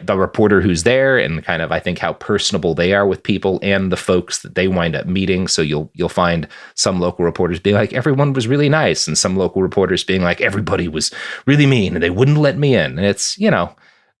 Speaker 8: reporter who's there and kind of, I think, how personable they are with people and the folks that they wind up meeting. So you'll find some local reporters being like, everyone was really nice, and some local reporters being like, everybody was really mean and they wouldn't let me in. And it's,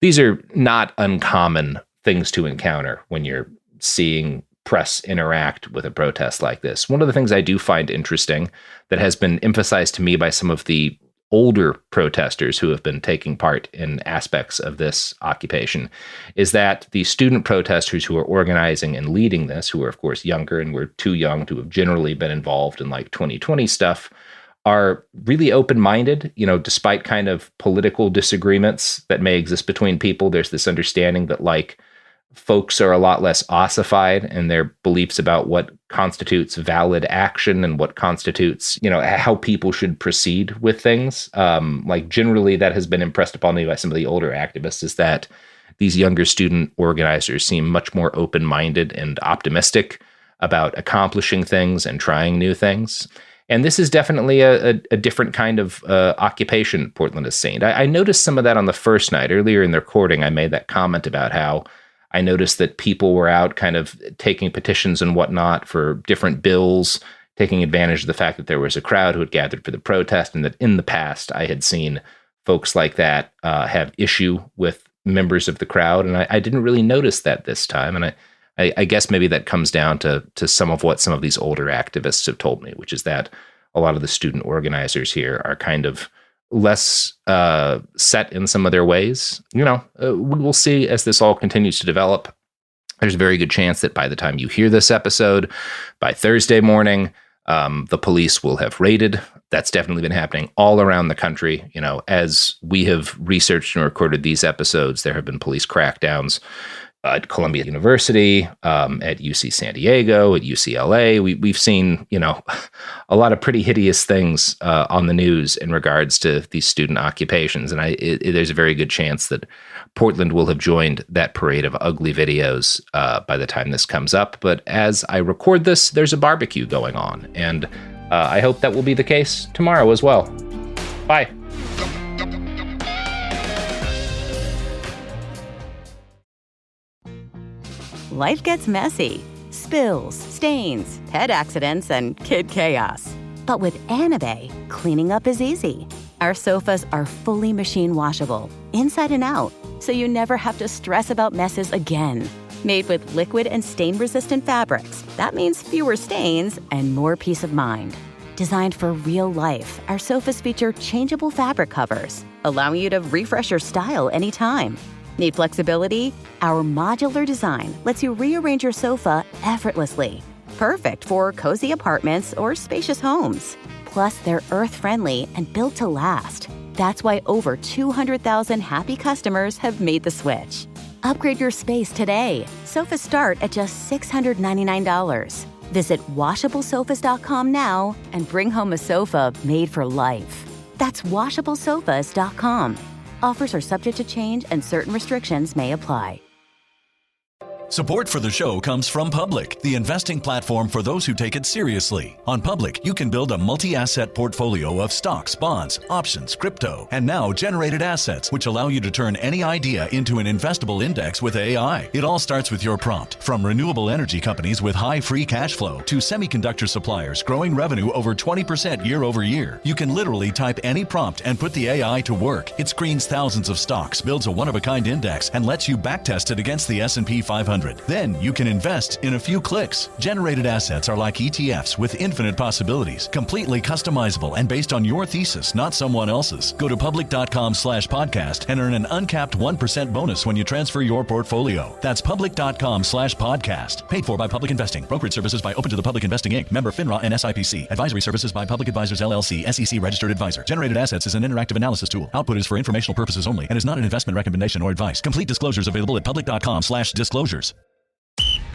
Speaker 8: these are not uncommon things to encounter when you're seeing press interact with a protest like this. One of the things I do find interesting that has been emphasized to me by some of the older protesters who have been taking part in aspects of this occupation is that the student protesters who are organizing and leading this, who are of course younger and were too young to have generally been involved in 2020 stuff, are really open-minded, despite kind of political disagreements that may exist between people. There's this understanding that like folks are a lot less ossified in their beliefs about what constitutes valid action and what constitutes, how people should proceed with things. Like generally that has been impressed upon me by some of the older activists, is that these younger student organizers seem much more open-minded and optimistic about accomplishing things and trying new things. And this is definitely a different kind of occupation Portland has seen. I noticed some of that on the first night. Earlier in the recording, I made that comment about how I noticed that people were out kind of taking petitions and whatnot for different bills, taking advantage of the fact that there was a crowd who had gathered for the protest, and that in the past I had seen folks like that have issue with members of the crowd. And I didn't really notice that this time. And I guess maybe that comes down to some of what some of these older activists have told me, which is that a lot of the student organizers here are kind of less set in some of their ways. We'll see as this all continues to develop. There's a very good chance that by the time you hear this episode, by Thursday morning, the police will have raided. That's definitely been happening all around the country. As we have researched and recorded these episodes, there have been police crackdowns at Columbia University, at UC San Diego, at UCLA. We've seen, a lot of pretty hideous things on the news in regards to these student occupations. And there's a very good chance that Portland will have joined that parade of ugly videos by the time this comes up. But as I record this, there's a barbecue going on. And I hope that will be the case tomorrow as well. Bye.
Speaker 3: Life gets messy. Spills, stains, pet accidents, and kid chaos. But with Anabei, cleaning up is easy. Our sofas are fully machine washable, inside and out, so you never have to stress about messes again. Made with liquid and stain-resistant fabrics, that means fewer stains and more peace of mind. Designed for real life, our sofas feature changeable fabric covers, allowing you to refresh your style anytime. Need flexibility? Our modular design lets you rearrange your sofa effortlessly. Perfect for cozy apartments or spacious homes. Plus, they're earth-friendly and built to last. That's why over 200,000 happy customers have made the switch. Upgrade your space today. Sofas start at just $699. Visit washablesofas.com now and bring home a sofa made for life. That's washablesofas.com. Offers are subject to change and certain restrictions may apply.
Speaker 4: Support for the show comes from Public, the investing platform for those who take it seriously. On Public, you can build a multi-asset portfolio of stocks, bonds, options, crypto, and now generated assets, which allow you to turn any idea into an investable index with AI. It all starts with your prompt. From renewable energy companies with high free cash flow to semiconductor suppliers growing revenue over 20% year over year, you can literally type any prompt and put the AI to work. It screens thousands of stocks, builds a one-of-a-kind index, and lets you backtest it against the S&P 500. Then you can invest in a few clicks. Generated assets are like ETFs with infinite possibilities, completely customizable and based on your thesis, not someone else's. Go to public.com/podcast and earn an uncapped 1% bonus when you transfer your portfolio. That's public.com/podcast. Paid for by Public Investing. Brokerage services by Open to the Public Investing Inc. Member FINRA and SIPC. Advisory services by Public Advisors LLC, SEC registered advisor. Generated assets is an interactive analysis tool. Output is for informational purposes only and is not an investment recommendation or advice. Complete disclosures available at public.com/disclosures.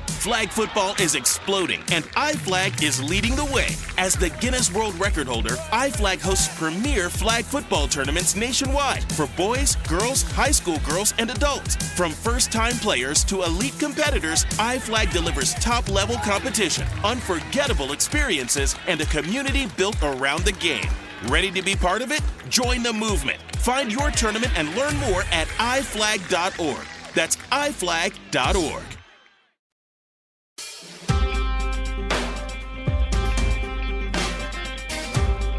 Speaker 13: Flag football is exploding, and iFlag is leading the way. As the Guinness World Record holder, iFlag hosts premier flag football tournaments nationwide for boys, girls, high school girls, and adults. From first-time players to elite competitors, iFlag delivers top-level competition, unforgettable experiences, and a community built around the game. Ready to be part of it? Join the movement. Find your tournament and learn more at iflag.org. That's iflag.org.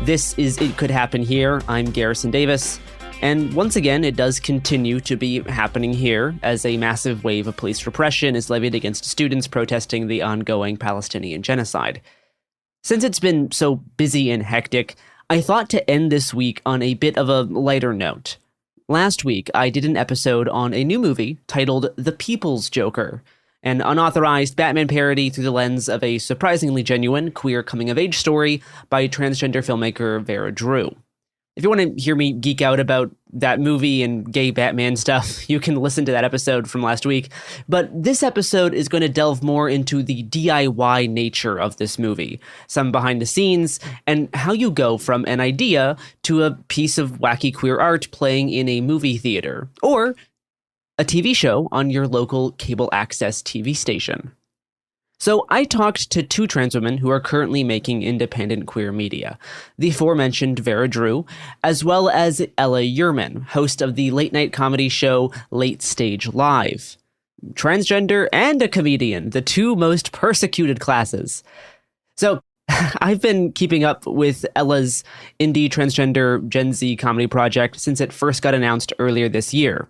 Speaker 17: This is It Could Happen Here. I'm Garrison Davis. And once again, it does continue to be happening here as a massive wave of police repression is levied against students protesting the ongoing Palestinian genocide. Since it's been so busy and hectic, I thought to end this week on a bit of a lighter note. Last week, I did an episode on a new movie titled The People's Joker. an unauthorized Batman parody through the lens of a surprisingly genuine queer coming-of-age story by transgender filmmaker Vera Drew. If you want to hear me geek out about that movie and gay Batman stuff, you can listen to that episode from last week. But this episode is going to delve more into the DIY nature of this movie, some behind the scenes, and how you go from an idea to a piece of wacky queer art playing in a movie theater, or a TV show on your local cable access TV station. So I talked to two trans women who are currently making independent queer media, the aforementioned Vera Drew, as well as Ella Yerman, host of the late-night comedy show Late Stage Live. Transgender and a comedian, the two most persecuted classes. So I've been keeping up with Ella's indie transgender Gen Z comedy project since it first got announced earlier this year.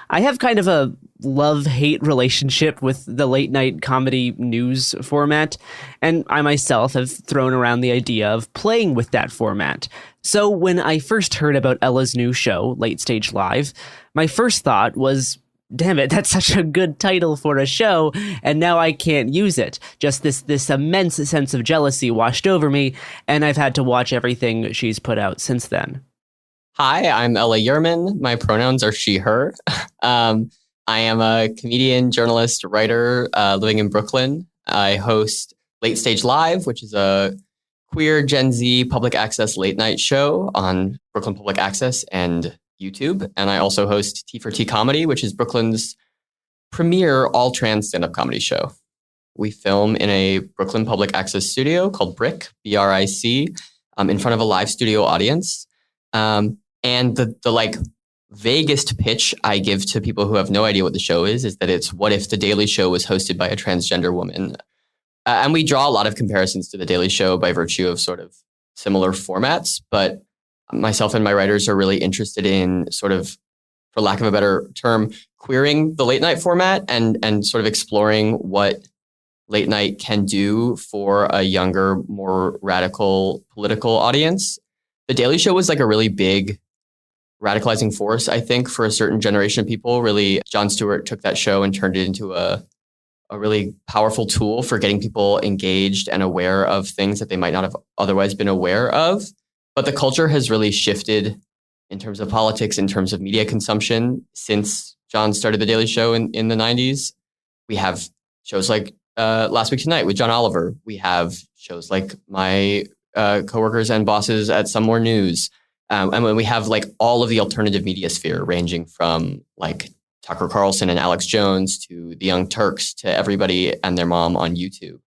Speaker 17: I have kind of a love-hate relationship with the late-night comedy news format, and I myself have thrown around the idea of playing with that format. So when I first heard about Ella's new show, Late Stage Live, my first thought was, damn it, that's such a good title for a show, and now I can't use it. Just this immense sense of jealousy washed over me, and I've had to watch everything she's put out since then.
Speaker 18: Hi, I'm Ella Yerman. My pronouns are she, her. I am a comedian, journalist, writer living in Brooklyn. I host Late Stage Live, which is a queer Gen Z public access late night show on Brooklyn Public Access and YouTube. And I also host T for T Comedy, which is Brooklyn's premier all-trans stand-up comedy show. We film in a Brooklyn Public Access studio called BRIC, B-R-I-C, in front of a live studio audience. And the like vaguest pitch I give to people who have no idea what the show is that it's what if The Daily Show was hosted by a transgender woman. And we draw a lot of comparisons to The Daily Show by virtue of sort of similar formats. But myself and my writers are really interested in sort of, for lack of a better term, queering the late night format and sort of exploring what late night can do for a younger, more radical political audience. The Daily Show was like a really big radicalizing force, I think, for a certain generation of people. Really, Jon Stewart took that show and turned it into a really powerful tool for getting people engaged and aware of things that they might not have otherwise been aware of. But the culture has really shifted in terms of politics, in terms of media consumption since Jon started The Daily Show in the 90s. We have shows like Last Week Tonight with John Oliver. We have shows like my coworkers and bosses at Some More News. And when we have like all of the alternative media sphere, ranging from like Tucker Carlson and Alex Jones to the Young Turks to everybody and their mom on YouTube.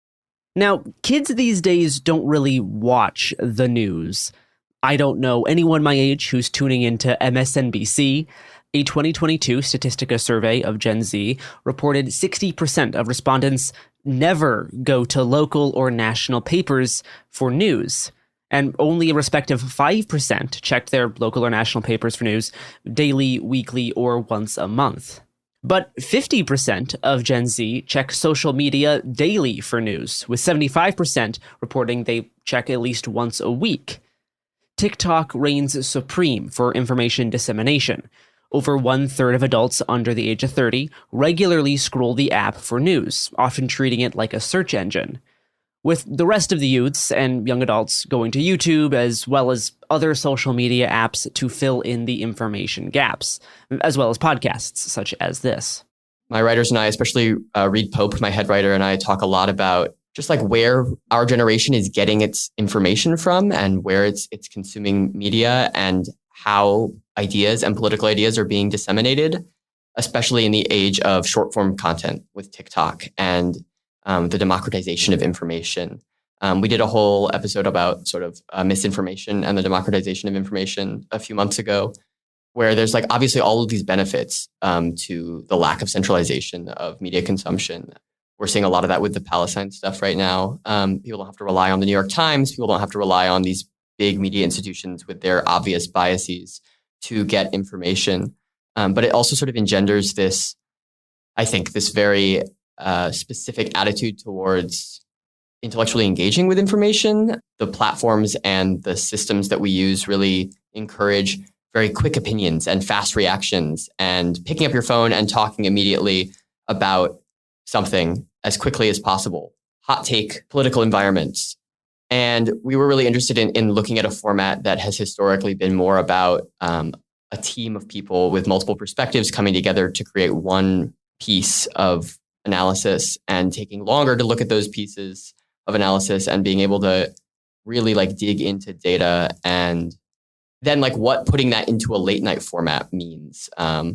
Speaker 17: Now, kids these days don't really watch the news. I don't know anyone my age who's tuning into MSNBC. A 2022 Statistica survey of Gen Z reported 60% of respondents never go to local or national papers for news. And only a respective 5% checked their local or national papers for news daily, weekly, or once a month. But 50% of Gen Z check social media daily for news, with 75% reporting they check at least once a week. TikTok reigns supreme for information dissemination. Over 1/3 of adults under the age of 30 regularly scroll the app for news, often treating it like a search engine, with the rest of the youths and young adults going to YouTube as well as other social media apps to fill in the information gaps, as well as podcasts such as this.
Speaker 18: My writers and I, especially Reed Pope, my head writer, and I talk a lot about just like where our generation is getting its information from and where it's consuming media and how ideas and political ideas are being disseminated, especially in the age of short form content with TikTok and the democratization of information. We did a whole episode about sort of misinformation and the democratization of information a few months ago, where there's like obviously all of these benefits to the lack of centralization of media consumption. We're seeing a lot of that with the Palestine stuff right now. People don't have to rely on the New York Times. People don't have to rely on these big media institutions with their obvious biases to get information. But it also sort of engenders this, I think, this very specific attitude towards intellectually engaging with information. The platforms and the systems that we use really encourage very quick opinions and fast reactions and picking up your phone and talking immediately about something as quickly as possible. Hot take political environments. And we were really interested in looking at a format that has historically been more about a team of people with multiple perspectives coming together to create one piece of analysis and taking longer to look at those pieces of analysis and being able to really like dig into data and then like what putting that into a late night format means.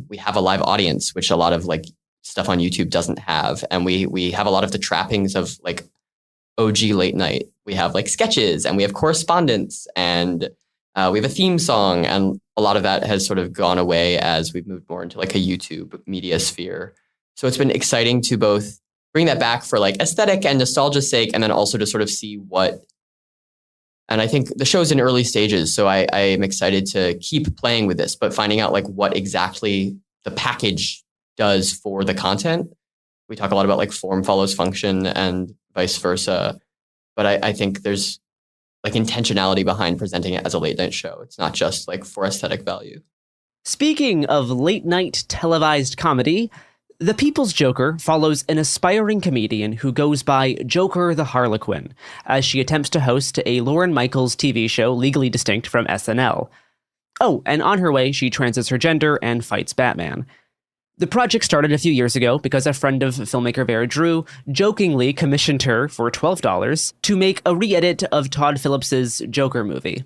Speaker 18: We have a live audience, which a lot of like stuff on YouTube doesn't have. And we have a lot of the trappings of like OG late night. We have like sketches and we have correspondence and we have a theme song. And a lot of that has sort of gone away as we've moved more into like a YouTube media sphere. So it's been exciting to both bring that back for like aesthetic and nostalgia's sake, and then also to sort of see what. And I think the show's in early stages, so I am excited to keep playing with this, but finding out like what exactly the package does for the content. We talk a lot about like form follows function and vice versa, but I think there's like intentionality behind presenting it as a late night show. It's not just like for aesthetic value.
Speaker 17: Speaking of late night televised comedy, The People's Joker follows an aspiring comedian who goes by Joker the Harlequin as she attempts to host a Lorne Michaels TV show legally distinct from SNL. Oh, and on her way, she transits her gender and fights Batman. The project started a few years ago because a friend of filmmaker Vera Drew jokingly commissioned her for $12 to make a re-edit of Todd Phillips's Joker movie.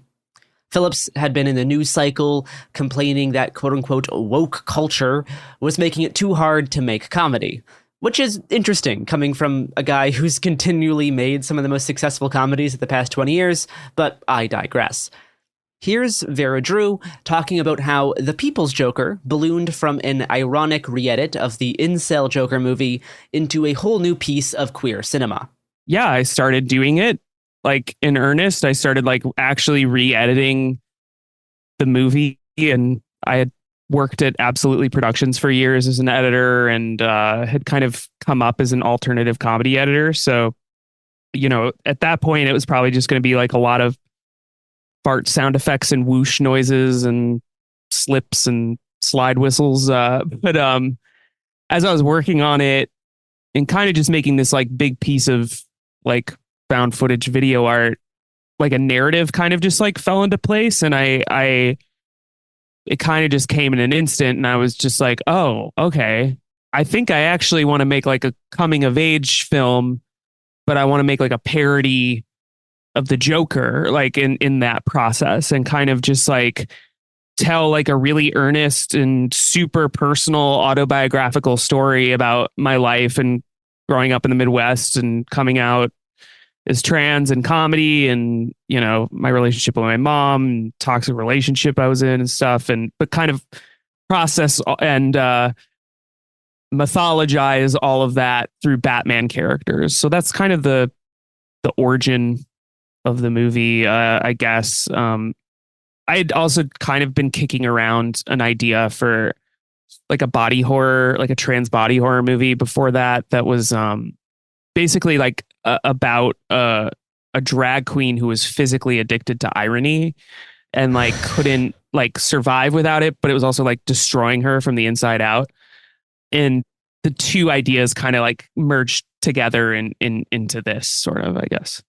Speaker 17: Phillips had been in the news cycle complaining that quote-unquote woke culture was making it too hard to make comedy, which is interesting coming from a guy who's continually made some of the most successful comedies of the past 20 years, but I digress. Here's Vera Drew talking about how The People's Joker ballooned from an ironic re-edit of the incel Joker movie into a whole new piece of queer cinema.
Speaker 19: Yeah, I started doing it. Like in earnest, I started like actually re-editing the movie, and I had worked at Absolutely Productions for years as an editor and had kind of come up as an alternative comedy editor. So, you know, at that point, it was probably just going to be like a lot of fart sound effects and whoosh noises and slips and slide whistles. But as I was working on it and kind of just making this like big piece of like found footage video art, like a narrative kind of just like fell into place, and it kind of just came in an instant, and I was just like, oh, okay, I think I actually want to make like a coming of age film, but I want to make like a parody of the Joker, like in that process, and kind of just like tell like a really earnest and super personal autobiographical story about my life and growing up in the Midwest and coming out as trans and comedy, and, you know, my relationship with my mom and toxic relationship I was in and stuff, but kind of process and mythologize all of that through Batman characters. So that's kind of the origin of the movie, I guess. I had also kind of been kicking around an idea for like a body horror, like a trans body horror movie before that was basically like about a drag queen who was physically addicted to irony and like couldn't like survive without it, but it was also like destroying her from the inside out. And the two ideas kind of like merged together into this sort of, I guess.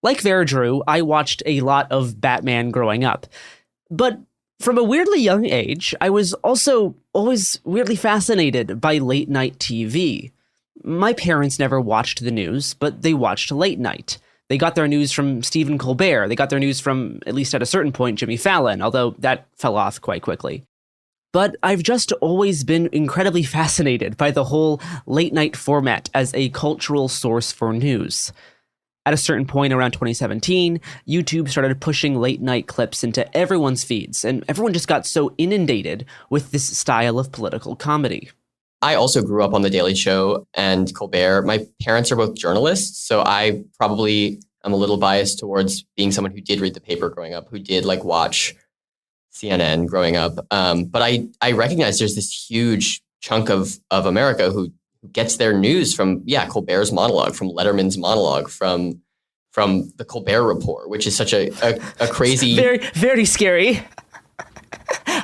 Speaker 17: Like Vera Drew, I watched a lot of Batman growing up, but from a weirdly young age, I was also always weirdly fascinated by late night TV. My parents never watched the news, but they watched late night. They got their news from Stephen Colbert. They got their news from, at least at a certain point, Jimmy Fallon, although that fell off quite quickly. But I've just always been incredibly fascinated by the whole late night format as a cultural source for news. At a certain point around 2017, YouTube started pushing late night clips into everyone's feeds, and everyone just got so inundated with this style of political comedy.
Speaker 18: I also grew up on The Daily Show and Colbert. My parents are both journalists, so I probably am a little biased towards being someone who did read the paper growing up, who did like watch CNN growing up. But I recognize there's this huge chunk of America who gets their news from, Colbert's monologue, from Letterman's monologue, from the Colbert Report, which is such a crazy...
Speaker 17: Very, very scary.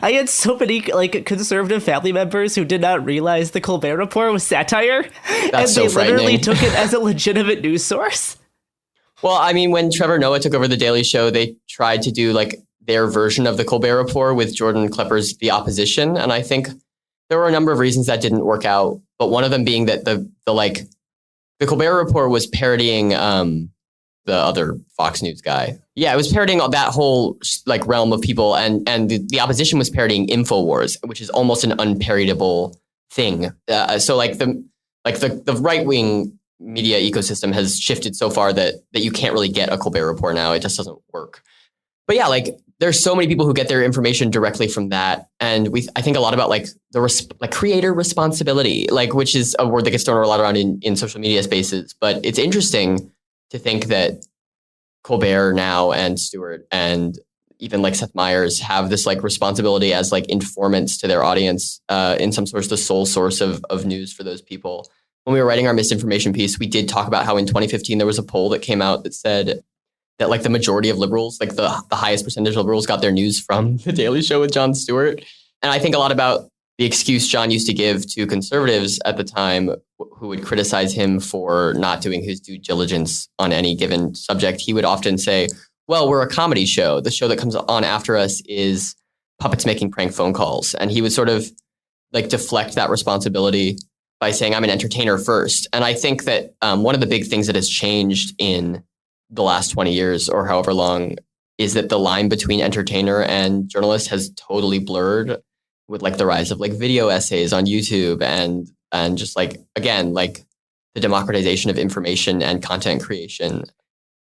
Speaker 17: I had so many like conservative family members who did not realize the Colbert Report was satire, and
Speaker 18: so
Speaker 17: they literally
Speaker 18: frightening.
Speaker 17: took it as a legitimate news source.
Speaker 18: Well, I mean, when Trevor Noah took over The Daily Show, they tried to do like their version of the Colbert Report with Jordan Klepper's The Opposition, and I think there were a number of reasons that didn't work out. But one of them being that the Colbert Report was parodying the other Fox News guy. Yeah, it was parodying that whole like realm of people, and the Opposition was parodying InfoWars, which is almost an unparodyable thing. So like the right wing media ecosystem has shifted so far that you can't really get a Colbert Report now. It just doesn't work. But yeah, like there's so many people who get their information directly from that, and I think a lot about like creator responsibility, like which is a word that gets thrown a lot around in social media spaces. But it's interesting to think that Colbert now and Stewart and even like Seth Meyers have this like responsibility as like informants to their audience, in some sort of the sole source of news for those people. When we were writing our misinformation piece, we did talk about how in 2015 there was a poll that came out that said that like the majority of liberals, like the highest percentage of liberals, got their news from The Daily Show with Jon Stewart. And I think a lot about the excuse Jon used to give to conservatives at the time who would criticize him for not doing his due diligence on any given subject. He would often say, well, we're a comedy show. The show that comes on after us is puppets making prank phone calls. And he would sort of like deflect that responsibility by saying, I'm an entertainer first. And I think that one of the big things that has changed in the last 20 years or however long is that the line between entertainer and journalist has totally blurred with like the rise of like video essays on YouTube and just like, again, like the democratization of information and content creation.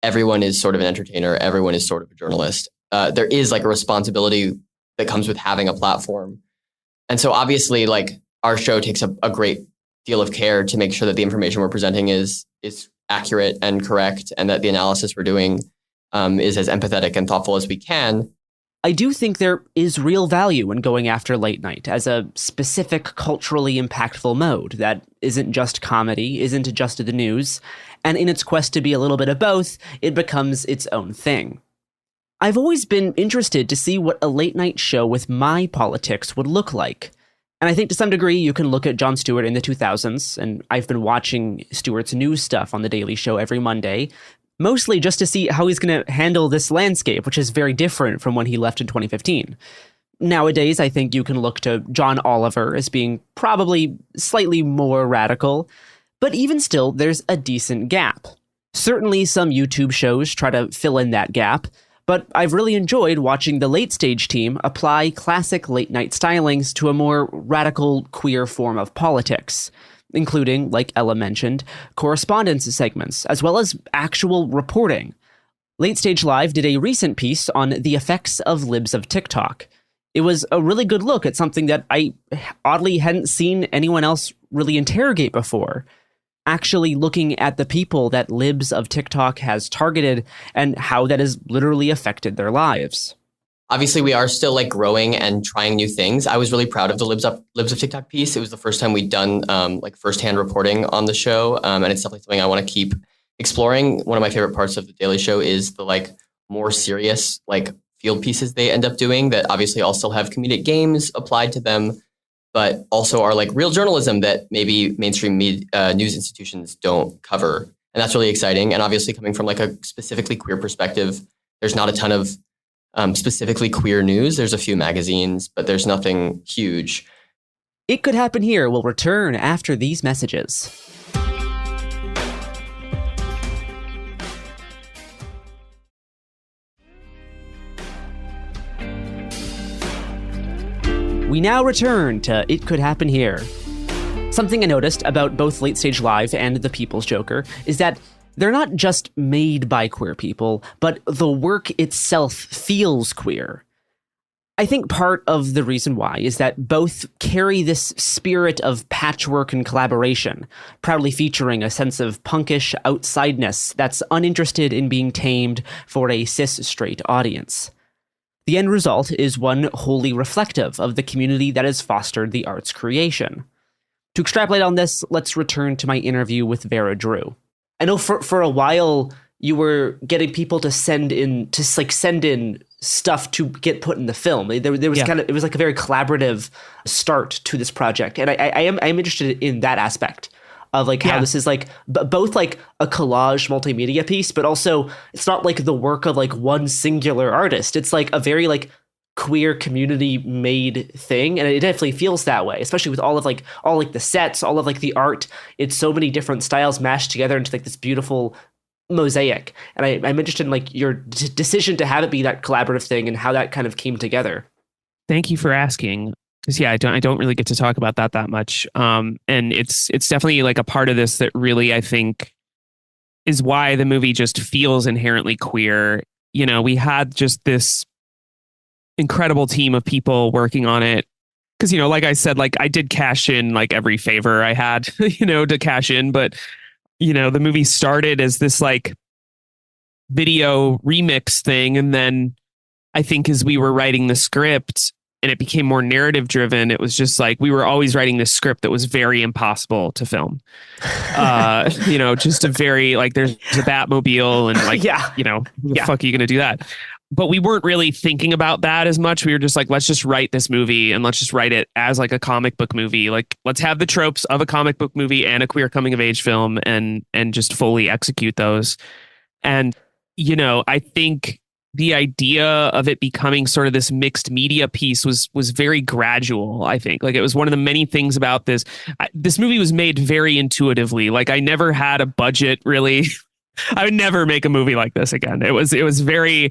Speaker 18: Everyone is sort of an entertainer. Everyone is sort of a journalist. There is like a responsibility that comes with having a platform. And so obviously like our show takes a great deal of care to make sure that the information we're presenting is accurate and correct, and that the analysis we're doing is as empathetic and thoughtful as we can.
Speaker 17: I do think there is real value in going after late night as a specific culturally impactful mode that isn't just comedy, isn't just the news, and in its quest to be a little bit of both, it becomes its own thing. I've always been interested to see what a late night show with my politics would look like. And I think to some degree you can look at Jon Stewart in the 2000s, and I've been watching Stewart's news stuff on The Daily Show every Monday, mostly just to see how he's going to handle this landscape, which is very different from when he left in 2015. Nowadays, I think you can look to John Oliver as being probably slightly more radical, but even still, there's a decent gap. Certainly some YouTube shows try to fill in that gap, but I've really enjoyed watching the Late Stage team apply classic late-night stylings to a more radical queer form of politics, including, like Ella mentioned, correspondence segments, as well as actual reporting. Late Stage Live did a recent piece on the effects of libs of TikTok. It was a really good look at something that I oddly hadn't seen anyone else really interrogate before. Actually looking at the people that libs of TikTok has targeted and how that has literally affected their lives.
Speaker 18: Obviously, we are still like growing and trying new things. I was really proud of the libs of TikTok piece. It was the first time we'd done like firsthand reporting on the show, and it's definitely something I want to keep exploring. One of my favorite parts of The Daily Show is the like more serious like field pieces they end up doing that obviously all still have comedic games applied to them, but also are like real journalism that maybe mainstream news institutions don't cover. And that's really exciting. And obviously coming from like a specifically queer perspective, there's not a ton of specifically queer news. There's a few magazines, but there's nothing huge.
Speaker 17: It Could Happen Here will return after these messages. We now return to It Could Happen Here. Something I noticed about both Late Stage Live and The People's Joker is that they're not just made by queer people, but the work itself feels queer. I think part of the reason why is that both carry this spirit of patchwork and collaboration, proudly featuring a sense of punkish outsideness that's uninterested in being tamed for a cis-straight audience. The end result is one wholly reflective of the community that has fostered the art's creation. To extrapolate on this, let's return to my interview with Vera Drew. I know for a while you were getting people to send in stuff to get put in the film. There was it was like a very collaborative start to this project. And I'm interested in that aspect of like how this is like both like a collage multimedia piece, but also it's not like the work of like one singular artist. It's like a very like queer community made thing, and it definitely feels that way, especially with all the sets, all of like the art. It's so many different styles mashed together into like this beautiful mosaic. And I'm interested in like your decision to have it be that collaborative thing and how that kind of came together.
Speaker 19: Thank you for asking. Because I don't really get to talk about that much. And it's definitely like a part of this that really, I think, is why the movie just feels inherently queer. You know, we had just this incredible team of people working on it. Because, you know, like I said, like I did cash in like every favor I had, you know, to cash in. But, you know, the movie started as this like video remix thing. And then I think as we were writing the script and it became more narrative driven, it was just like we were always writing this script that was very impossible to film. You know, just a very like there's a Batmobile and like, you know, who the fuck are you going to do that? But we weren't really thinking about that as much. We were just like, let's just write this movie and let's just write it as like a comic book movie. Like, let's have the tropes of a comic book movie and a queer coming of age film and just fully execute those. And, you know, I think the idea of it becoming sort of this mixed media piece was very gradual. I think like it was one of the many things about this. This movie was made very intuitively. Like I never had a budget really. I would never make a movie like this again. It was very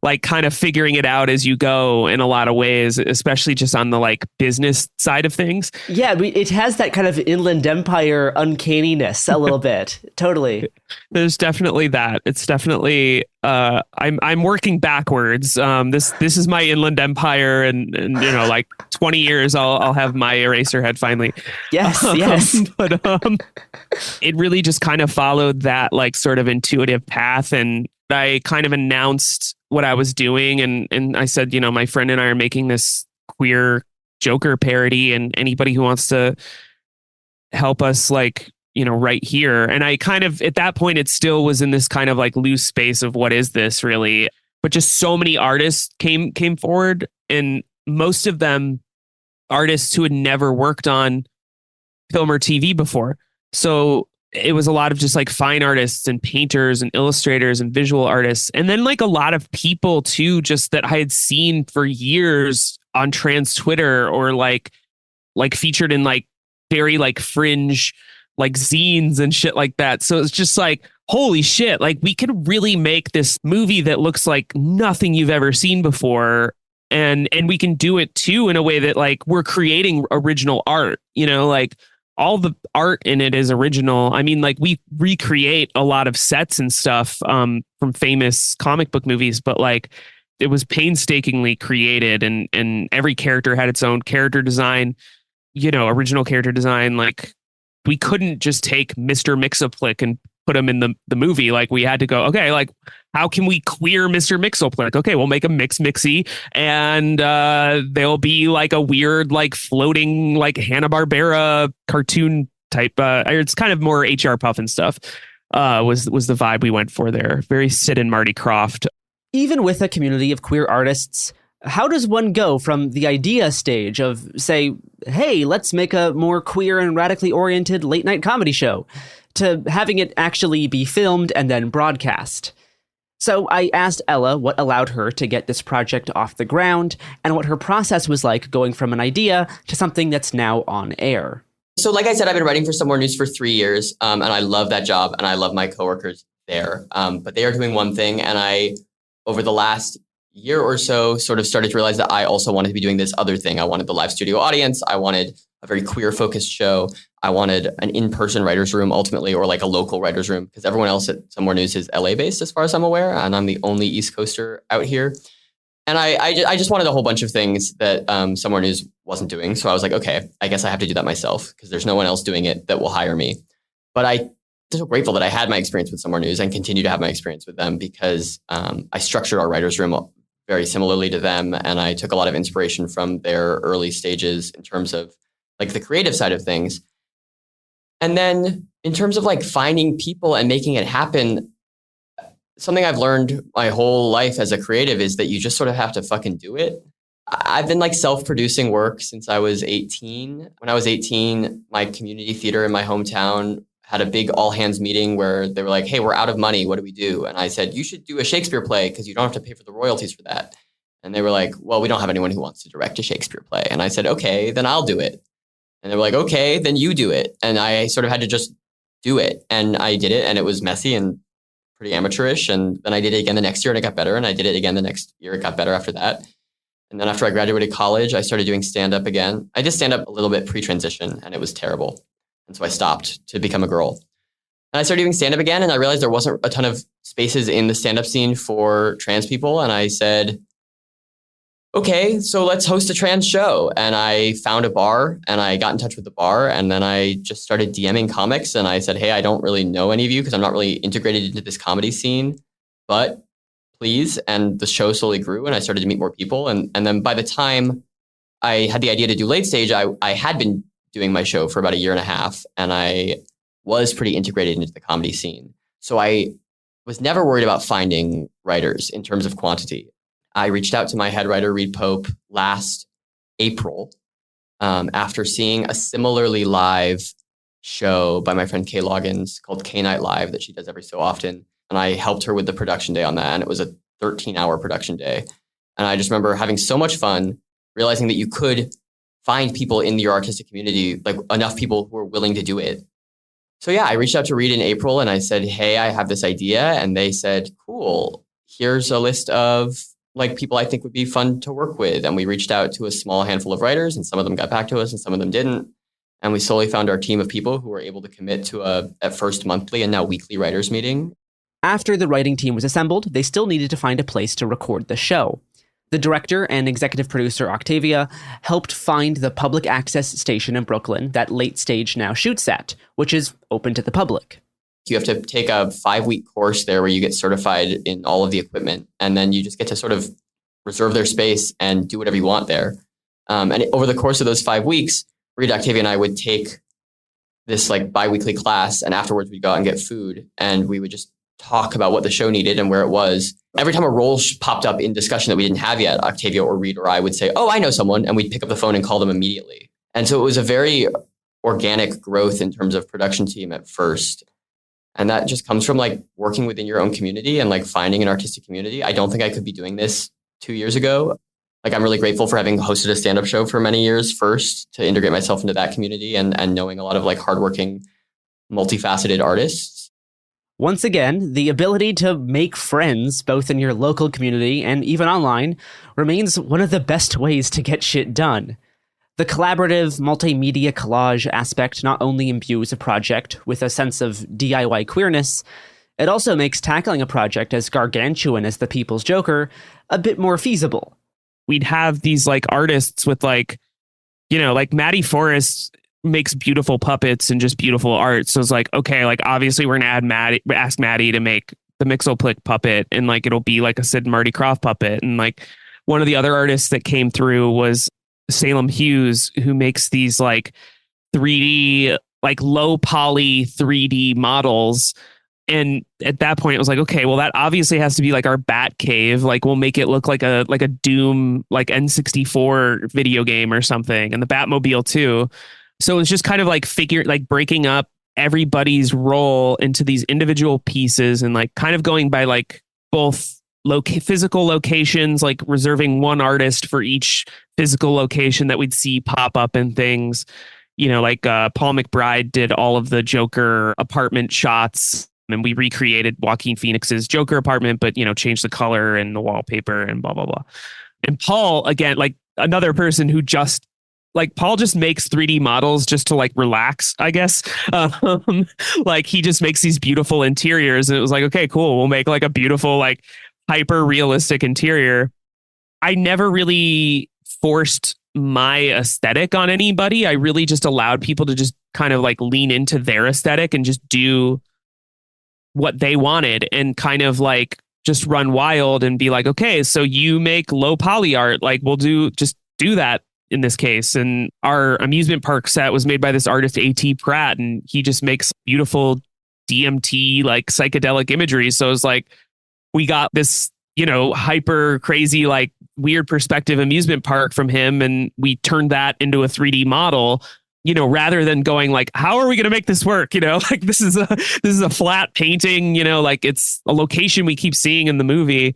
Speaker 19: like kind of figuring it out as you go in a lot of ways, especially just on the like business side of things.
Speaker 17: Yeah, it has that kind of Inland Empire uncanniness a little bit. Totally.
Speaker 19: There's definitely that. It's definitely I'm working backwards. This is my Inland Empire and you know, like 20 years I'll have my Eraserhead finally.
Speaker 17: Yes, yes.
Speaker 19: But it really just kind of followed that like sort of intuitive path, and I kind of announced what I was doing and I said, you know, my friend and I are making this queer Joker parody and anybody who wants to help us like, you know, right here. And I kind of at that point it still was in this kind of like loose space of what is this really? But just so many artists came forward, and most of them artists who had never worked on film or TV before. So it was a lot of just like fine artists and painters and illustrators and visual artists. And then like a lot of people too, just that I had seen for years on trans Twitter or like featured in like very like fringe, like zines and shit like that. So it's just like, holy shit, like we could really make this movie that looks like nothing you've ever seen before. And we can do it too in a way that like we're creating original art, you know, like all the art in it is original. I mean, like we recreate a lot of sets and stuff from famous comic book movies, but like it was painstakingly created and every character had its own character design, you know, original character design. Like we couldn't just take Mr. Mxyzptlk and put him in the movie. Like we had to go, okay, like how can we queer Mr. Mxyzptlk? Okay, we'll make him mixy and there'll be like a weird like floating like Hanna-Barbera cartoon type. It's kind of more H.R. Puffin stuff was the vibe we went for there. Very Sid and Marty Krofft.
Speaker 17: Even with a community of queer artists, how does one go from the idea stage of say, hey, let's make a more queer and radically oriented late night comedy show to having it actually be filmed and then broadcast? So I asked Ella what allowed her to get this project off the ground and what her process was like going from an idea to something that's now on air.
Speaker 18: So like I said, I've been writing for Somewhere News for 3 years, and I love that job and I love my coworkers there. But they are doing one thing, and I, over the last year or so, sort of started to realize that I also wanted to be doing this other thing. I wanted the live studio audience. I wanted a very queer focused show. I wanted an in-person writer's room ultimately, or like a local writer's room, because everyone else at Somewhere News is LA based as far as I'm aware. And I'm the only East Coaster out here. And I just wanted a whole bunch of things that Somewhere News wasn't doing. So I was like, okay, I guess I have to do that myself because there's no one else doing it that will hire me. But I'm so grateful that I had my experience with Somewhere News and continue to have my experience with them, because I structured our writer's room very similarly to them. And I took a lot of inspiration from their early stages in terms of like the creative side of things. And then in terms of like finding people and making it happen, something I've learned my whole life as a creative is that you just sort of have to fucking do it. I've been like self-producing work since I was 18. When I was 18, my community theater in my hometown had a big all hands meeting where they were like, hey, we're out of money. What do we do? And I said, you should do a Shakespeare play because you don't have to pay for the royalties for that. And they were like, well, we don't have anyone who wants to direct a Shakespeare play. And I said, okay, then I'll do it. And they were like, okay, then you do it. And I sort of had to just do it. And I did it, and it was messy and pretty amateurish. And then I did it again the next year and it got better. And I did it again the next year. It got better after that. And then after I graduated college, I started doing stand-up again. I did stand-up a little bit pre-transition, and it was terrible. And so I stopped to become a girl. And I started doing stand-up again, and I realized there wasn't a ton of spaces in the stand-up scene for trans people. And I said, okay, so let's host a trans show. And I found a bar, and I got in touch with the bar, and then I just started DMing comics. And I said, hey, I don't really know any of you because I'm not really integrated into this comedy scene, but please. And the show slowly grew, and I started to meet more people. And then by the time I had the idea to do Late Stage, I had been doing my show for about a year and a half, and I was pretty integrated into the comedy scene. So I was never worried about finding writers in terms of quantity. I reached out to my head writer, Reed Pope, last April after seeing a similarly live show by my friend Kay Loggins called K Night Live that she does every so often. And I helped her with the production day on that. And it was a 13-hour production day. And I just remember having so much fun, realizing that you could find people in your artistic community, like enough people who are willing to do it. So yeah, I reached out to Reed in April and I said, hey, I have this idea. And they said, cool, here's a list of like people I think would be fun to work with. And we reached out to a small handful of writers, and some of them got back to us and some of them didn't. And we slowly found our team of people who were able to commit to at first monthly and now weekly writers meeting.
Speaker 17: After the writing team was assembled, they still needed to find a place to record the show. The director and executive producer, Octavia, helped find the public access station in Brooklyn that Late Stage now shoots at, which is open to the public.
Speaker 18: You have to take a 5-week course there where you get certified in all of the equipment, and then you just get to sort of reserve their space and do whatever you want there. And over the course of those 5 weeks, Reed, Octavia, and I would take this like bi-weekly class, and afterwards we'd go out and get food, and we would just talk about what the show needed and where it was. Every time a role popped up in discussion that we didn't have yet, Octavia or Reed or I would say, oh, I know someone, and we'd pick up the phone and call them immediately. And so it was a very organic growth in terms of production team at first. And that just comes from like working within your own community and like finding an artistic community. I don't think I could be doing this 2 years ago. Like I'm really grateful for having hosted a stand-up show for many years first to integrate myself into that community and knowing a lot of like hardworking, multifaceted artists.
Speaker 17: Once again, the ability to make friends, both in your local community and even online, remains one of the best ways to get shit done. The collaborative multimedia collage aspect not only imbues a project with a sense of DIY queerness, it also makes tackling a project as gargantuan as The People's Joker a bit more feasible.
Speaker 19: We'd have these like artists with like, you know, like Maddie Forrest makes beautiful puppets and just beautiful art. So it's like, okay, like obviously we're gonna ask Maddie to make the Mixoplick puppet, and like it'll be like a Sid and Marty Krofft puppet. And like one of the other artists that came through was Salem Hughes, who makes these like 3D, like low poly 3D models. And at that point it was like, okay, well that obviously has to be like our Bat Cave. Like we'll make it look like a Doom, like N64 video game or something. And the Batmobile too. So it's just kind of like breaking up everybody's role into these individual pieces and like kind of going by like both physical locations, like reserving one artist for each physical location that we'd see pop up in things. You know, like Paul McBride did all of the Joker apartment shots, and we recreated Joaquin Phoenix's Joker apartment, but, you know, changed the color and the wallpaper and blah, blah, blah. And Paul, again, like another person who just like Paul just makes 3D models just to like relax, I guess. Like he just makes these beautiful interiors, and it was like, okay, cool. We'll make like a beautiful, like hyper realistic interior. I never really forced my aesthetic on anybody. I really just allowed people to just kind of like lean into their aesthetic and just do what they wanted and kind of like just run wild and be like, okay, so you make low poly art, like we'll do that in this case. And our amusement park set was made by this artist, A.T. Pratt, and he just makes beautiful DMT, like psychedelic imagery. So it's like, we got this, hyper crazy, like weird perspective amusement park from him. And we turned that into a 3D model, rather than going like, how are we going to make this work? Like this is a flat painting, like it's a location we keep seeing in the movie.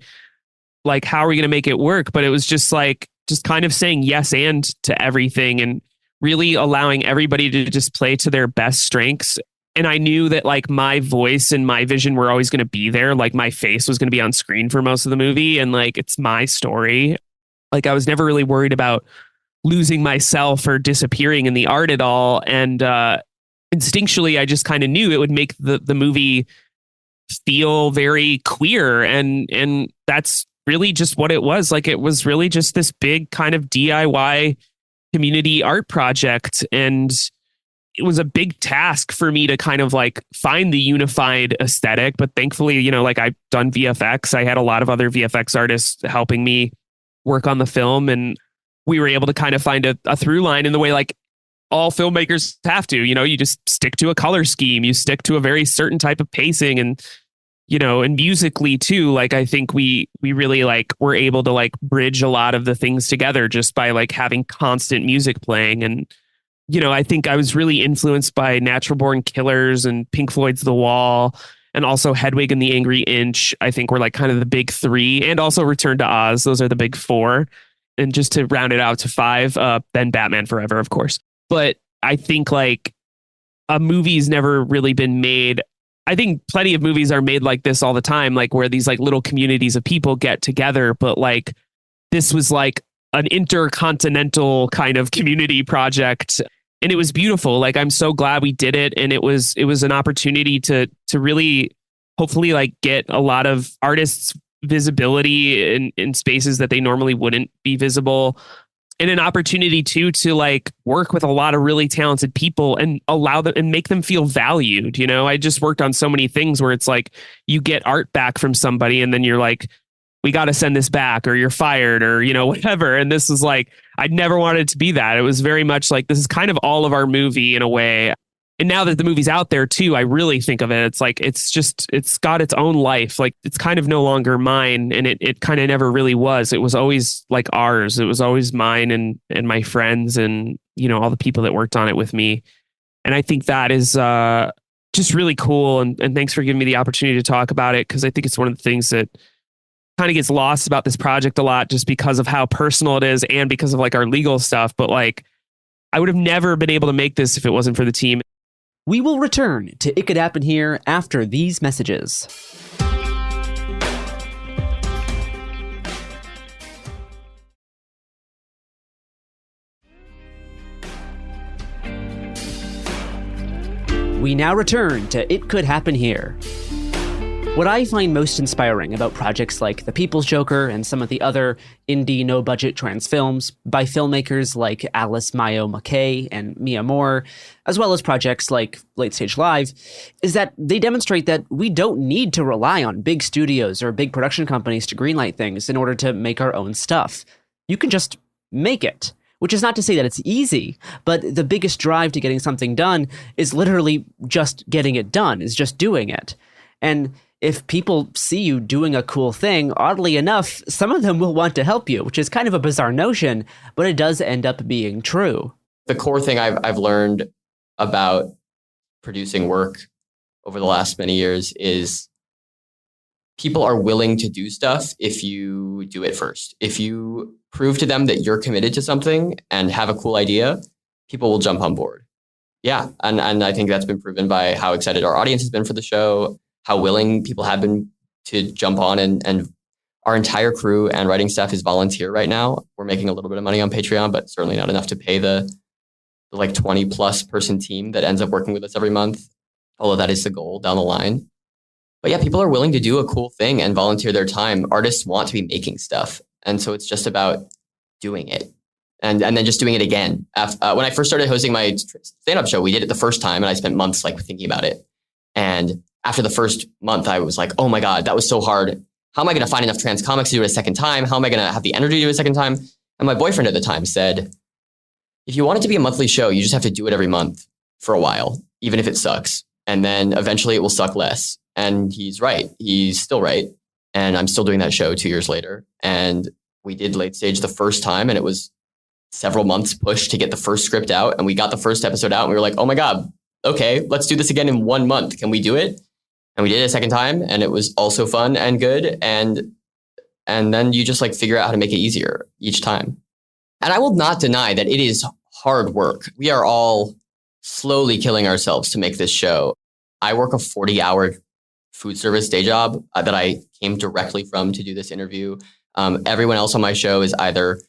Speaker 19: Like, how are we going to make it work? But it was just kind of saying yes and to everything and really allowing everybody to just play to their best strengths. And I knew that like my voice and my vision were always going to be there. Like my face was going to be on screen for most of the movie. And like, it's my story. Like I was never really worried about losing myself or disappearing in the art at all. And instinctually, I just kind of knew it would make the movie feel very queer. And that's really just what it was. Like it was really just this big kind of DIY community art project. And it was a big task for me to kind of like find the unified aesthetic. But thankfully, like I've done VFX. I had a lot of other VFX artists helping me work on the film. And we were able to kind of find a through line in the way like all filmmakers have to, you just stick to a color scheme, you stick to a very certain type of pacing and, and musically too, like I think we really like were able to like bridge a lot of the things together just by like having constant music playing. And, I think I was really influenced by Natural Born Killers and Pink Floyd's The Wall and also Hedwig and the Angry Inch. I think were like kind of the big three, and also Return to Oz. Those are the big four. And just to round it out to five, then Batman Forever, of course. But I think like a movie's never really been made. I think plenty of movies are made like this all the time, like where these like little communities of people get together. But like this was like an intercontinental kind of community project. And it was beautiful. Like I'm so glad we did it. And it was an opportunity to really hopefully like get a lot of artists visibility in spaces that they normally wouldn't be visible, and an opportunity to like work with a lot of really talented people and allow them and make them feel valued. I just worked on so many things where it's like you get art back from somebody and then you're like, we got to send this back, or you're fired, or whatever. And this is like, I never wanted it to be that. It was very much like, this is kind of all of our movie in a way. And now that the movie's out there too, I really think of it. It's like, it's got its own life. Like it's kind of no longer mine. And it kind of never really was. It was always like ours. It was always mine and my friends and, all the people that worked on it with me. And I think that is just really cool. And thanks for giving me the opportunity to talk about it. Cause I think it's one of the things that kind of gets lost about this project a lot just because of how personal it is and because of like our legal stuff. But like, I would have never been able to make this if it wasn't for the team.
Speaker 17: We will return to It Could Happen Here after these messages. We now return to It Could Happen Here. What I find most inspiring about projects like The People's Joker and some of the other indie no-budget trans films by filmmakers like Alice Mayo McKay and Mia Moore, as well as projects like Late Stage Live, is that they demonstrate that we don't need to rely on big studios or big production companies to greenlight things in order to make our own stuff. You can just make it. Which is not to say that it's easy, but the biggest drive to getting something done is literally just getting it done, is just doing it. And if people see you doing a cool thing, oddly enough, some of them will want to help you, which is kind of a bizarre notion, but it does end up being true.
Speaker 18: The core thing I've learned about producing work over the last many years is people are willing to do stuff if you do it first. If you prove to them that you're committed to something and have a cool idea, people will jump on board. Yeah, and I think that's been proven by how excited our audience has been for the show, how willing people have been to jump on, and our entire crew and writing staff is volunteer right now. We're making a little bit of money on Patreon, but certainly not enough to pay the like 20 plus person team that ends up working with us every month. Although that is the goal down the line. But yeah, people are willing to do a cool thing and volunteer their time. Artists want to be making stuff. And so it's just about doing it. And then just doing it again. When I first started hosting my stand-up show, we did it the first time and I spent months like thinking about it. And after the first month, I was like, oh my God, that was so hard. How am I going to find enough trans comics to do it a second time? How am I going to have the energy to do it a second time? And my boyfriend at the time said, if you want it to be a monthly show, you just have to do it every month for a while, even if it sucks. And then eventually it will suck less. And he's right. He's still right. And I'm still doing that show 2 years later. And we did Late Stage the first time, and it was several months push to get the first script out. And we got the first episode out and we were like, oh my God, okay, let's do this again in 1 month. Can we do it? And we did it a second time, and it was also fun and good. And then you just like figure out how to make it easier each time. And I will not deny that it is hard work. We are all slowly killing ourselves to make this show. I work a 40-hour food service day job that I came directly from to do this interview. Everyone else on my show is either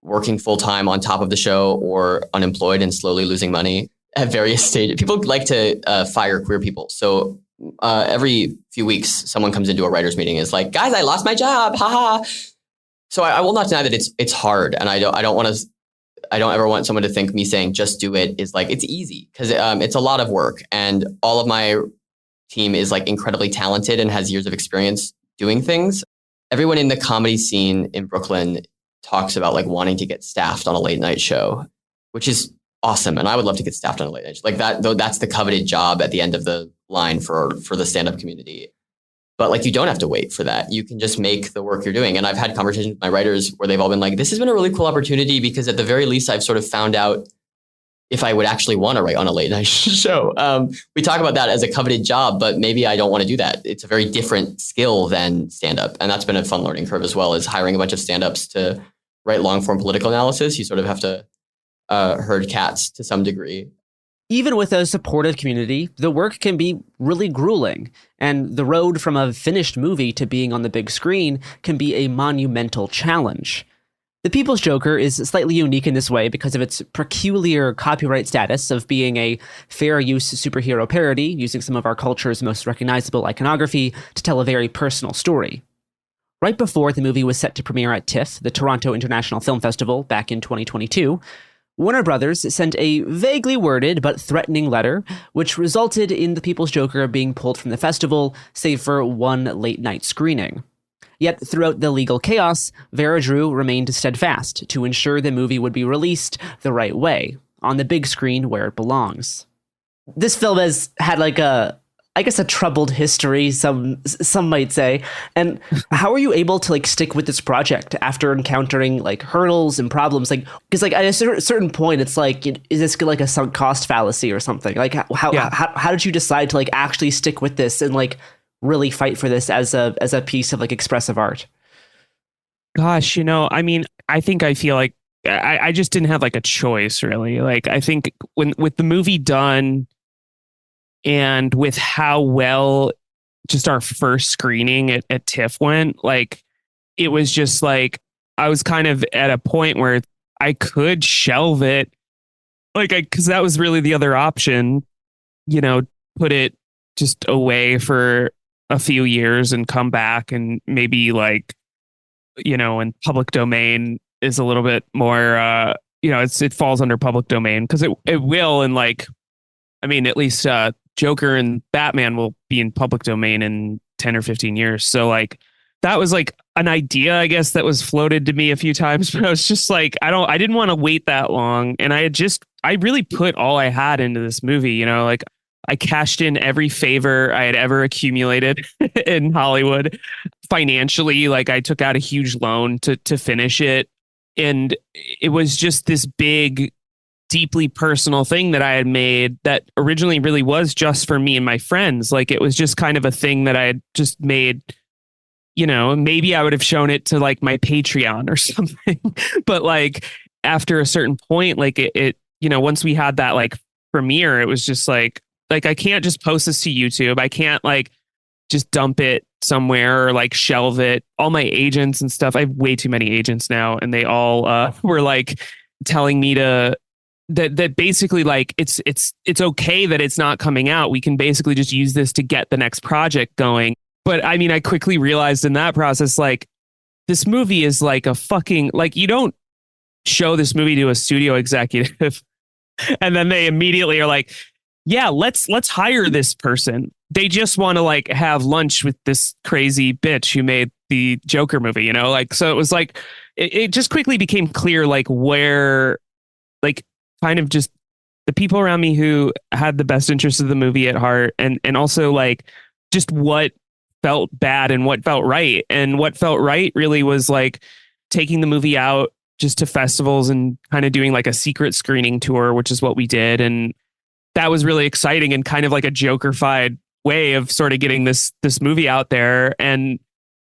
Speaker 18: working full-time on top of the show or unemployed and slowly losing money at various stages. People like to fire queer people. So every few weeks, someone comes into a writer's meeting and is like, guys, I lost my job. Haha. So I will not deny that it's hard. And I don't ever want someone to think me saying just do it is like, it's easy, because it's a lot of work. And all of my team is like incredibly talented and has years of experience doing things. Everyone in the comedy scene in Brooklyn talks about like wanting to get staffed on a late night show, which is awesome. And I would love to get staffed on a late night show. Like that, though, that's the coveted job at the end of the line for the stand-up community. But like, you don't have to wait for that. You can just make the work you're doing. And I've had conversations with my writers where they've all been like, this has been a really cool opportunity, because at the very least, I've sort of found out if I would actually want to write on a late night show. We talk about that as a coveted job, but maybe I don't want to do that. It's a very different skill than stand-up. And that's been a fun learning curve as well, as hiring a bunch of stand-ups to write long-form political analysis. You sort of have to herd cats to some degree.
Speaker 17: Even with a supportive community, the work can be really grueling, and the road from a finished movie to being on the big screen can be a monumental challenge. The People's Joker is slightly unique in this way because of its peculiar copyright status of being a fair use superhero parody, using some of our culture's most recognizable iconography to tell a very personal story. Right before the movie was set to premiere at TIFF, the Toronto International Film Festival, back in 2022, Warner Brothers sent a vaguely worded but threatening letter, which resulted in The People's Joker being pulled from the festival, save for one late-night screening. Yet throughout the legal chaos, Vera Drew remained steadfast to ensure the movie would be released the right way, on the big screen where it belongs. This film has had like a troubled history, some might say. And how are you able to like stick with this project after encountering like hurdles and problems? Like, because like at a certain point, it's like, is this like a sunk cost fallacy or something? Like how did you decide to like actually stick with this and like really fight for this as a piece of like expressive art?
Speaker 19: Gosh, I mean, I feel like I just didn't have like a choice really. Like, I think with the movie done, and with how well just our first screening at TIFF went, like, it was just like, I was kind of at a point where I could shelve it. Like, because that was really the other option, put it just away for a few years and come back and maybe like, in public domain is a little bit more, it falls under public domain because it will. And like, I mean, at least, Joker and Batman will be in public domain in 10 or 15 years. So like, that was like an idea, I guess, that was floated to me a few times, but I was just like, I didn't want to wait that long. And I really put all I had into this movie, like I cashed in every favor I had ever accumulated in Hollywood financially. Like I took out a huge loan to finish it. And it was just this big, deeply personal thing that I had made that originally really was just for me and my friends. Like it was just kind of a thing that I had just made, maybe I would have shown it to like my Patreon or something. But like after a certain point, like it once we had that like premiere, it was just like I can't just post this to YouTube. I can't like just dump it somewhere or like shelve it. All my agents and stuff, I have way too many agents now, and they all were like telling me that basically like it's okay that it's not coming out. We can basically just use this to get the next project going. But I mean, I quickly realized in that process, like this movie is like a fucking, like you don't show this movie to a studio executive and then they immediately are like, yeah, let's hire this person. They just want to like have lunch with this crazy bitch who made the Joker movie, like, so it was like, it just quickly became clear, like where, like, kind of just the people around me who had the best interest of the movie at heart, and also like just what felt bad and what felt right. And what felt right really was like taking the movie out just to festivals and kind of doing like a secret screening tour, which is what we did. And that was really exciting and kind of like a Joker-fied way of sort of getting this movie out there. And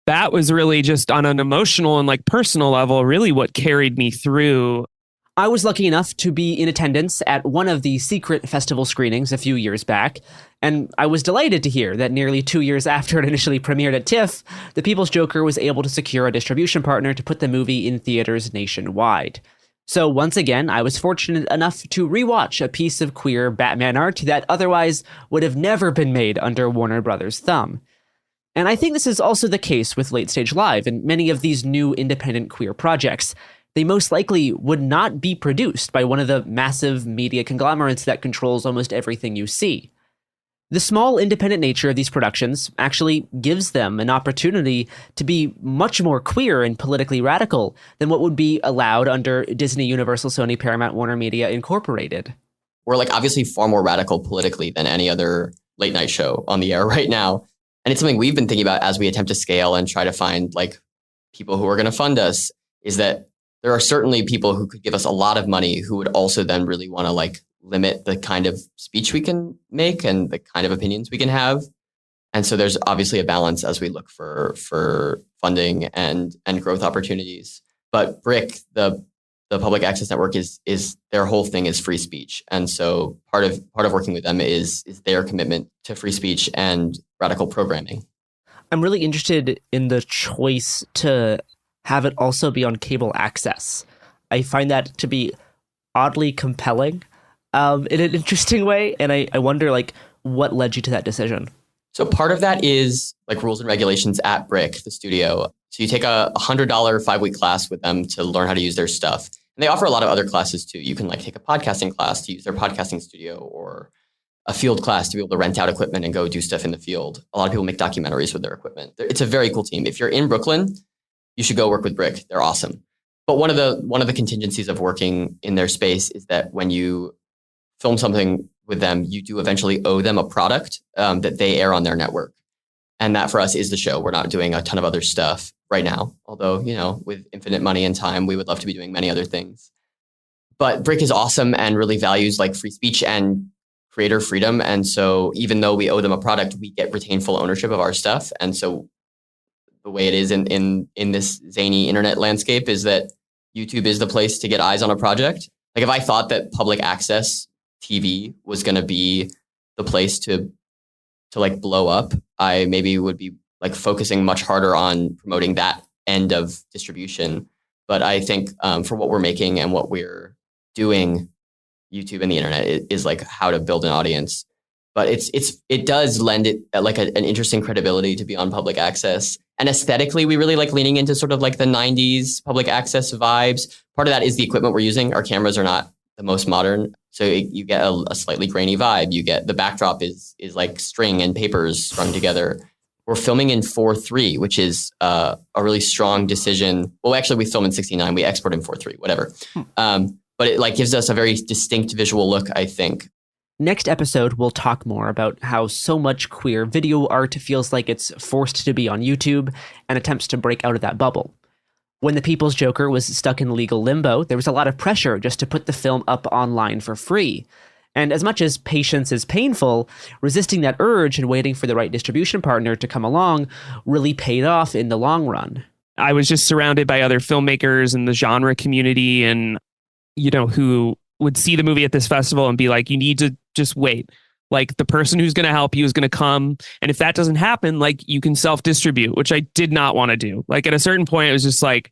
Speaker 19: that was really just on an emotional and like personal level, really what carried me through.
Speaker 17: I was lucky enough to be in attendance at one of the secret festival screenings a few years back, and I was delighted to hear that nearly 2 years after it initially premiered at TIFF, The People's Joker was able to secure a distribution partner to put the movie in theaters nationwide. So once again, I was fortunate enough to rewatch a piece of queer Batman art that otherwise would have never been made under Warner Brothers' thumb. And I think this is also the case with Late Stage Live and many of these new independent queer projects. They most likely would not be produced by one of the massive media conglomerates that controls almost everything you see. The small independent nature of these productions actually gives them an opportunity to be much more queer and politically radical than what would be allowed under Disney, Universal, Sony, Paramount, Warner Media Incorporated.
Speaker 18: We're like obviously far more radical politically than any other late night show on the air right now. And it's something we've been thinking about as we attempt to scale and try to find like people who are going to fund us, is that there are certainly people who could give us a lot of money who would also then really want to like limit the kind of speech we can make and the kind of opinions we can have. And so there's obviously a balance as we look for funding and growth opportunities. But BRIC, the public access network, is their whole thing is free speech. And so part of working with them is their commitment to free speech and radical programming.
Speaker 17: I'm really interested in the choice to have it also be on cable access. I find that to be oddly compelling in an interesting way. And I wonder like what led you to that decision?
Speaker 18: So part of that is like rules and regulations at BRIC, the studio. So you take a $100 5-week class with them to learn how to use their stuff. And they offer a lot of other classes too. You can like take a podcasting class to use their podcasting studio, or a field class to be able to rent out equipment and go do stuff in the field. A lot of people make documentaries with their equipment. It's a very cool team. If you're in Brooklyn, you should go work with BRIC. They're awesome. But one of the contingencies of working in their space is that when you film something with them, you do eventually owe them a product that they air on their network. And that for us is the show. We're not doing a ton of other stuff right now. Although, you know, with infinite money and time, we would love to be doing many other things. But BRIC is awesome and really values like free speech and creator freedom. And so even though we owe them a product, we get retained full ownership of our stuff. And so the way it is in this zany internet landscape is that YouTube is the place to get eyes on a project. Like if I thought that public access TV was going to be the place to like blow up, I maybe would be like focusing much harder on promoting that end of distribution. But I think for what we're making and what we're doing, YouTube and the internet is like how to build an audience. But it does lend it like an interesting credibility to be on public access. And aesthetically, we really like leaning into sort of like the 90s public access vibes. Part of that is the equipment we're using. Our cameras are not the most modern. So you get a slightly grainy vibe. You get the backdrop is like string and papers strung together. We're filming in 4:3, which is a really strong decision. Well, actually, we film in 69. We export in 4:3, whatever. But it like gives us a very distinct visual look, I think.
Speaker 17: Next episode, we'll talk more about how so much queer video art feels like it's forced to be on YouTube and attempts to break out of that bubble. When The People's Joker was stuck in legal limbo, there was a lot of pressure just to put the film up online for free. And as much as patience is painful, resisting that urge and waiting for the right distribution partner to come along really paid off in the long run.
Speaker 19: I was just surrounded by other filmmakers in the genre community and, you know, who would see the movie at this festival and be like, you need to just wait. Like the person who's going to help you is going to come. And if that doesn't happen, like you can self-distribute, which I did not want to do. Like at a certain point, it was just like,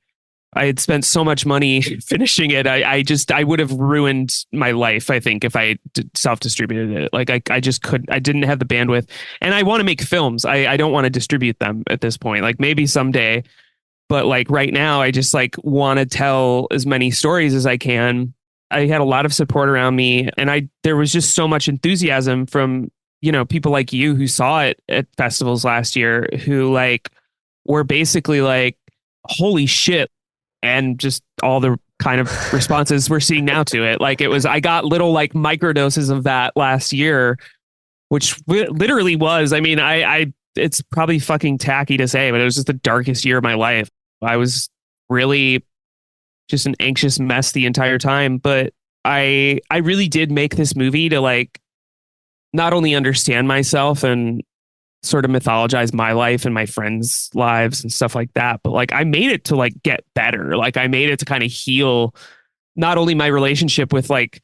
Speaker 19: I had spent so much money finishing it. I would have ruined my life, I think, if I self-distributed it. Like I just couldn't, I didn't have the bandwidth, and I want to make films. I don't want to distribute them at this point. Like maybe someday, but like right now, I just like want to tell as many stories as I can. I had a lot of support around me, and there was just so much enthusiasm from, you know, people like you who saw it at festivals last year, who like were basically like, holy shit. And just all the kind of responses we're seeing now to it. Like I got little like microdoses of that last year, which literally was, I mean, I it's probably fucking tacky to say, but it was just the darkest year of my life. I was really just an anxious mess the entire time. But I really did make this movie to like not only understand myself and sort of mythologize my life and my friends' lives and stuff like that, but like I made it to like get better. Like I made it to kind of heal not only my relationship with like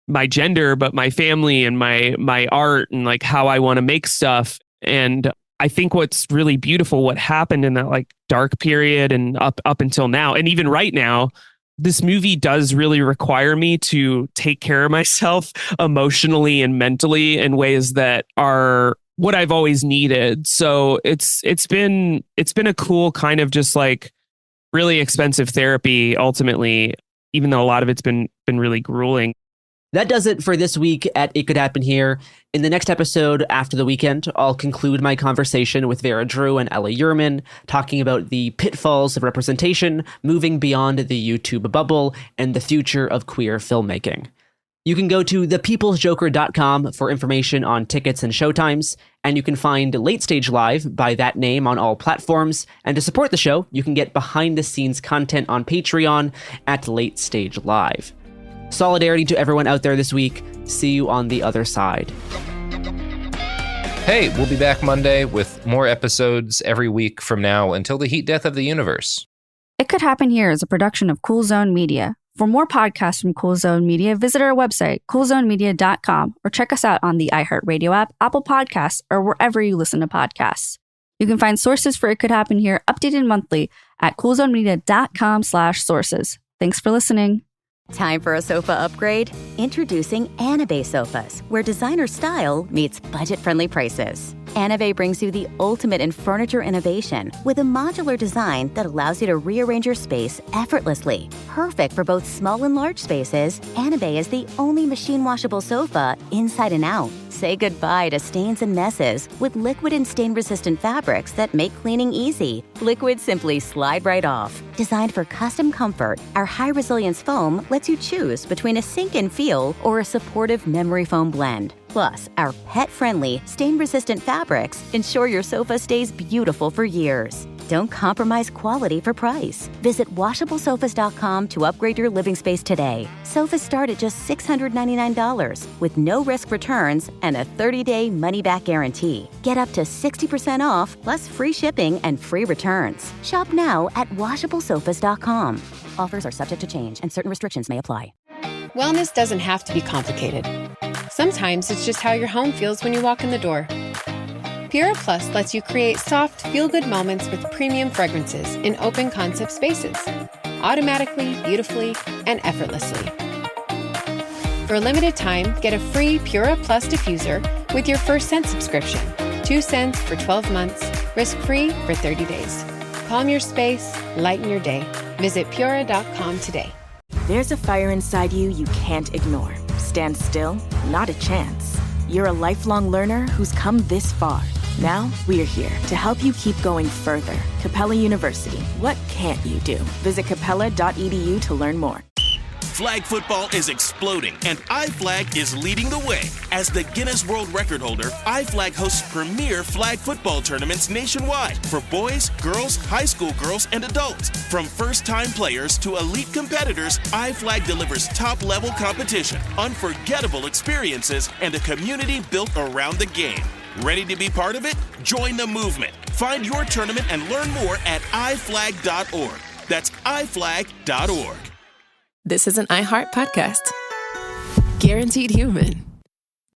Speaker 19: my gender, but my family and my art and like how I want to make stuff. And I think what's really beautiful, what happened in that like dark period and up until now, and even right now, this movie does really require me to take care of myself emotionally and mentally in ways that are what I've always needed. So it's been a cool kind of just like really expensive therapy ultimately, even though a lot of it's been really grueling.
Speaker 17: That does it for this week at It Could Happen Here. In the next episode after the weekend, I'll conclude my conversation with Vera Drew and Ella Yurman, talking about the pitfalls of representation, moving beyond the YouTube bubble, and the future of queer filmmaking. You can go to thepeoplesjoker.com for information on tickets and showtimes, and you can find Late Stage Live by that name on all platforms. And to support the show, you can get behind-the-scenes content on Patreon at Late Stage Live. Solidarity to everyone out there this week. See you on the other side.
Speaker 8: Hey, we'll be back Monday with more episodes every week from now until the heat death of the universe.
Speaker 20: It Could Happen Here is a production of Cool Zone Media. For more podcasts from Cool Zone Media, visit our website, coolzonemedia.com, or check us out on the iHeartRadio app, Apple Podcasts, or wherever you listen to podcasts. You can find sources for It Could Happen Here updated monthly at coolzonemedia.com/sources. Thanks for listening.
Speaker 3: Time for a sofa upgrade? Introducing Anabay Sofas, where designer style meets budget-friendly prices. Anabay brings you the ultimate in furniture innovation with a modular design that allows you to rearrange your space effortlessly. Perfect for both small and large spaces, Anabay is the only machine-washable sofa inside and out. Say goodbye to stains and messes with liquid and stain-resistant fabrics that make cleaning easy. Liquid simply slide right off. Designed for custom comfort, our high-resilience foam lets you choose between a sink-in feel or a supportive memory foam blend. Plus, our pet-friendly, stain-resistant fabrics ensure your sofa stays beautiful for years. Don't compromise quality for price. Visit WashableSofas.com to upgrade your living space today. Sofas start at just $699 with no-risk returns and a 30-day money-back guarantee. Get up to 60% off, plus free shipping and free returns. Shop now at WashableSofas.com. Offers are subject to change and certain restrictions may apply.
Speaker 21: Wellness doesn't have to be complicated. Sometimes it's just how your home feels when you walk in the door. Pura Plus lets you create soft, feel-good moments with premium fragrances in open concept spaces, automatically, beautifully, and effortlessly. For a limited time, get a free Pura Plus diffuser with your first scent subscription. 2 cents for 12 months, risk-free for 30 days. Calm your space, lighten your day. Visit Pura.com today.
Speaker 22: There's a fire inside you can't ignore. Stand still? Not a chance. You're a lifelong learner who's come this far. Now, we're here to help you keep going further. Capella University. What can't you do? Visit capella.edu to learn more.
Speaker 13: Flag football is exploding, and iFlag is leading the way. As the Guinness World Record holder, iFlag hosts premier flag football tournaments nationwide for boys, girls, high school girls, and adults. From first-time players to elite competitors, iFlag delivers top-level competition, unforgettable experiences, and a community built around the game. Ready to be part of it? Join the movement. Find your tournament and learn more at iflag.org. That's iflag.org.
Speaker 1: This is an iHeart podcast. Guaranteed Human.